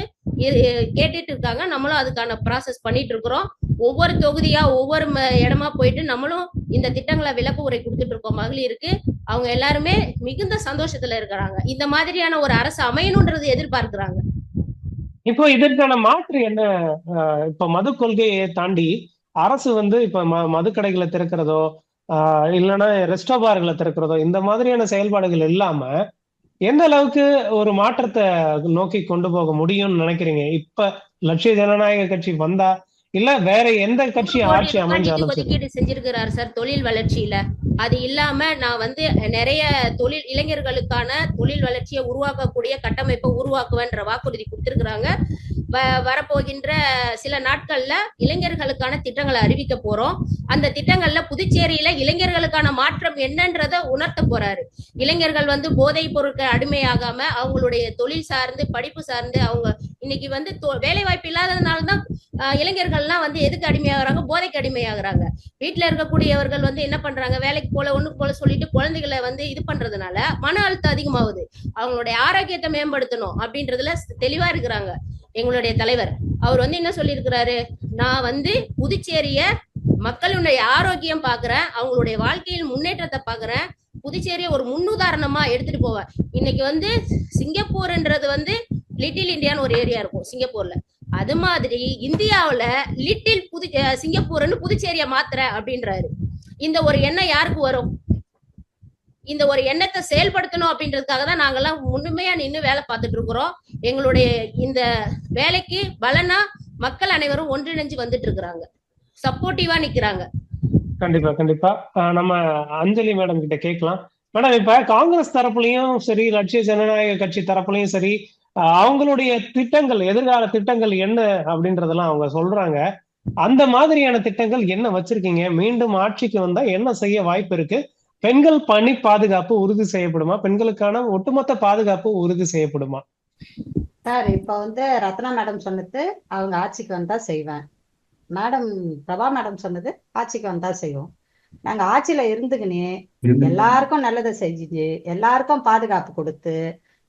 கேட்டுட்டு இருக்காங்க. நம்மளும் அதுக்கான ப்ராசஸ் பண்ணிட்டு இருக்கிறோம். ஒவ்வொரு தொகுதியா ஒவ்வொரு இடமா போயிட்டு நம்மளும் இந்த திட்டங்களை விளக்க உரை கொடுத்துட்டு இருக்கோம் மகளிருக்கு. அவங்க எல்லாருமே மிகுந்த சந்தோஷத்துல இருக்கிறாங்க. இந்த மாதிரியான ஒரு அரசு அமையணும்ன்றது எதிர்பார்க்கிறாங்க. இப்போ இதற்கான மாற்று என்ன? இப்ப மது கொள்கையை தாண்டி அரசு இப்ப மதுக்கடைகளை திறக்கிறதோ இல்லைன்னா ரெஸ்டோ பார்களை திறக்கிறதோ இந்த மாதிரியான செயல்பாடுகள் இல்லாம எந்த அளவுக்கு ஒரு மாற்றத்தை நோக்கி கொண்டு போக முடியும்னு நினைக்கிறீங்க? இப்ப லட்சிய ஜனநாயக கட்சி வந்தா இல்ல வேற எந்த கட்சி ஆட்சி அமைஞ்சாலும் ஒதுக்கீடு செஞ்சிருக்கிறார் சார் தொழில் வளர்ச்சியில. அது இல்லாம நான் வந்து நிறைய இளைஞர்களுக்கான தொழில் வளர்ச்சியை உருவாக்கக்கூடிய கட்டமைப்பை உருவாக்குவேன்ற வாக்குறுதி கொடுத்திருக்கிறாங்க. வரப்போகின்ற சில நாட்கள்ல இளைஞர்களுக்கான திட்டங்களை அறிவிக்க போறோம். அந்த திட்டங்கள்ல புதுச்சேரியில இளைஞர்களுக்கான மாற்றம் என்னன்றத உணர்த்த போறாரு. இளைஞர்கள் வந்து போதைப் பொருட்கள் அடிமையாகாம அவங்களுடைய தொழில் சார்ந்து படிப்பு சார்ந்து அவங்க இன்னைக்கு வந்து வேலை வாய்ப்பு இல்லாததுனாலதான் இளைஞர்கள்லாம் வந்து எதுக்கு அடிமையாகிறாங்க? போதைக்கு அடிமையாகிறாங்க. வீட்டுல இருக்கக்கூடியவர்கள் வந்து என்ன பண்றாங்க? வேலைக்கு போல ஒண்ணுக்கு போல சொல்லிட்டு குழந்தைகளை வந்து இது பண்றதுனால மன அழுத்தம் அதிகமாகுது. அவங்களுடைய ஆரோக்கியத்தை மேம்படுத்தணும் அப்படின்றதுல தெளிவா இருக்கிறாங்க. எங்களுடைய தலைவர் அவர் வந்து என்ன சொல்லியிருக்கிறாரு? நான் வந்து புதுச்சேரிய மக்களுடைய ஆரோக்கியம் பாக்குறேன், அவங்களுடைய வாழ்க்கையில் முன்னேற்றத்தை பாக்குறேன், புதுச்சேரியை ஒரு முன்னுதாரணமா எடுத்துட்டு போவேன். இன்னைக்கு வந்து சிங்கப்பூர்ன்றது வந்து லிட்டில் இந்தியான்னு ஒரு ஏரியா இருக்கும் சிங்கப்பூர்ல. அது மாதிரி இந்தியாவுல லிட்டில் சிங்கப்பூர்னு புதுச்சேரியை மாத்துற அப்படின்றாரு. இந்த ஒரு எண்ணம் யாருக்கு வரும்? இந்த ஒரு எண்ணத்தை செயல்படுத்தணும் அப்படின்றதுக்காக தான் நாங்கெல்லாம் முழுமையா நின்று வேலை பார்த்துட்டு இருக்கிறோம். எங்களுடைய இந்த வேலைக்கு பலனா மக்கள் அனைவரும் ஒன்றிணைஞ்சு வந்துட்டு இருக்கிறாங்க, சப்போர்ட்டிவா நிக்கிறாங்க. கண்டிப்பா கண்டிப்பா. நம்ம அஞ்சலி மேடம் கிட்ட கேட்கலாம். மேடம், இப்ப காங்கிரஸ் தரப்புலையும் சரி, லட்சிய ஜனநாயக கட்சி தரப்புலையும் சரி, அவங்களுடைய திட்டங்கள், எதிர்கால திட்டங்கள் என்ன அப்படின்றதெல்லாம் அவங்க சொல்றாங்க. அந்த மாதிரியான திட்டங்கள் என்ன வச்சிருக்கீங்க? மீண்டும் ஆட்சிக்கு வந்தா என்ன செய்ய வாய்ப்பு இருக்கு? பெண்கள் பணி பாதுகாப்பு உறுதி செய்யப்படுமா? பெண்களுக்கான ஒட்டுமொத்த பாதுகாப்பு உறுதி செய்யப்படுமா? சார், இப்ப வந்து ரத்னா மேடம் சொன்னது அவங்க ஆட்சிக்கு வந்தா செய்வேன். மேடம் பிரபா மேடம் சொன்னது ஆட்சிக்கு வந்தா செய்வோம். நாங்க ஆட்சியில இருந்துக்கினே எல்லாருக்கும் நல்லதை செஞ்சு எல்லாருக்கும் பாதுகாப்பு கொடுத்து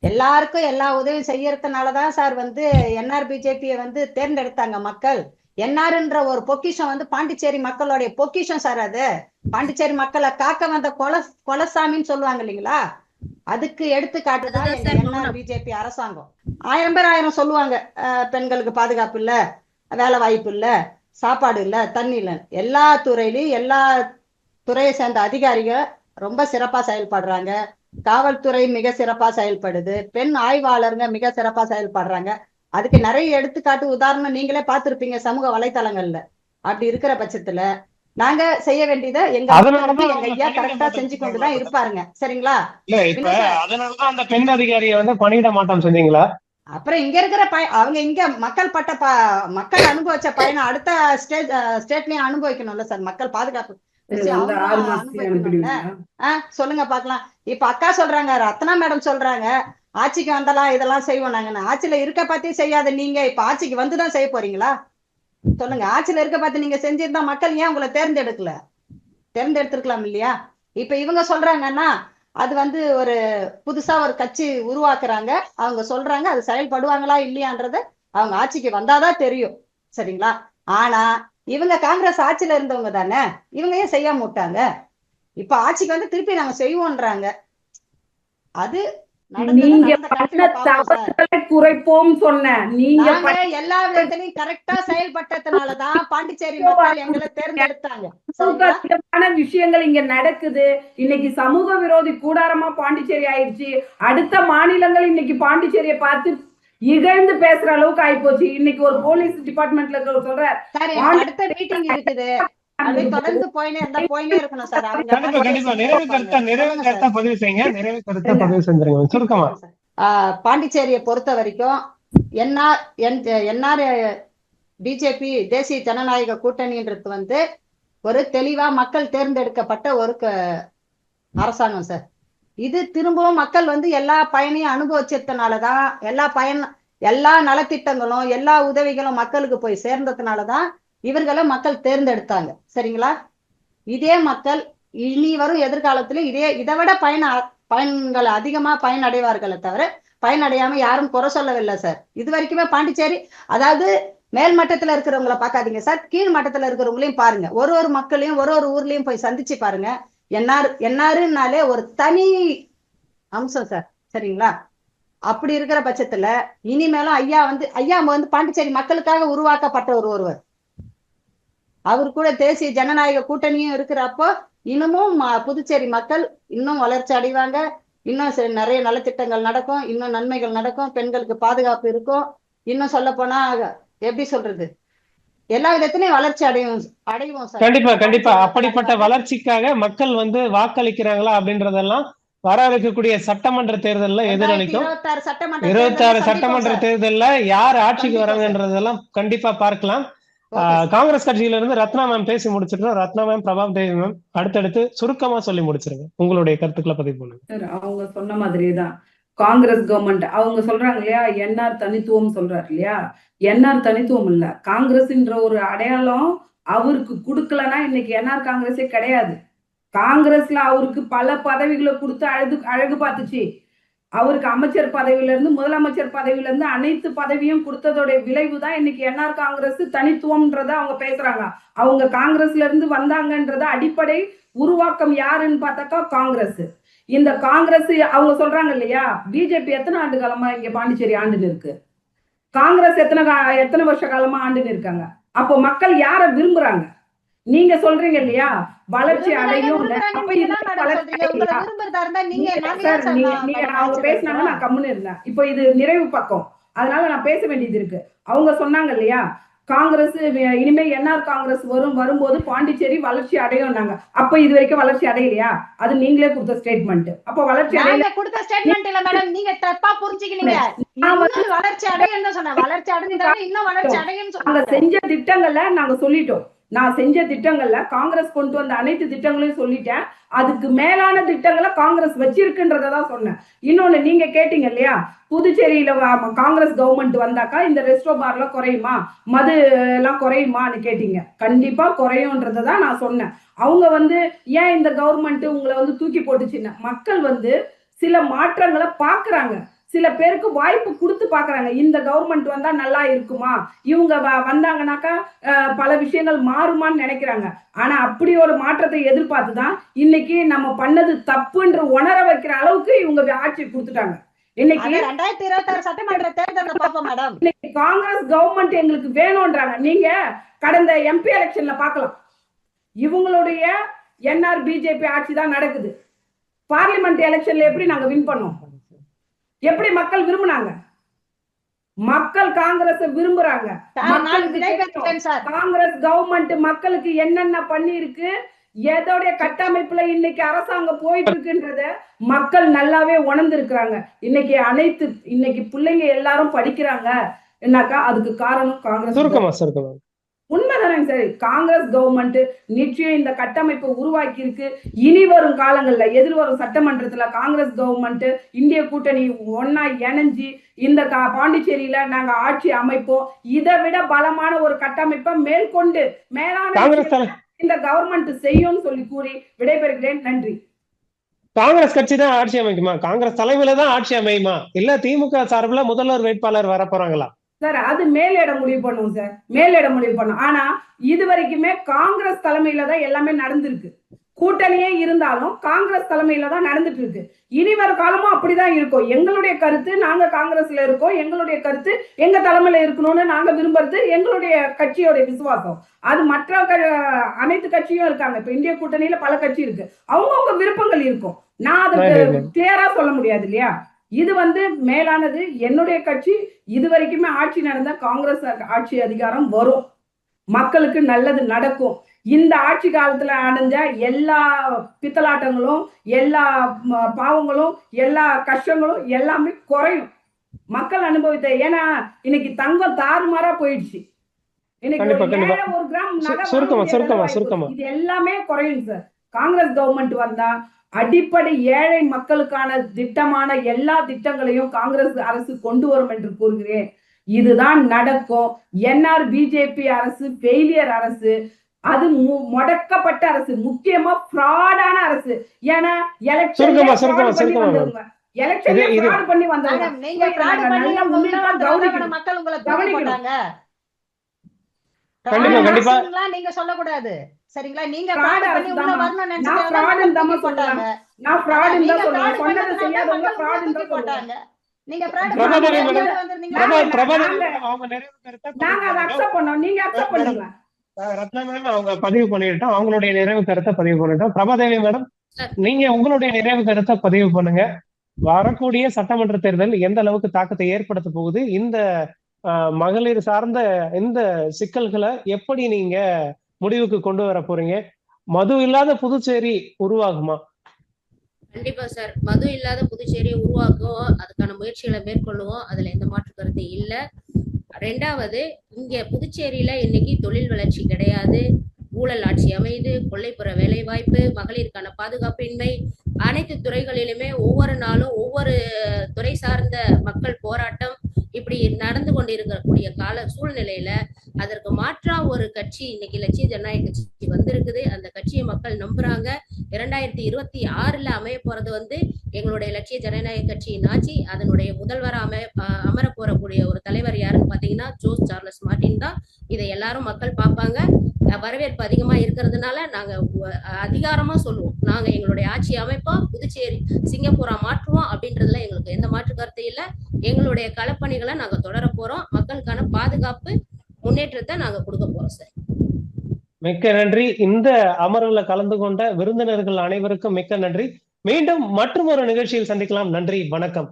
எல்லாருக்கும் எல்லா உதவியும் செய்யறதுனாலதான் சார் வந்து என்ஆர் பிஜேபியை வந்து தேர்ந்தெடுத்தாங்க மக்கள். என்ஆர்ன்ற ஒரு பொக்கிஷம் வந்து பாண்டிச்சேரி மக்களுடைய பொக்கிஷம் சார். அது பாண்டிச்சேரி மக்களை காக்க வந்த கொலசாமின்னு சொல்லுவாங்க இல்லைங்களா? அதுக்கு எடுத்துக்காட்டுதான் என்ஆர் பிஜேபி அரசாங்கம். 1000 பேர் 1000 சொல்லுவாங்க. பெண்களுக்கு பாதுகாப்பு இல்ல, வேலை வாய்ப்பு இல்ல, சாப்பாடு இல்ல, தண்ணி இல்ல. எல்லா துறையிலையும் எல்லா துறையை சேர்ந்த அதிகாரிகள் ரொம்ப சிறப்பா செயல்படுறாங்க. காவல்துறை மிக சிறப்பா செயல்படுது. பெண் ஆய்வாளருங்க மிக சிறப்பா செயல்படுறாங்க. அதுக்கு நிறைய எடுத்துக்காட்டு உதாரணம் நீங்களே பார்த்திருப்பீங்க சமூக வலைத்தளங்கள்ல. அப்படி இருக்கிற பட்சத்துல நாங்க செய்ய வேண்டியதை எங்க ஐயா கரெக்டா செஞ்சு கொண்டுதான் இருப்பாருங்க. சரிங்களா? அதனாலதான் அந்த பெண் அதிகாரியை வந்து பணியிட மாட்டோம் செஞ்சீங்களா? அப்புறம் இங்க இருக்கிற அவங்க இங்க மக்கள் மக்கள் அனுபவிச்ச பயணம் அடுத்த ஸ்டேட்லயும் அனுபவிக்கணும்ல சார். மக்கள் பாதுகாப்பு சொல்லுங்க பாக்கலாம். இப்ப அக்கா சொல்றாங்க, ரத்னா மேடம் சொல்றாங்க, ஆட்சிக்கு வந்தலாம் இதெல்லாம் செய்வோம் நாங்க. ஆட்சியில இருக்க பத்தி செய்யாத நீங்க இப்ப ஆட்சிக்கு வந்துதான் செய்ய போறீங்களா? சொல்லுங்க. ஆட்சியில இருக்க பார்த்து நீங்க செஞ்சிருந்தா மக்கள் ஏன் உங்களை தேர்ந்தெடுத்திருக்கலாம் இல்லையா? இப்ப இவங்க சொல்றாங்கன்னா அது வந்து ஒரு புதுசா ஒரு கட்சி உருவாக்குறாங்க. அவங்க சொல்றாங்க, அது செயல்படுவாங்களா இல்லையான்றது அவங்க ஆட்சிக்கு வந்தாதான் தெரியும். சரிங்களா? ஆனா இவங்க காங்கிரஸ் ஆட்சியில இருந்தவங்க தானே, இவங்க ஏன் செய்யாம விட்டாங்க? இப்ப ஆட்சிக்கு வந்து திருப்பி நாங்க செய்வோன்றாங்க. அது குறைப்போம் சொன்ன நீங்க எல்லா விதத்திலையும் கரெக்டா செயல்பட்டதுனாலதான் பாண்டிச்சேரி மக்கள் எங்களை தேர்ந்தெடுத்தாங்க. விஷயங்கள் இங்க நடக்குது. இன்னைக்கு சமூக விரோதி கூடாரமா பாண்டிச்சேரி ஆயிடுச்சு. அடுத்த மாநிலங்கள் இன்னைக்கு பாண்டிச்சேரியை பார்த்து இகழ்ந்து பேசுற அளவுக்கு ஆயிப்போச்சு. இன்னைக்கு ஒரு போலீஸ் டிபார்ட்மெண்ட்ல சொல்ற அடுத்த மீட்டிங் இருக்குது, அதை தொடர்ந்து போயினே இருக்கணும் சார். பாண்டிச்சேரியை பொறுத்த வரைக்கும் என்ஆர் பிஜேபி தேசிய ஜனநாயக கூட்டணின்றது வந்து ஒரு தெளிவா மக்கள் தேர்ந்தெடுக்கப்பட்ட ஒரு அரசாங்கம் சார். இது திரும்பவும் மக்கள் வந்து எல்லா பயனையும் அனுபவிச்சதுனாலதான், எல்லா நலத்திட்டங்களும் எல்லா உதவிகளும் மக்களுக்கு போய் சேர்ந்ததுனாலதான் இவர்களை மக்கள் தேர்ந்தெடுத்தாங்க. சரிங்களா? இதே மக்கள் இனி வரும் எதிர்காலத்துல இதை விட பயன்களை அதிகமா பயனடைவார்களை தவிர பயனடையாம யாரும் குறை சொல்லவில்லை சார். இது வரைக்குமே பாண்டிச்சேரி, அதாவது மேல் மட்டத்துல இருக்கிறவங்களை பார்க்காதீங்க சார், கீழ் மட்டத்துல இருக்கிறவங்களையும் பாருங்க. ஒரு மக்களையும் ஒரு ஊர்லயும் போய் சந்திச்சு பாருங்க. என்னாருனாலே ஒரு தனி அம்சம் சார். சரிங்களா? அப்படி இருக்கிற பட்சத்துல இனிமேலும் ஐயா வந்து பாண்டிச்சேரி மக்களுக்காக உருவாக்கப்பட்ட ஒருவர். அவர் கூட தேசிய ஜனநாயக கூட்டணியும் இருக்கிறப்போ இன்னமும் புதுச்சேரி மக்கள் இன்னும் வளர்ச்சி அடைவாங்க. இன்னும் நிறைய நலத்திட்டங்கள் நடக்கும், இன்னும் நன்மைகள் நடக்கும், பெண்களுக்கு பாதுகாப்பு இருக்கும். இன்னும் சொல்ல போனா எப்படி சொல்றது, எல்லா விதத்திலையும் வளர்ச்சி அடைவோம் சார். கண்டிப்பா கண்டிப்பா அப்படிப்பட்ட வளர்ச்சிக்காக மக்கள் வாக்களிக்கிறாங்களா அப்படின்றதெல்லாம் வர இருக்கக்கூடிய சட்டமன்ற தேர்தல்ல எதிரொலிக்கும். 26 சட்டமன்ற தேர்தல்ல யார் ஆட்சிக்கு வராங்கன்றதெல்லாம் கண்டிப்பா பார்க்கலாம். காங்கிரஸ் கட்சியில இருந்து ரத்னா மேம் பேசி முடிச்சிருக்கோம். ரத்னா மேம், பிரபாப் தேவி மேம், அடுத்தடுத்து சுருக்கமா சொல்லி முடிச்சிருங்க, உங்களுடைய கருத்துக்களை பதிவு பண்ணுங்க. சார் அவங்க சொன்ன மாதிரிதான் காங்கிரஸ் கவர்மெண்ட் அவங்க சொல்றாங்க இல்லையா, என்ஆர் தனித்துவம் சொல்றாரு இல்லையா, என்ஆர் தனித்துவம் இல்ல, காங்கிரஸ்ன்ற ஒரு அடையாளம் அவருக்கு கொடுக்கலன்னா இன்னைக்கு என்ஆர் காங்கிரஸே கிடையாது. காங்கிரஸ்ல அவருக்கு பல பதவிகளை கொடுத்து அழகு பார்த்துச்சு. அவருக்கு அமைச்சர் பதவியில இருந்து முதலமைச்சர் பதவியில இருந்து அனைத்து பதவியும் கொடுத்ததோட விளைவு தான் இன்னைக்கு என்ஆர் காங்கிரஸ் தனித்துவம்ன்றத அவங்க பேசுறாங்க. அவங்க காங்கிரஸ்ல இருந்து வந்தாங்கன்றத அடிப்படை உருவாக்கம் யாருன்னு பார்த்தாக்கா காங்கிரஸ். இந்த காங்கிரஸ் அவங்க சொல்றாங்க இல்லையா, பிஜேபி எத்தனை ஆண்டு காலமா இங்க பாண்டிச்சேரி ஆண்டுன்னு இருக்கு, காங்கிரஸ் எத்தனை வருஷ காலமா ஆண்டுன்னு இருக்காங்க. அப்போ மக்கள் யார விரும்புறாங்க? நீங்க சொல்றீங்க இல்லையா வளர்ச்சி அடையும், அவங்க பேசினாங்க நான் கம்முன்னு இருந்தேன். இப்போ இது நிறைவு பக்கம், அதனால நான் பேச வேண்டியது இருக்கு. அவங்க சொன்னாங்க இல்லையா காங்கிரஸ் இனிமே என்ஆர் காங்கிரஸ் வரும்போது பாண்டிச்சேரி வளர்ச்சி அடையும் நாங்க. அப்ப இது வரைக்கும் வளர்ச்சி அடையலையா? அது நீங்களே கொடுத்த ஸ்டேட்மெண்ட். அப்ப வளர்ச்சி அடைய கொடுத்த ஸ்டேட்மெண்ட் இல்ல மேடம், நீங்க தப்பா புரிஞ்சுக்கினீங்க. வளர்ச்சி அடையும் சொன்ன, வளர்ச்சி அடைஞ்சிட்டாங்க, இன்னும் வளர்ச்சி அடையும் நாங்க செஞ்ச திட்டங்கள்ல நாங்க சொல்லிட்டோம். நான் செஞ்ச திட்டங்கள்ல காங்கிரஸ் கொண்டு வந்த அனைத்து திட்டங்களையும் சொல்லிட்டேன். அதுக்கு மேலான திட்டங்களை காங்கிரஸ் வச்சிருக்குன்றதான் சொன்னேன். இன்னொன்னு நீங்க கேட்டீங்க இல்லையா, புதுச்சேரியில காங்கிரஸ் கவர்மெண்ட் வந்தாக்கா இந்த ரெஸ்டோ பார்ல குறையுமா, மது எல்லாம் குறையுமான்னு கேட்டீங்க. கண்டிப்பா குறையும்ன்றதான் நான் சொன்னேன். அவங்க ஏன் இந்த கவர்மெண்ட் உங்களை தூக்கி போட்டுச்சுன்னு, மக்கள் சில மாற்றங்களை பாக்குறாங்க, சில பேருக்கு வாய்ப்பு கொடுத்து பாக்குறாங்க. இந்த கவர்மெண்ட் வந்தா நல்லா இருக்குமா, இவங்க வந்தாங்கன்னாக்கா பல விஷயங்கள் மாறுமான்னு நினைக்கிறாங்க. ஆனா அப்படி ஒரு மாற்றத்தை எதிர்பார்த்துதான் இன்னைக்கு நம்ம பண்ணது தப்புன்ற உணர வைக்கிற அளவுக்கு இவங்க ஆட்சி கொடுத்துட்டாங்க. இன்னைக்கு 2026 சட்டமன்ற தேர்தல் பார்ப்போம் மேடம். இன்னைக்கு காங்கிரஸ் கவர்மெண்ட் எங்களுக்கு வேணும்ன்றாங்க. நீங்க கடந்த எம்பி எலெக்ஷன்ல பார்க்கலாம், இவங்களுடைய என்ஆர் பிஜேபி ஆட்சி தான் நடக்குது. பார்லிமெண்ட் எலெக்ஷன்ல எப்படி நாங்க வின் பண்ணோம், எப்படி மக்கள் விரும்புனாங்க? மக்கள் காங்கிரஸ் விரும்புறாங்க. காங்கிரஸ் கவர்மெண்ட் மக்களுக்கு என்னென்ன பண்ணி இருக்கு, எதோடைய கட்டமைப்புல இன்னைக்கு அரசாங்கம் போயிட்டு இருக்குன்றத மக்கள் நல்லாவே உணர்ந்து இருக்கிறாங்க. இன்னைக்கு பிள்ளைங்க எல்லாரும் படிக்கிறாங்க என்னக்கா, அதுக்கு காரணம் காங்கிரஸ். உண்மைதானே சார்? காங்கிரஸ் கவர்மெண்ட் நிச்சயம் இந்த கட்டமைப்பை உருவாக்கி இருக்கு. இனி வரும் காலங்கள்ல எதிர்வரும் சட்டமன்றத்துல காங்கிரஸ் கவர்மெண்ட் இந்திய கூட்டணி ஒன்னா இணைஞ்சு இந்த பாண்டிச்சேரியில நாங்க ஆட்சி அமைப்போம். இதை விட பலமான ஒரு கட்டமைப்பை மேற்கொண்டு மேலான இந்த கவர்மெண்ட் செய்யும் சொல்லி கூறி விடைபெறுகிறேன். நன்றி. காங்கிரஸ் கட்சி தான் ஆட்சி அமைக்குமா? காங்கிரஸ் தலைமையில தான் ஆட்சி அமையுமா? இல்ல திமுக சார்பில் முதல்வர் வேட்பாளர் வர போறாங்களா? சார் அது மேலிட முடிவு பண்ணுவோம் சார், மேலிட முடிவு பண்ணும். ஆனா இது வரைக்குமே காங்கிரஸ் தலைமையில தான் எல்லாமே நடந்திருக்கு. கூட்டணியே இருந்தாலும் காங்கிரஸ் தலைமையில தான் நடந்துட்டு இருக்கு. இனி வரும் காலமும் அப்படிதான் இருக்கும். எங்களுடைய கருத்து, நாங்க காங்கிரஸ்ல இருக்கோம், எங்களுடைய கருத்து எங்க தலைமையில இருக்கணும்னு நாங்க விரும்புறது எங்களுடைய கட்சியோட விசுவாசம். அது மற்ற அனைத்து கட்சியும் இருக்காங்க. இப்ப இந்திய கூட்டணியில பல கட்சி இருக்கு, அவங்கவுங்க விருப்பங்கள் இருக்கும். நான் அதுக்கு கிளியரா சொல்ல முடியாது இல்லையா. இது மேலானது என்னுடைய கட்சி. இது வரைக்குமே ஆட்சி நடந்த காங்கிரஸ் ஆட்சி அதிகாரம் வரும், மக்களுக்கு நல்லது நடக்கும். இந்த ஆட்சி காலத்துல அடைஞ்ச எல்லா பித்தலாட்டங்களும், எல்லா பாவங்களும், எல்லா கஷ்டங்களும் எல்லாமே குறையும். மக்கள் அனுபவித்த, ஏன்னா இன்னைக்கு தங்கம் தாறுமாறா போயிடுச்சு. இன்னைக்கு ஒரு கிராம் இது எல்லாமே குறையும் சார். காங்கிரஸ் கவர்மெண்ட் வந்தா அடிப்படை ஏழை மக்களுக்கான திட்டமான எல்லா திட்டங்களையும் காங்கிரஸ் அரசு கொண்டு வரும் என்று கூறுகிறேன். இதுதான் நடக்கும். என்ஆர் பிஜேபி அரசு ஃபெயிலியர் அரசு, அது முடக்கப்பட்ட அரசு, முக்கியமா ஃப்ராடான அரசு. ஏன்னா எலெக்ஷன் பண்ணி வந்தவங்க மக்கள் உங்களை நீங்க சொல்லக்கூடாது சரிங்களா. நீங்க அவங்க பதிவு பண்ணிட்டோம், அவங்களுடைய நிறைவு கருத்தை பதிவு பண்ணிட்டோம். பிரபாதேவி மேடம், நீங்க உங்களுடைய நிறைவு கருத்தை பதிவு பண்ணுங்க. வரக்கூடிய சட்டமன்ற தேர்தல் எந்த அளவுக்கு தாக்கத்தை ஏற்படுத்த போகுது, இந்த மகளிர் சார்ந்த இந்த சிக்கல்களை எப்படி நீங்க முடிவுக்கு கொண்டு வர போறீங்க? மது இல்லாத புதுச்சேரி உருவாகுமா? கண்டிப்பா சார். மது இல்லாத புதுச்சேரியை உருவாக்குவோம். அதுக்கான முயற்சிகளை மேற்கொள்ளுவோம். அதுல எந்த மாற்று கருத்து இல்ல. 2வது, இங்க புதுச்சேரியில இன்னைக்கு தொழில் வளர்ச்சி கிடையாது. ஊழல் ஆட்சி அமையுது. கொள்ளைப்புற வேலை வாய்ப்பு, மகளிருக்கான பாதுகாப்பின்மை, அனைத்து துறைகளிலுமே ஒவ்வொரு நாளும் ஒவ்வொரு துறை சார்ந்த மக்கள் போராட்டம் இப்படி நடந்து கொண்டிருக்கக்கூடிய கால சூழ்நிலையில அதற்கு மாற்றா ஒரு கட்சி இன்னைக்கு லட்சிய ஜனநாயக கட்சி வந்திருக்குது. அந்த கட்சியை மக்கள் நம்புறாங்க. 2026 அமைய போறது வந்து எங்களுடைய லட்சிய ஜனநாயக கட்சியின் ஆட்சி. அதனுடைய முதல்வர அமர போறக்கூடிய ஒரு தலைவர் யாருன்னு பாத்தீங்கன்னா ஜோஸ் சார்லஸ் மார்டின் தான். இதை எல்லாரும் மக்கள் பார்ப்பாங்க. வரவேற்பு அதிகமா இருக்கிறதுனால நாங்க அதிகாரமா சொல்லுவோம், நாங்க எங்களுடைய ஆட்சி அமைப்போம், புதுச்சேரி சிங்கப்பூரா மாற்றுவோம் அப்படின்றதுல எங்களுக்கு எந்த மாற்று கருத்து இல்லை. எங்களுடைய களப்பணிகளை நாங்க தொடர போறோம். மக்களுக்கான பாதுகாப்பு முன்னேற்றத்தை நாங்க கொடுக்க போறோம் சார். மிக்க நன்றி. இந்த அமர்வுல கலந்து கொண்ட விருந்தினர்கள் அனைவருக்கும் மிக்க நன்றி. மீண்டும் மற்றும் ஒரு நிகழ்ச்சியில் சந்திக்கலாம். நன்றி, வணக்கம்.